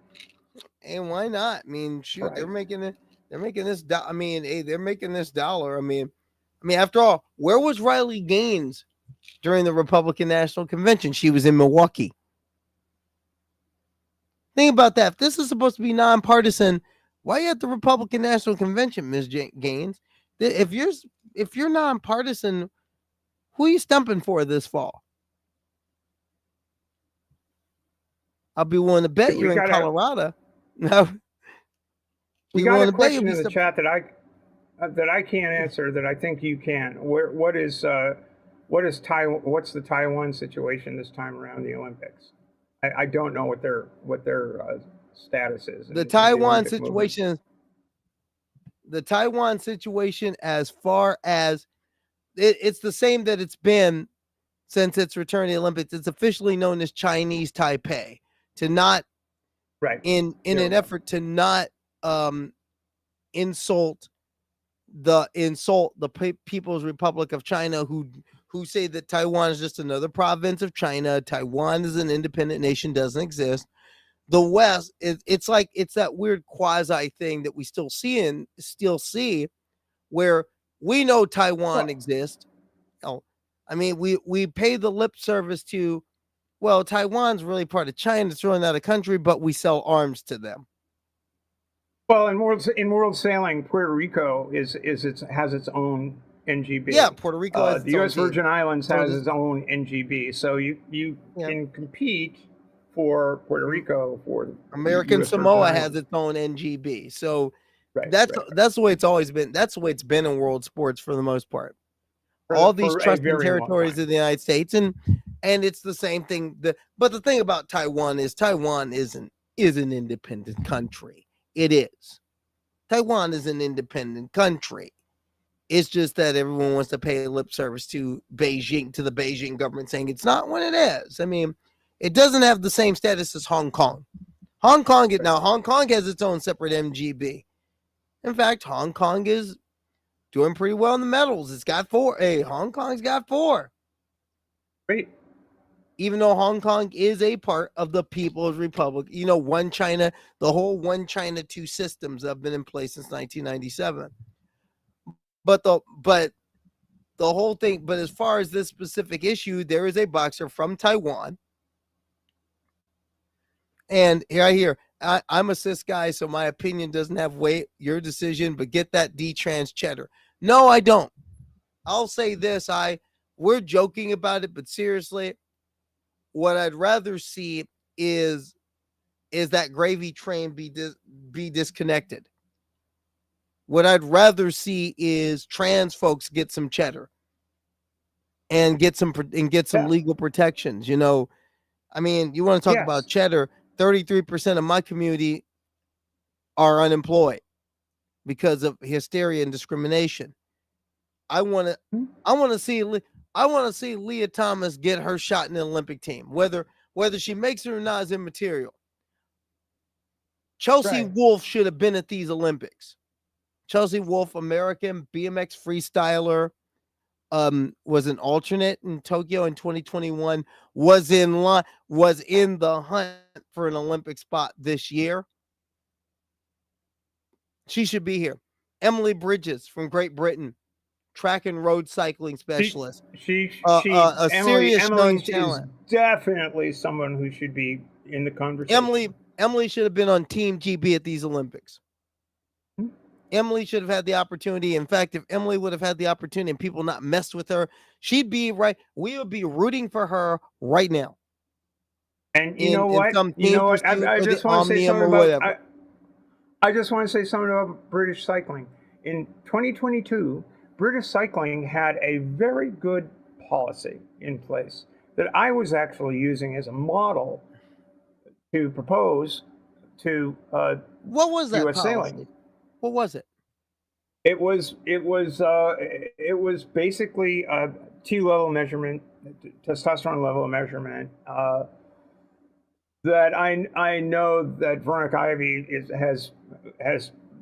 And why not? I mean, shoot, right. They're making this. I mean, they're making this dollar. I mean, after all, where was Riley Gaines during the Republican National Convention? She was in Milwaukee. Think about that. If this is supposed to be nonpartisan, why are you at the Republican National Convention, Ms. Gaines? If you're nonpartisan, who are you stumping for this fall? I'll be willing to bet you're in Colorado. No. We got a question in the chat that I can't answer that I think you can. What's the Taiwan situation this time around the Olympics? I don't know what their status is. The Taiwan situation, as far as it's the same that it's been since its return to the Olympics. It's officially known as Chinese Taipei, to not in an effort to not insult the People's Republic of China, who say that Taiwan is just another province of China. Taiwan is an independent nation, doesn't exist. The West, it's that weird quasi thing that we still see, where we know Taiwan exists. I mean, we pay the lip service to, well, Taiwan's really part of China. It's really not a country, but we sell arms to them. Well, in world sailing, Puerto Rico has its own NGB. Yeah, Puerto Rico has the U.S. Virgin Islands has its own NGB. So you can compete for Puerto Rico for American Samoa has its own NGB. So that's the way it's always been. That's the way it's been in world sports for the most part. All these trusted territories of the United States, and it's the same thing. But the thing about Taiwan is an independent country. It is. Taiwan is an independent country. It's just that everyone wants to pay lip service to Beijing, to the Beijing government, saying it's not when it is. I mean, it doesn't have the same status as Hong Kong. Hong Kong has its own separate MGB. In fact, Hong Kong is doing pretty well in the medals. It's got 4. Hey, Hong Kong's got 4. Great. Even though Hong Kong is a part of the People's Republic, one China, the whole one China, two systems have been in place since 1997. But the whole thing, but as far as this specific issue, there is a boxer from Taiwan. And here I'm a cis guy, so my opinion doesn't have weight. Your decision, but get that D-trans cheddar. No, I don't. I'll say this. We're joking about it, but seriously, what I'd rather see is that gravy train be disconnected. What I'd rather see is trans folks get some cheddar and get some legal protections. I mean, you want to talk about cheddar? 33% of my community are unemployed because of hysteria and discrimination. I want to see Leah Thomas get her shot in the Olympic team, whether she makes it or not is immaterial. Chelsea Wolfe should have been at these Olympics. Chelsea Wolfe, American BMX freestyler, was an alternate in Tokyo in 2021, was in the hunt for an Olympic spot this year. She should be here. Emily Bridges from Great Britain, track and road cycling specialist. Emily young is talent. Definitely someone who should be in the conversation. Emily should have been on Team GB at these Olympics. Emily should have had the opportunity. In fact, if Emily would have had the opportunity and people not messed with her, she'd be right. We would be rooting for her right now. And you know what? I just want to say something about. I just want to say something about British cycling. In 2022, British cycling had a very good policy in place that I was actually using as a model to propose to what was that U.S. policy? sailing. What was it? It was basically a T level measurement, testosterone level measurement. That I know that Veronica Ivy has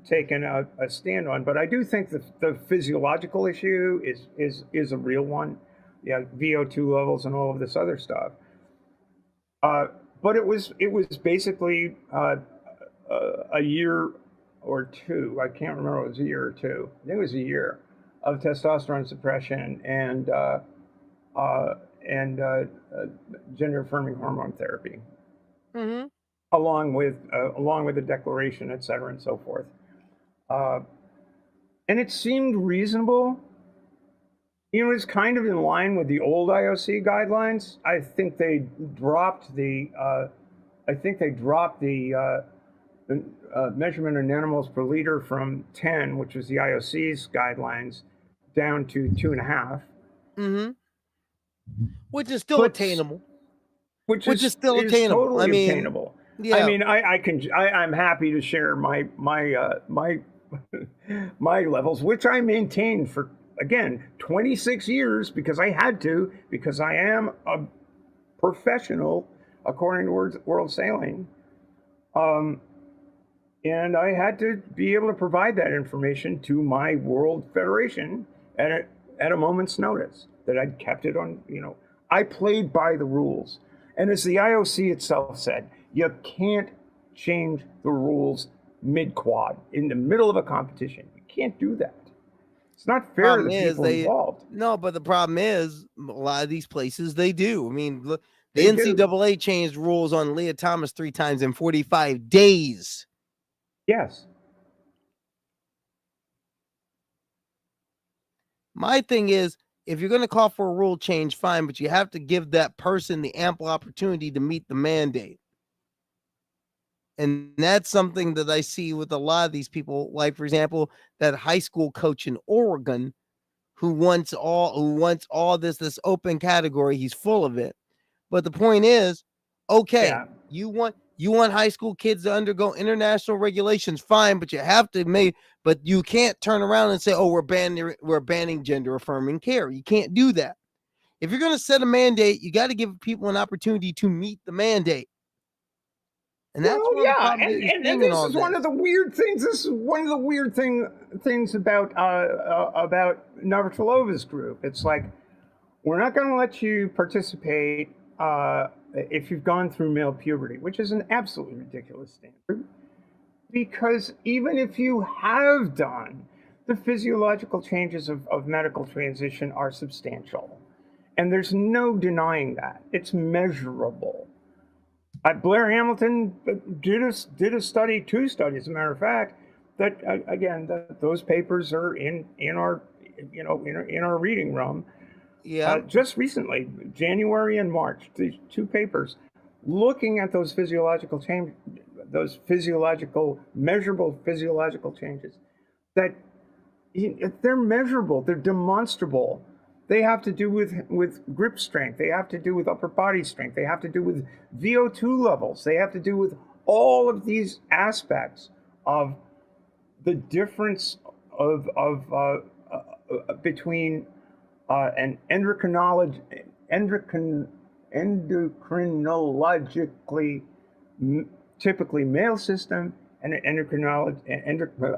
taken a stand on, but I do think the physiological issue is a real one. Yeah, VO2 levels and all of this other stuff. But it was basically a year or two. I can't remember. It was a year or two. I think it was a year of testosterone suppression and gender affirming hormone therapy, along with the declaration, et cetera, and so forth. And it seemed reasonable. It's kind of in line with the old IOC guidelines. I think they dropped the I think they dropped the measurement in nanomolars per liter from 10, which was the IOC's guidelines, down to 2.5. Mm-hmm. Which is still attainable. Which is still attainable. Totally I mean, attainable. yeah. I mean, I'm happy to share my my levels, which I maintained for, again, 26 years, because I had to, because I am a professional according to World Sailing. And I had to be able to provide that information to my World Federation at a moment's notice, that I'd kept it on, I played by the rules. And as the IOC itself said, you can't change the rules mid-quad, in the middle of a competition. You can't do that. It's not fair to the people involved. No, but the problem is, a lot of these places, they do. I mean, look, the NCAA changed rules on Leah Thomas 3 times in 45 days. Yes. My thing is, if you're going to call for a rule change, fine, but you have to give that person the ample opportunity to meet the mandate. And that's something that I see with a lot of these people. Like, for example, that high school coach in Oregon who wants all this open category. He's full of it. But the point is, okay, you want high school kids to undergo international regulations, fine, but you have to but you can't turn around and say, oh, we're banning gender affirming care. You can't do that. If you're going to set a mandate, you got to give people an opportunity to meet the mandate. And that's and this is one of the weird things. This is one of the weird things about Navratilova's group. It's like, we're not going to let you participate if you've gone through male puberty, which is an absolutely ridiculous standard. Because even if you have done, the physiological changes of medical transition are substantial. And there's no denying that. It's measurable. Blair Hamilton did a study, 2 studies, as a matter of fact, that again, those papers are in our reading room. Yeah. Just recently, January and March, these 2 papers looking at those physiological changes, those measurable physiological changes, that they're measurable, they're demonstrable. They have to do with grip strength. They have to do with upper body strength. They have to do with VO2 levels. They have to do with all of these aspects of the difference between an endocrinologically typically male system and an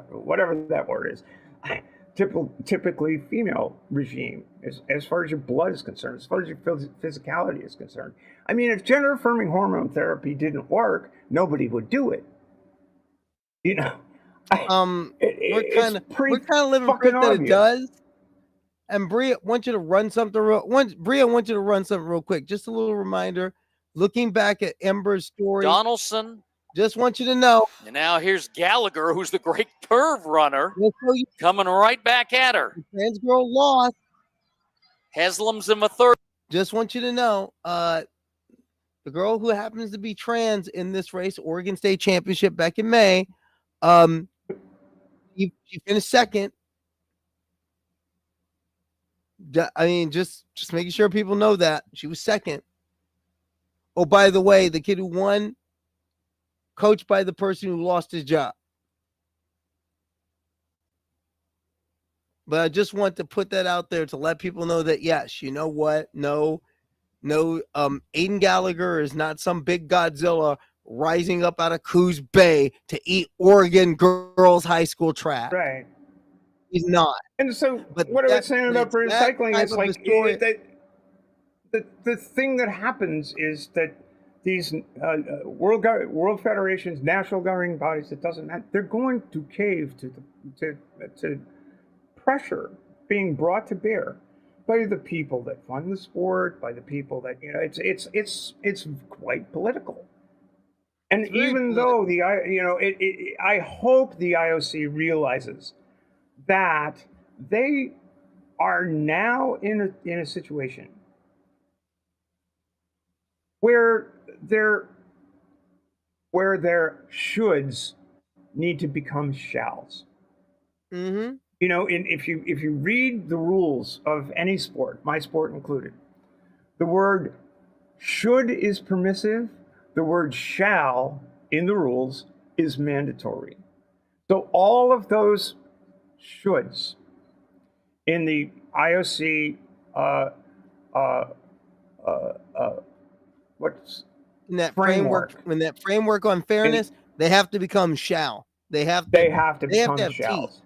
whatever that word is, typically female regime, as far as your blood is concerned, as far as your physicality is concerned. I mean, if gender affirming hormone therapy didn't work, nobody would do it. We're kind of living proof that it does. And Bria, I want you to run something real quick. Just a little reminder. Looking back at Ember's story, Donaldson. Just want you to know. And now here's Gallagher, who's the great curve runner, coming right back at her. The trans girl lost. Haslam's in the 3rd. Just want you to know, the girl who happens to be trans in this race, Oregon State Championship back in May, she finished 2nd. I mean, just making sure people know that she was 2nd. Oh, by the way, the kid who won, coached by the person who lost his job. But I just want to put that out there to let people know that, yes, you know what? No, Aiden Gallagher is not some big Godzilla rising up out of Coos Bay to eat Oregon girls high school trash. Right. He's not. And so what I was saying about cycling is like the thing that happens is that these world federations, national governing bodies, it doesn't matter, they're going to cave to pressure being brought to bear by the people that fund the sport, by the people that, it's quite political. And even though I hope the IOC realizes that they are now in a situation where they're where their shoulds need to become shalls. Mm-hmm. You know, if you read the rules of any sport, my sport included, the word should is permissive, the word shall in the rules is mandatory. So all of those shoulds in the IOC, what's in that framework, when that framework on fairness, they have to become shall. They have to become have shalls. teeth.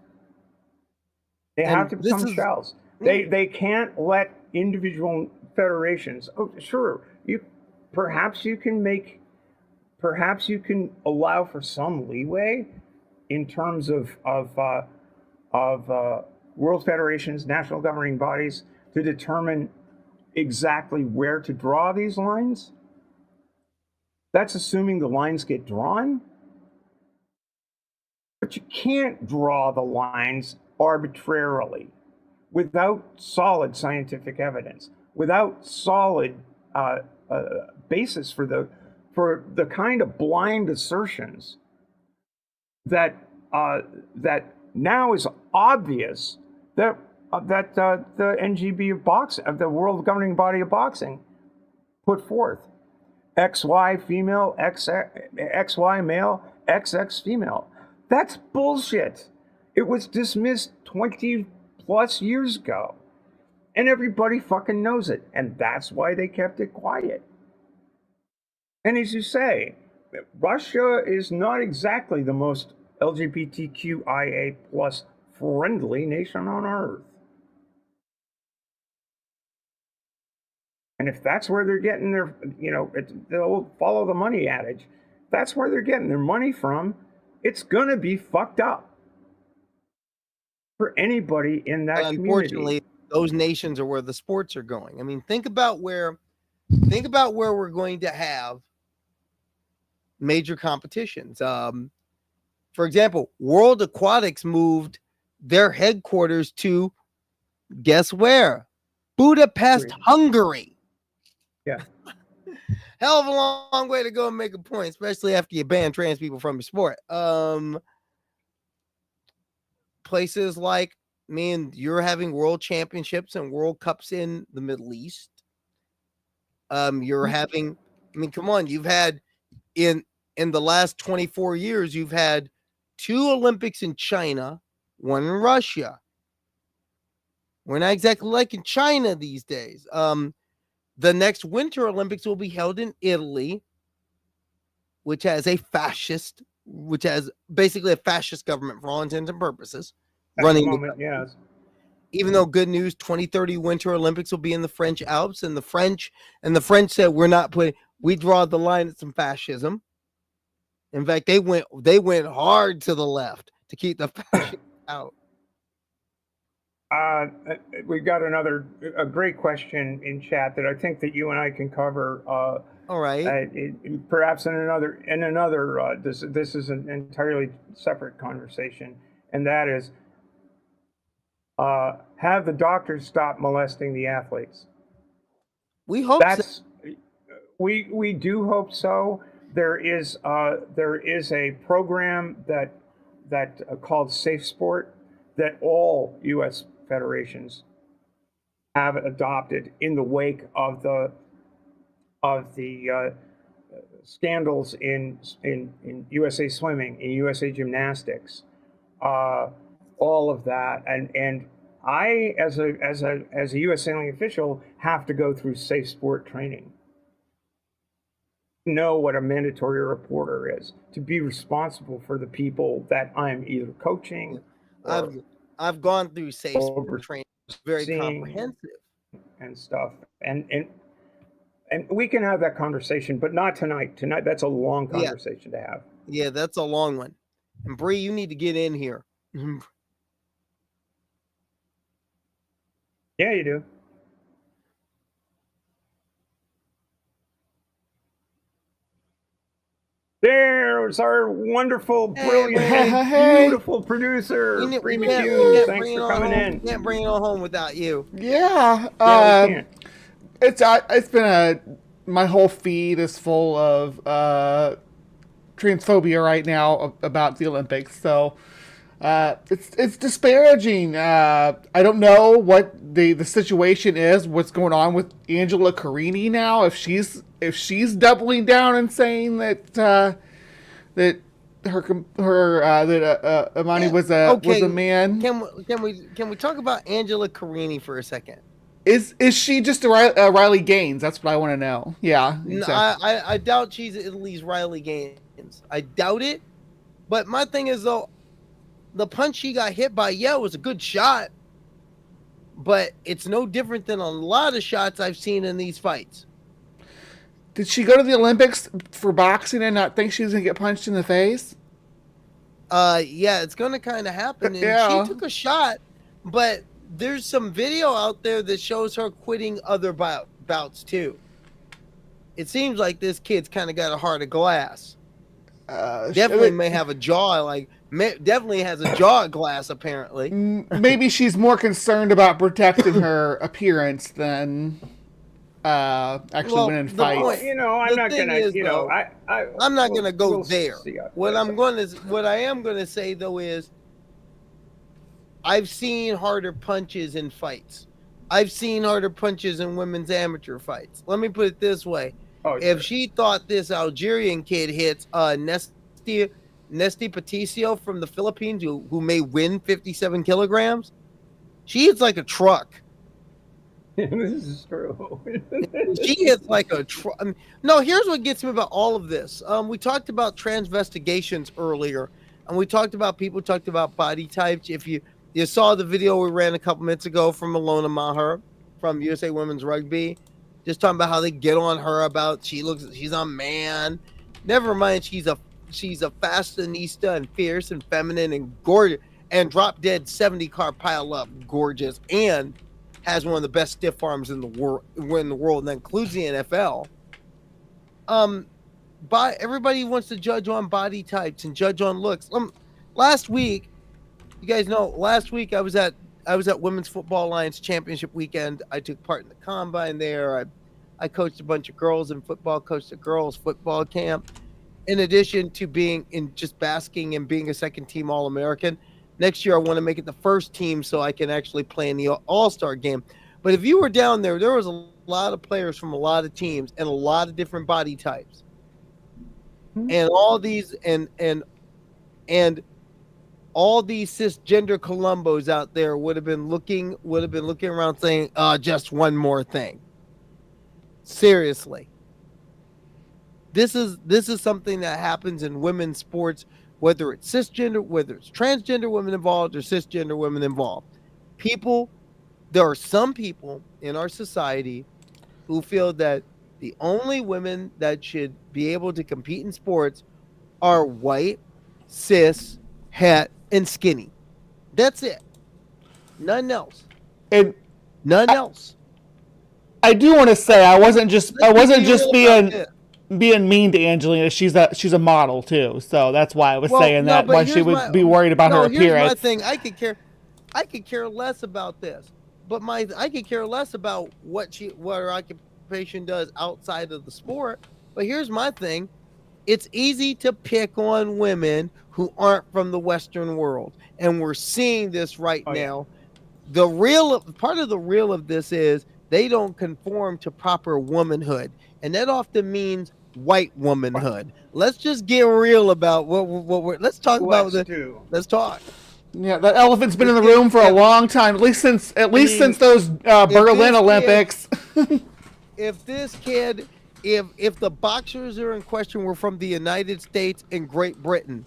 They have to become shells. They can't let individual federations. Oh, sure, perhaps you can allow for some leeway in terms of world federations, national governing bodies, to determine exactly where to draw these lines. That's assuming the lines get drawn. But you can't draw the lines arbitrarily without solid scientific evidence, without solid basis for the kind of blind assertions that now is obvious that the NGB of boxing, of the world governing body of boxing, put forth. XY female, XY male, XX female. That's bullshit. It was dismissed 20 plus years ago. And everybody fucking knows it. And that's why they kept it quiet. And as you say, Russia is not exactly the most LGBTQIA plus friendly nation on earth. And if that's where they're getting their, they'll follow the money adage. If that's where they're getting their money from, it's going to be fucked up for anybody in that community. Unfortunately, those nations are where the sports are going. I mean, think about where we're going to have major competitions. For example, World Aquatics moved their headquarters to, guess where? Budapest, Hungary. Yeah. Hell of a long way to go and make a point, especially after you ban trans people from your sport. Places like, you're having world championships and world cups in the Middle East. You're having, come on, you've had in the last 24 years, you've had 2 Olympics in China, 1 in Russia. We're not exactly like in China these days. The next Winter Olympics will be held in Italy, which has basically a fascist government for all intents and purposes. At the moment, yes. Even though good news, 2030 Winter Olympics will be in the French Alps, and the French said we draw the line at some fascism. In fact, they went hard to the left to keep the fascists out. We've got a great question in chat that I think that you and I can cover. All right. Perhaps in another. This is an entirely separate conversation, and that is, have the doctors stop molesting the athletes? We hope so. We do hope so. There is a program that called Safe Sport that all U.S. federations have adopted in the wake of the scandals in USA Swimming, in USA Gymnastics, all of that, and I, as a U.S. sailing official, have to go through Safe Sport training. Know what a mandatory reporter is, to be responsible for the people that I'm either coaching. I've gone through Safe Sport training. It's very comprehensive and stuff, and we can have that conversation, but not tonight. Tonight, that's a long conversation to have. Yeah, that's a long one. And Bree, you need to get in here. Yeah, you do. There's our wonderful, brilliant, beautiful producer, Bree McHugh. Thanks for coming in. Can't bring it all home without you. Yeah. We can't. It's been my whole feed is full of transphobia right now about the Olympics. So it's disparaging. I don't know what the situation is. What's going on with Angela Carini now? If she's doubling down and saying that that Imani was a man. Can we talk about Angela Carini for a second? Is she just a Riley Gaines? That's what I want to know. Yeah, exactly. No, I doubt she's at least Riley Gaines. I doubt it. But my thing is, though, the punch she got hit by Yale was a good shot, but it's no different than a lot of shots I've seen in these fights. Did she go to the Olympics for boxing and not think she was going to get punched in the face? Yeah, it's going to kind of happen. And she took a shot, but there's some video out there that shows her quitting other bouts too. It seems like this kid's kind of got a heart of glass. Definitely may have a jaw definitely has a jaw of glass apparently. Maybe she's more concerned about protecting her appearance than actually winning fights. I'm not gonna. I'm not gonna go there. What I am gonna say though is, I've seen harder punches in fights. I've seen harder punches in women's amateur fights. Let me put it this way. If she thought this Algerian kid hits Nesty Patricio from the Philippines, who may win 57 kilograms, she hits like a truck. This is true. She hits like a truck. No, here's what gets me about all of this. We talked about transvestigations earlier, and we talked about body types. If you saw the video we ran a couple minutes ago from Alona Maher from USA Women's Rugby, just talking about how they get on her about she's a man. Never mind, she's a fashionista and fierce and feminine and gorgeous and drop dead 70 car pile up gorgeous and has one of the best stiff arms in the world, and that includes the NFL. But everybody wants to judge on body types and judge on looks. Last week, you guys know, I was at Women's Football Alliance Championship weekend. I took part in the combine there. I coached a bunch of girls in football, coached a girls football camp. In addition to being in just basking and being a second team All-American, next year I want to make it the first team so I can actually play in the All-Star game. But if you were down there, there was a lot of players from a lot of teams and a lot of different body types. And all these and all these cisgender Columbos out there would have been looking around saying, just one more thing. Seriously. This is something that happens in women's sports, whether it's cisgender, whether it's transgender women involved or cisgender women involved. There are some people in our society who feel that the only women that should be able to compete in sports are white, cis, het, and skinny. That's it. None else. None else. I do want to say I wasn't just being mean to Angelina. She's a model too, so that's why I was saying that. Why she would be worried about her appearance. Here's my thing. I could care less about this, but I could care less about what her occupation does outside of the sport. But here's my thing. It's easy to pick on women who aren't from the Western world, and we're seeing this right now. The part of the real of this is they don't conform to proper womanhood, and that often means white womanhood. Let's just get real about what we're. Let's talk about this. Let's talk. Yeah, that elephant's been in the room for a long time, at least since those Berlin Olympics. If this kid, if the boxers are in question were from the United States and Great Britain,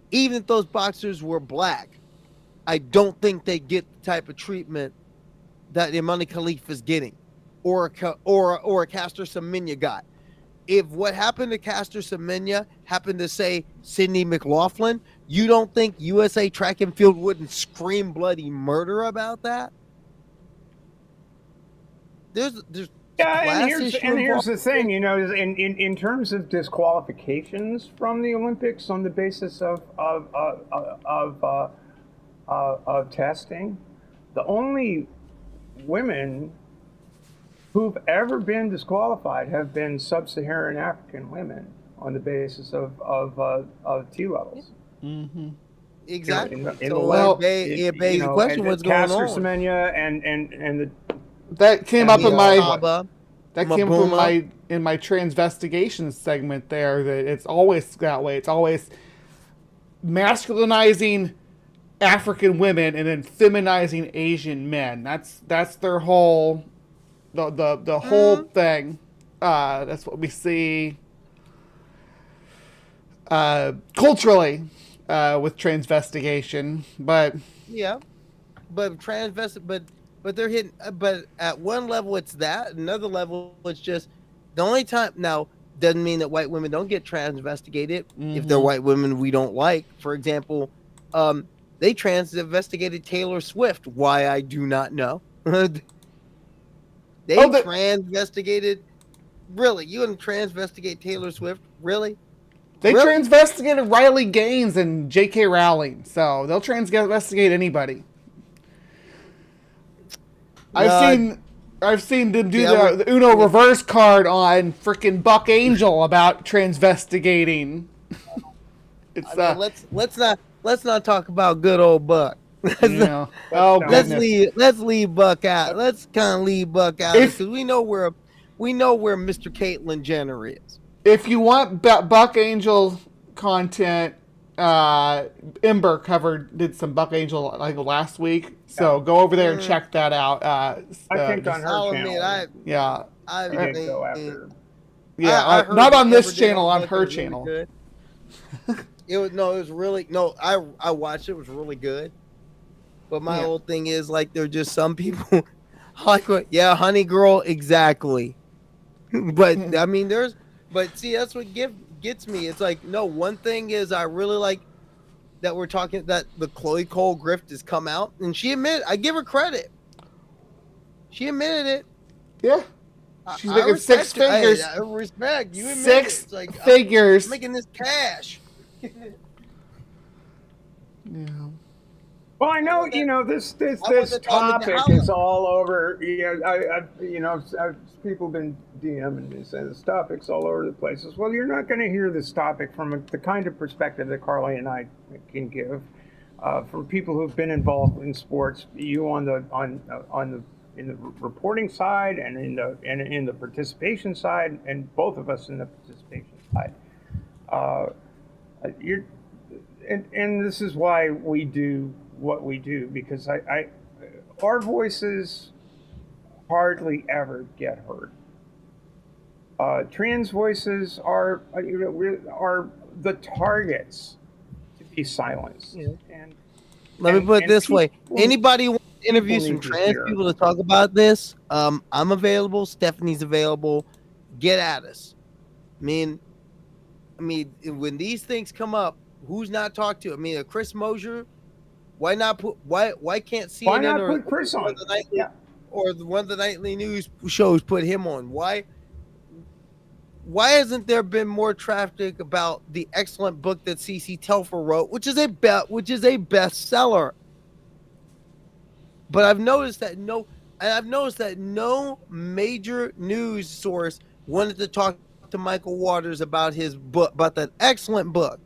even if those boxers were black, I don't think they get the type of treatment that Imani Khalif is getting, or Caster Semenya got. If what happened to Caster Semenya happened to, say, Sydney McLaughlin, you don't think USA Track and Field wouldn't scream bloody murder about that? There's and here's the thing, in terms of disqualifications from the Olympics on the basis of testing, the only women who've ever been disqualified have been sub-Saharan African women on the basis of T levels. Mm-hmm. Exactly. In the so it begs the question: what's going Castor on? Semenya and the that came up in my Mabuma. in my transvestigation segment there. That it's always that way. It's always masculinizing African women and then feminizing Asian men. That's their whole the whole thing. That's what we see culturally with transvestigation, but but they're hitting. But at one level it's that, another level it's just the only time. Now doesn't mean that white women don't get transvestigated if they're white women we don't like. For example, they transvestigated Taylor Swift. Why, I do not know. They transvestigated. Really, you wouldn't transvestigate Taylor Swift? Really? They transvestigated Riley Gaines and J.K. Rowling, so they'll transvestigate anybody. I've seen them do the Uno reverse card on freaking Buck Angel about transvestigating. Let's not talk about good old Buck. Let's leave Buck out. Let's kind of leave Buck out because we know where Mr. Caitlyn Jenner is. If you want Buck Angel content, Ember did some Buck Angel like last week, so go over there and check that out. I think on her channel. Not on this channel, on her channel. It was really I watched it. It was really good. But my whole thing is like there're just some people like honey girl, exactly. But I mean but see that's what gets me. It's like no, one thing is I really like that we're talking that the Chloe Cole grift has come out and she admitted. I give her credit. She admitted it. Yeah. She's making six figures. I respect you. Six figures. I'm making this cash. Yeah. Well, I know this topic is all over. People have been DMing me saying this topic's all over the place. Well, you're not going to hear this topic from the kind of perspective that Karleigh and I can give from people who've been involved in sports. You in the reporting side and in the participation side, and both of us in the participation side. And this is why we do what we do, because our voices hardly ever get heard. Trans voices are the targets to be silenced. And let me put it this way: anybody wants to interview some trans people to talk about this? I'm available. Stephanie's available. Get at us. I mean, when these things come up, who's not talked to? I mean, Chris Mosier. Why not put? Why can't CNN why not put Chris on? Or one of the nightly news shows put him on? Why hasn't there been more traffic about the excellent book that CC Telfer wrote, which is a bestseller? But I've noticed that no major news source wanted to talk to Michael Waters about his book, about that excellent book.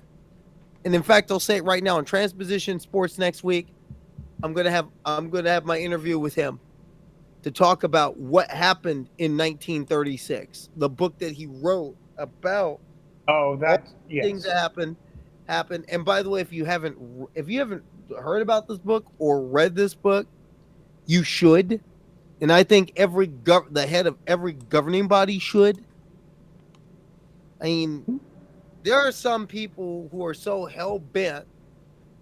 And in fact, I'll say it right now on TransPositions Sports next week. I'm gonna have my interview with him to talk about what happened in 1936, the book that he wrote about. Things that happened. And by the way, if you haven't heard about this book or read this book, you should. And I think the head of every governing body should. I mean, there are some people who are so hell-bent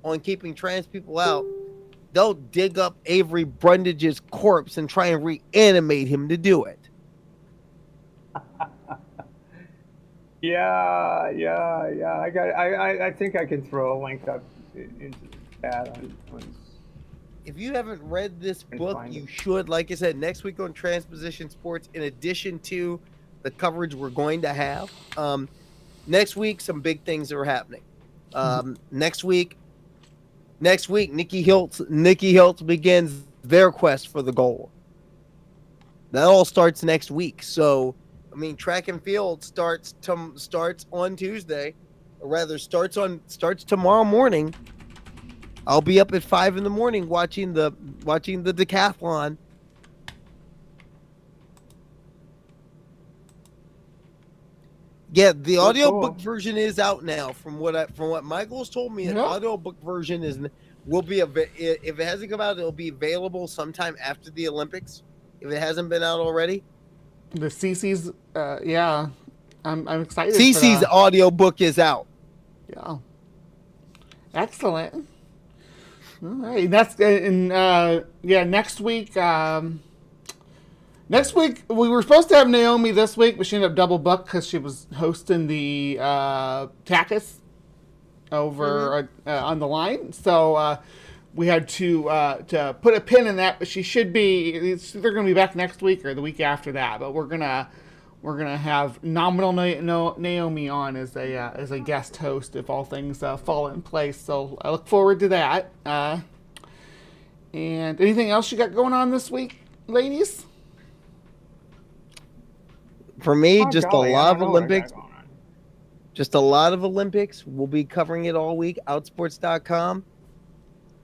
on keeping trans people out, they'll dig up Avery Brundage's corpse and try and reanimate him to do it. Yeah. I think I can throw a link up into the chat on. If you haven't read this book, you should. Like I said, next week on TransPositions Sports, in addition to the coverage we're going to have, next week some big things are happening. Next week, Nikki Hiltz begins their quest for the gold. That all starts next week. So I mean, track and field starts on Tuesday, or rather starts tomorrow morning. I'll be up at 5 a.m. watching the decathlon. Yeah, the audiobook version is out now. From what Michael's told me, an audiobook version will be if it hasn't come out, it'll be available sometime after the Olympics. If it hasn't been out already. The CC's, yeah, I'm excited. CC's audiobook is out. Yeah, excellent. All right, that's next week. Next week we were supposed to have Naomi this week, but she ended up double booked because she was hosting the TACUS over on the line. So we had to put a pin in that. But she should be. They're going to be back next week or the week after that. But we're gonna have nominal Naomi on as a guest host if all things fall in place. So I look forward to that. And anything else you got going on this week, ladies? For me, just a lot of Olympics. Just a lot of Olympics. We'll be covering it all week. Outsports.com.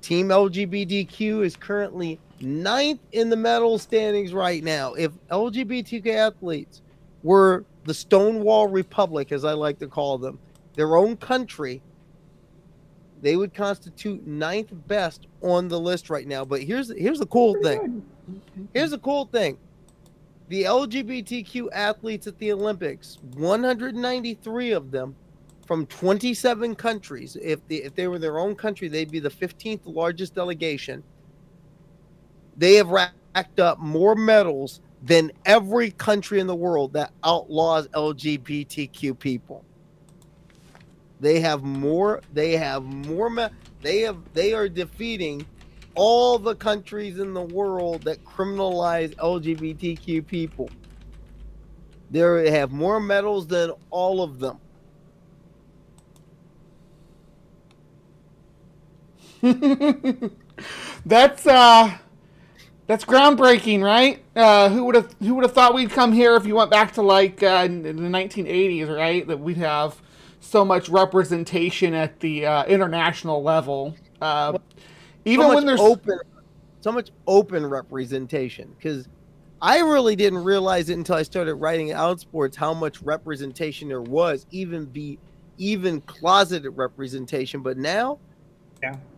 Team LGBTQ is currently 9th in the medal standings right now. If LGBTQ athletes were the Stonewall Republic, as I like to call them, their own country, they would constitute 9th best on the list right now. But here's the cool thing. Here's the cool thing. The LGBTQ athletes at the Olympics, 193 of them from 27 countries. If they were their own country, they'd be the 15th largest delegation. They have racked up more medals than every country in the world that outlaws LGBTQ people. They are defeating all the countries in the world that criminalize LGBTQ people. They have more medals than all of them. That's groundbreaking, right? Who would have thought we'd come here if you went back to like in the 1980s, right? That we'd have so much representation at the international level. Even when there's so much open representation, because I really didn't realize it until I started writing Outsports how much representation there was, even closeted representation. But now,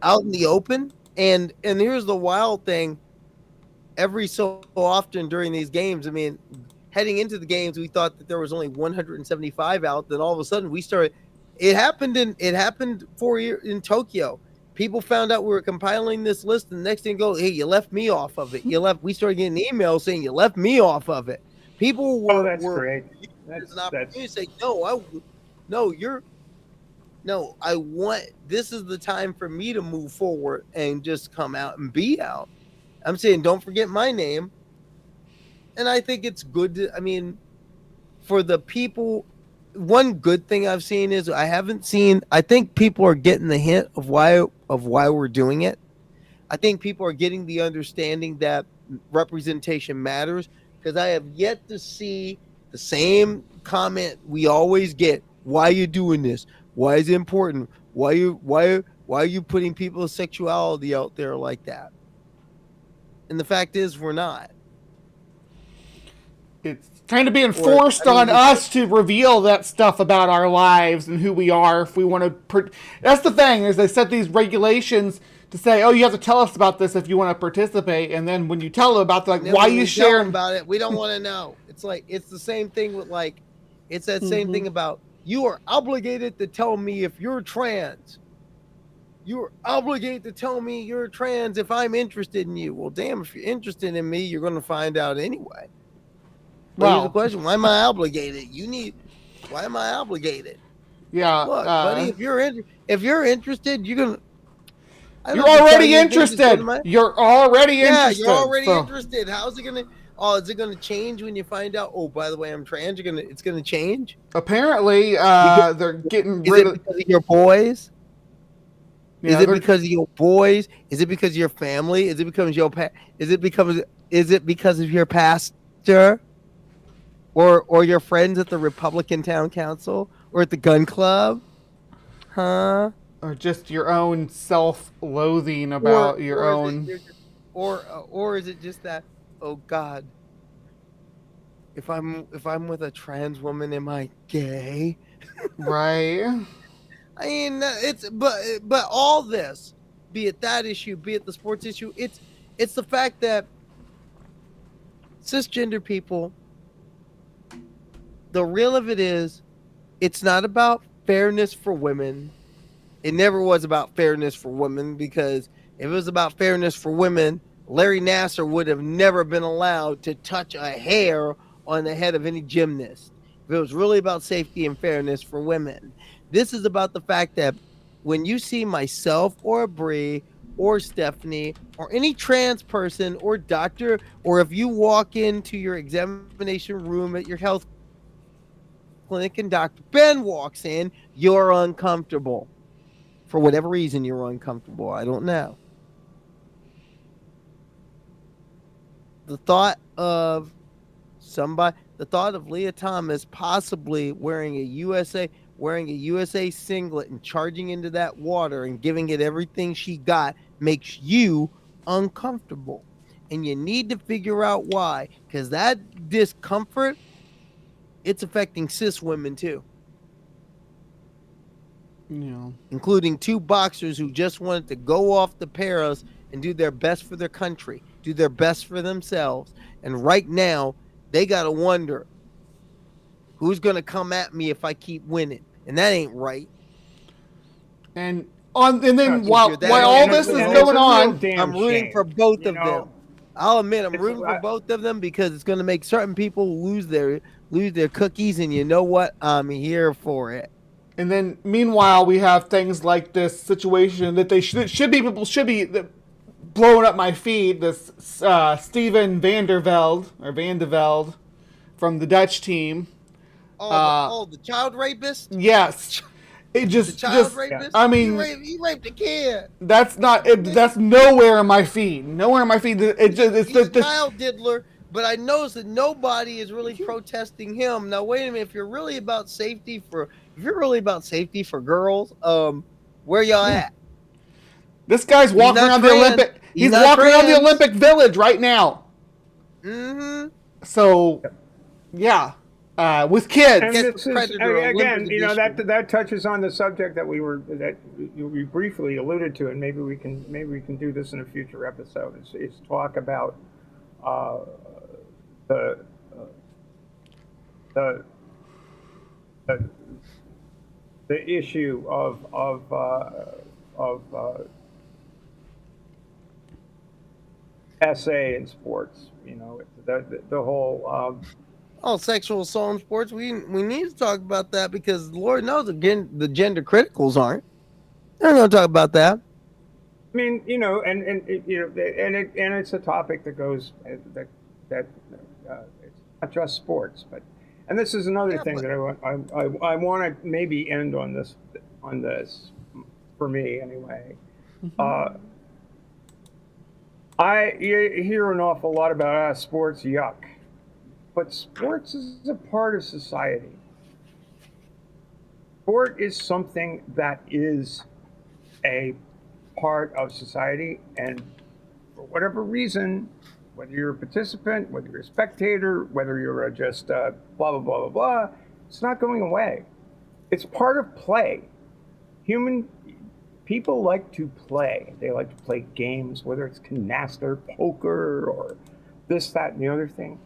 out in the open, and here's the wild thing: every so often during these games, I mean, heading into the games, we thought that there was only 175 out. Then all of a sudden, we started. It happened 4 years in Tokyo. People found out we were compiling this list, and the next thing go, hey, you left me off of it. We started getting emails saying you left me off of it. People were. Oh, that's great. That's an opportunity to say I want. This is the time for me to move forward and just come out and be out. I'm saying, don't forget my name. And I think it's good for the people. One good thing I've seen is I think people are getting the hint of why we're doing it. I think people are getting the understanding that representation matters, because I have yet to see the same comment we always get. Why are you doing this? Why is it important? Why are you putting people's sexuality out there like that? And the fact is, we're not. It's kind of being forced on us to reveal that stuff about our lives and who we are if we want to. That's the thing, is they set these regulations to say, oh, you have to tell us about this if you want to participate. And then when you tell them about it, like, why you sharing about it, we don't want to know. It's like, it's the same thing with it's that same thing about, you are obligated to tell me if you're trans. You're obligated to tell me you're trans if I'm interested in you. Well, damn, if you're interested in me, you're going to find out anyway. Well, here's the question: why am I obligated? Why am I obligated? Yeah, look, buddy. If you're interested, you're already interested. You're already interested. Yeah, you're already interested. How's it gonna? Oh, is it gonna change when you find out? Oh, by the way, I'm trans. It's gonna change. Apparently, they're getting rid of because of your boys. Yeah, is it because of your boys? Is it because of your family? Is it because of your Is it because of your pastor? or your friends at the Republican Town Council or at the gun club, huh? Or just your own self-loathing about your own. Or is it just that? Oh God, if I'm with a trans woman, am I gay? Right. I mean, but all this, be it that issue, be it the sports issue, it's the fact that cisgender people, the real of it is, it's not about fairness for women. It never was about fairness for women, because if it was about fairness for women, Larry Nassar would have never been allowed to touch a hair on the head of any gymnast. If it was really about safety and fairness for women, this is about the fact that when you see myself or Bree or Stephanie or any trans person or doctor, or if you walk into your examination room at your health clinic and Dr. Ben walks in, you're uncomfortable. For whatever reason, you're uncomfortable. I don't know. The thought of Leah Thomas possibly wearing a USA singlet and charging into that water and giving it everything she got makes you uncomfortable. And you need to figure out why, because that discomfort, it's affecting cis women too. Yeah. Including 2 boxers who just wanted to go off the paras and do their best for their country, do their best for themselves. And right now, they got to wonder, who's going to come at me if I keep winning? And that ain't right. And then while all this is going on, I'm rooting for both of them. I'll admit I'm rooting for both of them, because it's going to make certain people lose their cookies, and you know what? I'm here for it. And then meanwhile, we have things like this situation that they should be blowing up my feed. This Steven van der Velde from the Dutch team. The child rapist? Yes. It just, the child rapist? I mean, he raped a kid. That's nowhere in my feed. Nowhere in my feed. He's a child diddler, but I noticed that nobody is really protesting him. Now, wait a minute. If you're really about safety for girls, where y'all at? This guy's walking around the Olympic. He's walking around the Olympic Village right now. Mm-hmm. So, yeah. With kids. And this is, again, that touches on the subject that we briefly alluded to, and maybe we can do this in a future episode. Is talk about the issue of SA in sports. The whole. Sexual assault in sports. We need to talk about that, because Lord knows, again, the gender criticals aren't. They're going to talk about that. I mean, and it's a topic that goes that it's not just sports, and this is another thing that I want to maybe end on this for me anyway. Mm-hmm. I hear an awful lot about sports yuck. But sports is a part of society. Sport is something that is a part of society, and for whatever reason, whether you're a participant, whether you're a spectator, whether you're just blah, blah, blah, blah, blah, it's not going away. It's part of play. People like to play. They like to play games, whether it's canasta, poker, or this, that, and the other thing.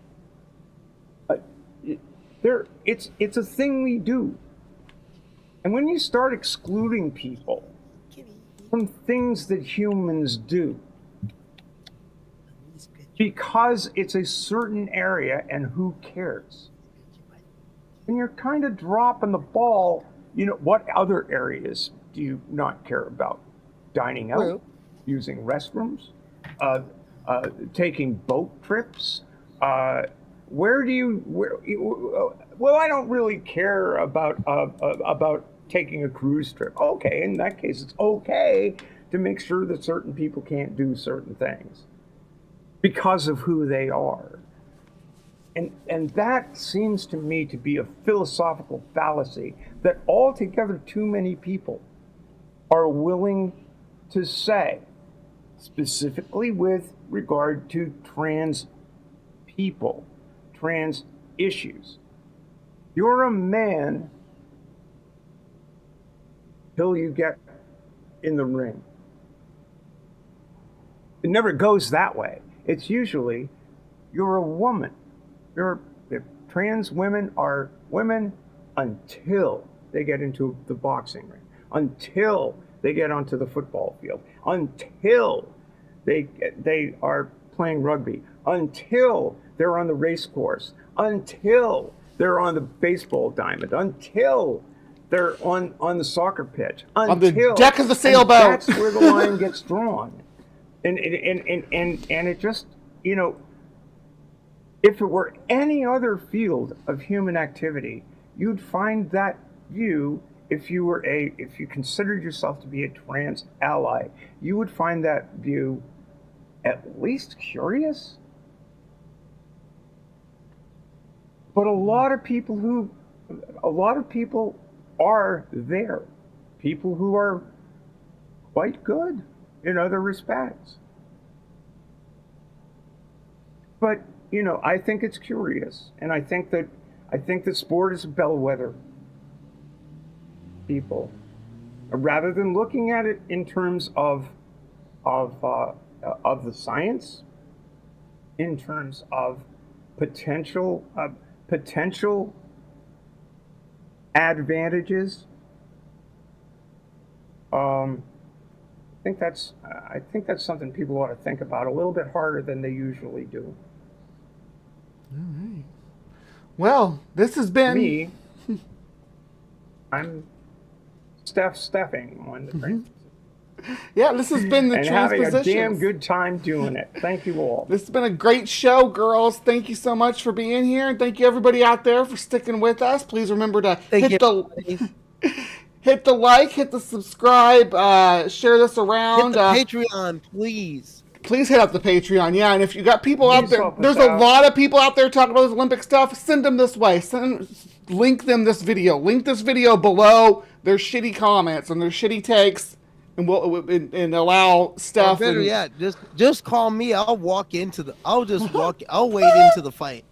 It's a thing we do. And when you start excluding people from things that humans do, because it's a certain area and who cares, and you're kind of dropping the ball. What other areas do you not care about? Dining out, using restrooms, taking boat trips, well, I don't really care about taking a cruise trip. Okay, in that case, it's okay to make sure that certain people can't do certain things because of who they are. And that seems to me to be a philosophical fallacy that altogether too many people are willing to say, specifically with regard to trans people, trans issues. You're a man till you get in the ring. It never goes that way. It's usually you're a woman. Trans women are women until they get into the boxing ring, until they get onto the football field, until they are playing rugby, until they're on the race course, until they're on the baseball diamond, until they're on the soccer pitch, on the deck of the sailboat. That's where the line gets drawn, and it just, you know, if it were any other field of human activity, you'd find that view. If you considered yourself to be a trans ally, you would find that view at least curious. But a lot of people are there. People who are quite good in other respects. But, you know, I think it's curious, and I think that sport is a bellwether. People, rather than looking at it in terms of the science, in terms of potential advantages, I think that's something people ought to think about a little bit harder than they usually do. All right. Well, this has been me. I'm Steffing on the trans. Yeah, this has been the and having a TransPositions. damn good time doing it. Thank you all. This has been a great show, girls. Thank you so much for being here, and thank you everybody out there for sticking with us. Please remember to hit the like, hit the subscribe, share this around. Hit the Patreon, please. Please hit up the Patreon, yeah. And if you got people out there, there's a lot of people out there talking about this Olympic stuff. Send them this way. Link them this video. Link this video below their shitty comments and their shitty takes, and we'll allow Steph. Better yet, just call me. I'll wade into the fight.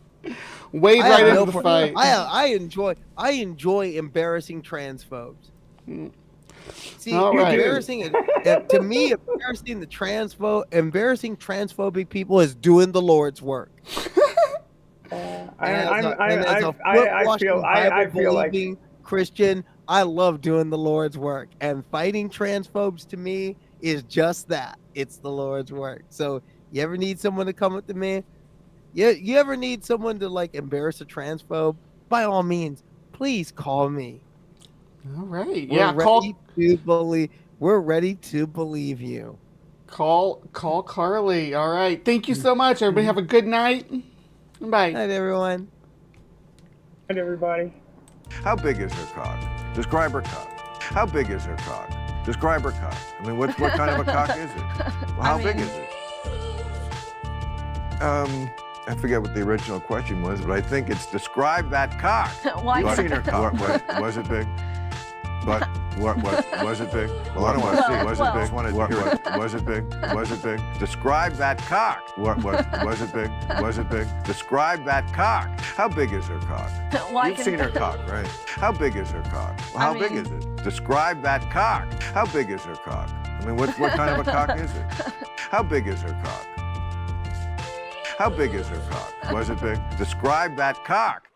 Wade right into the fight. I enjoy embarrassing transphobes. See, embarrassing to me, embarrassing transphobic people is doing the Lord's work. I feel like Christian, I love doing the Lord's work, and fighting transphobes to me is just that. It's the Lord's work. So you ever need someone to come up to me? You ever need someone to like embarrass a transphobe? By all means, please call me. All right. We're ready to believe you. Call Karleigh. All right. Thank you so much. Everybody have a good night. Bye. Night, everyone. Night, everybody. How big is her cock? Describe her cock. How big is her cock? Describe her cock. I mean, what kind of a cock is it? Well, how big is it? I forget what the original question was, but I think it's describe that cock. Why? You've seen her cock. Was it big? But what was it big? Well, I don't want to see. Was it big? Was it big? Was it big? Describe that cock. What was it big? Was it big? Describe that cock. How big is her cock? You've seen her cock, right? How big is her cock? Well, how big is it? Describe that cock. How big is her cock? I mean, what kind of a cock is it? How big is her cock? How big is her cock? Was it big? Describe that cock.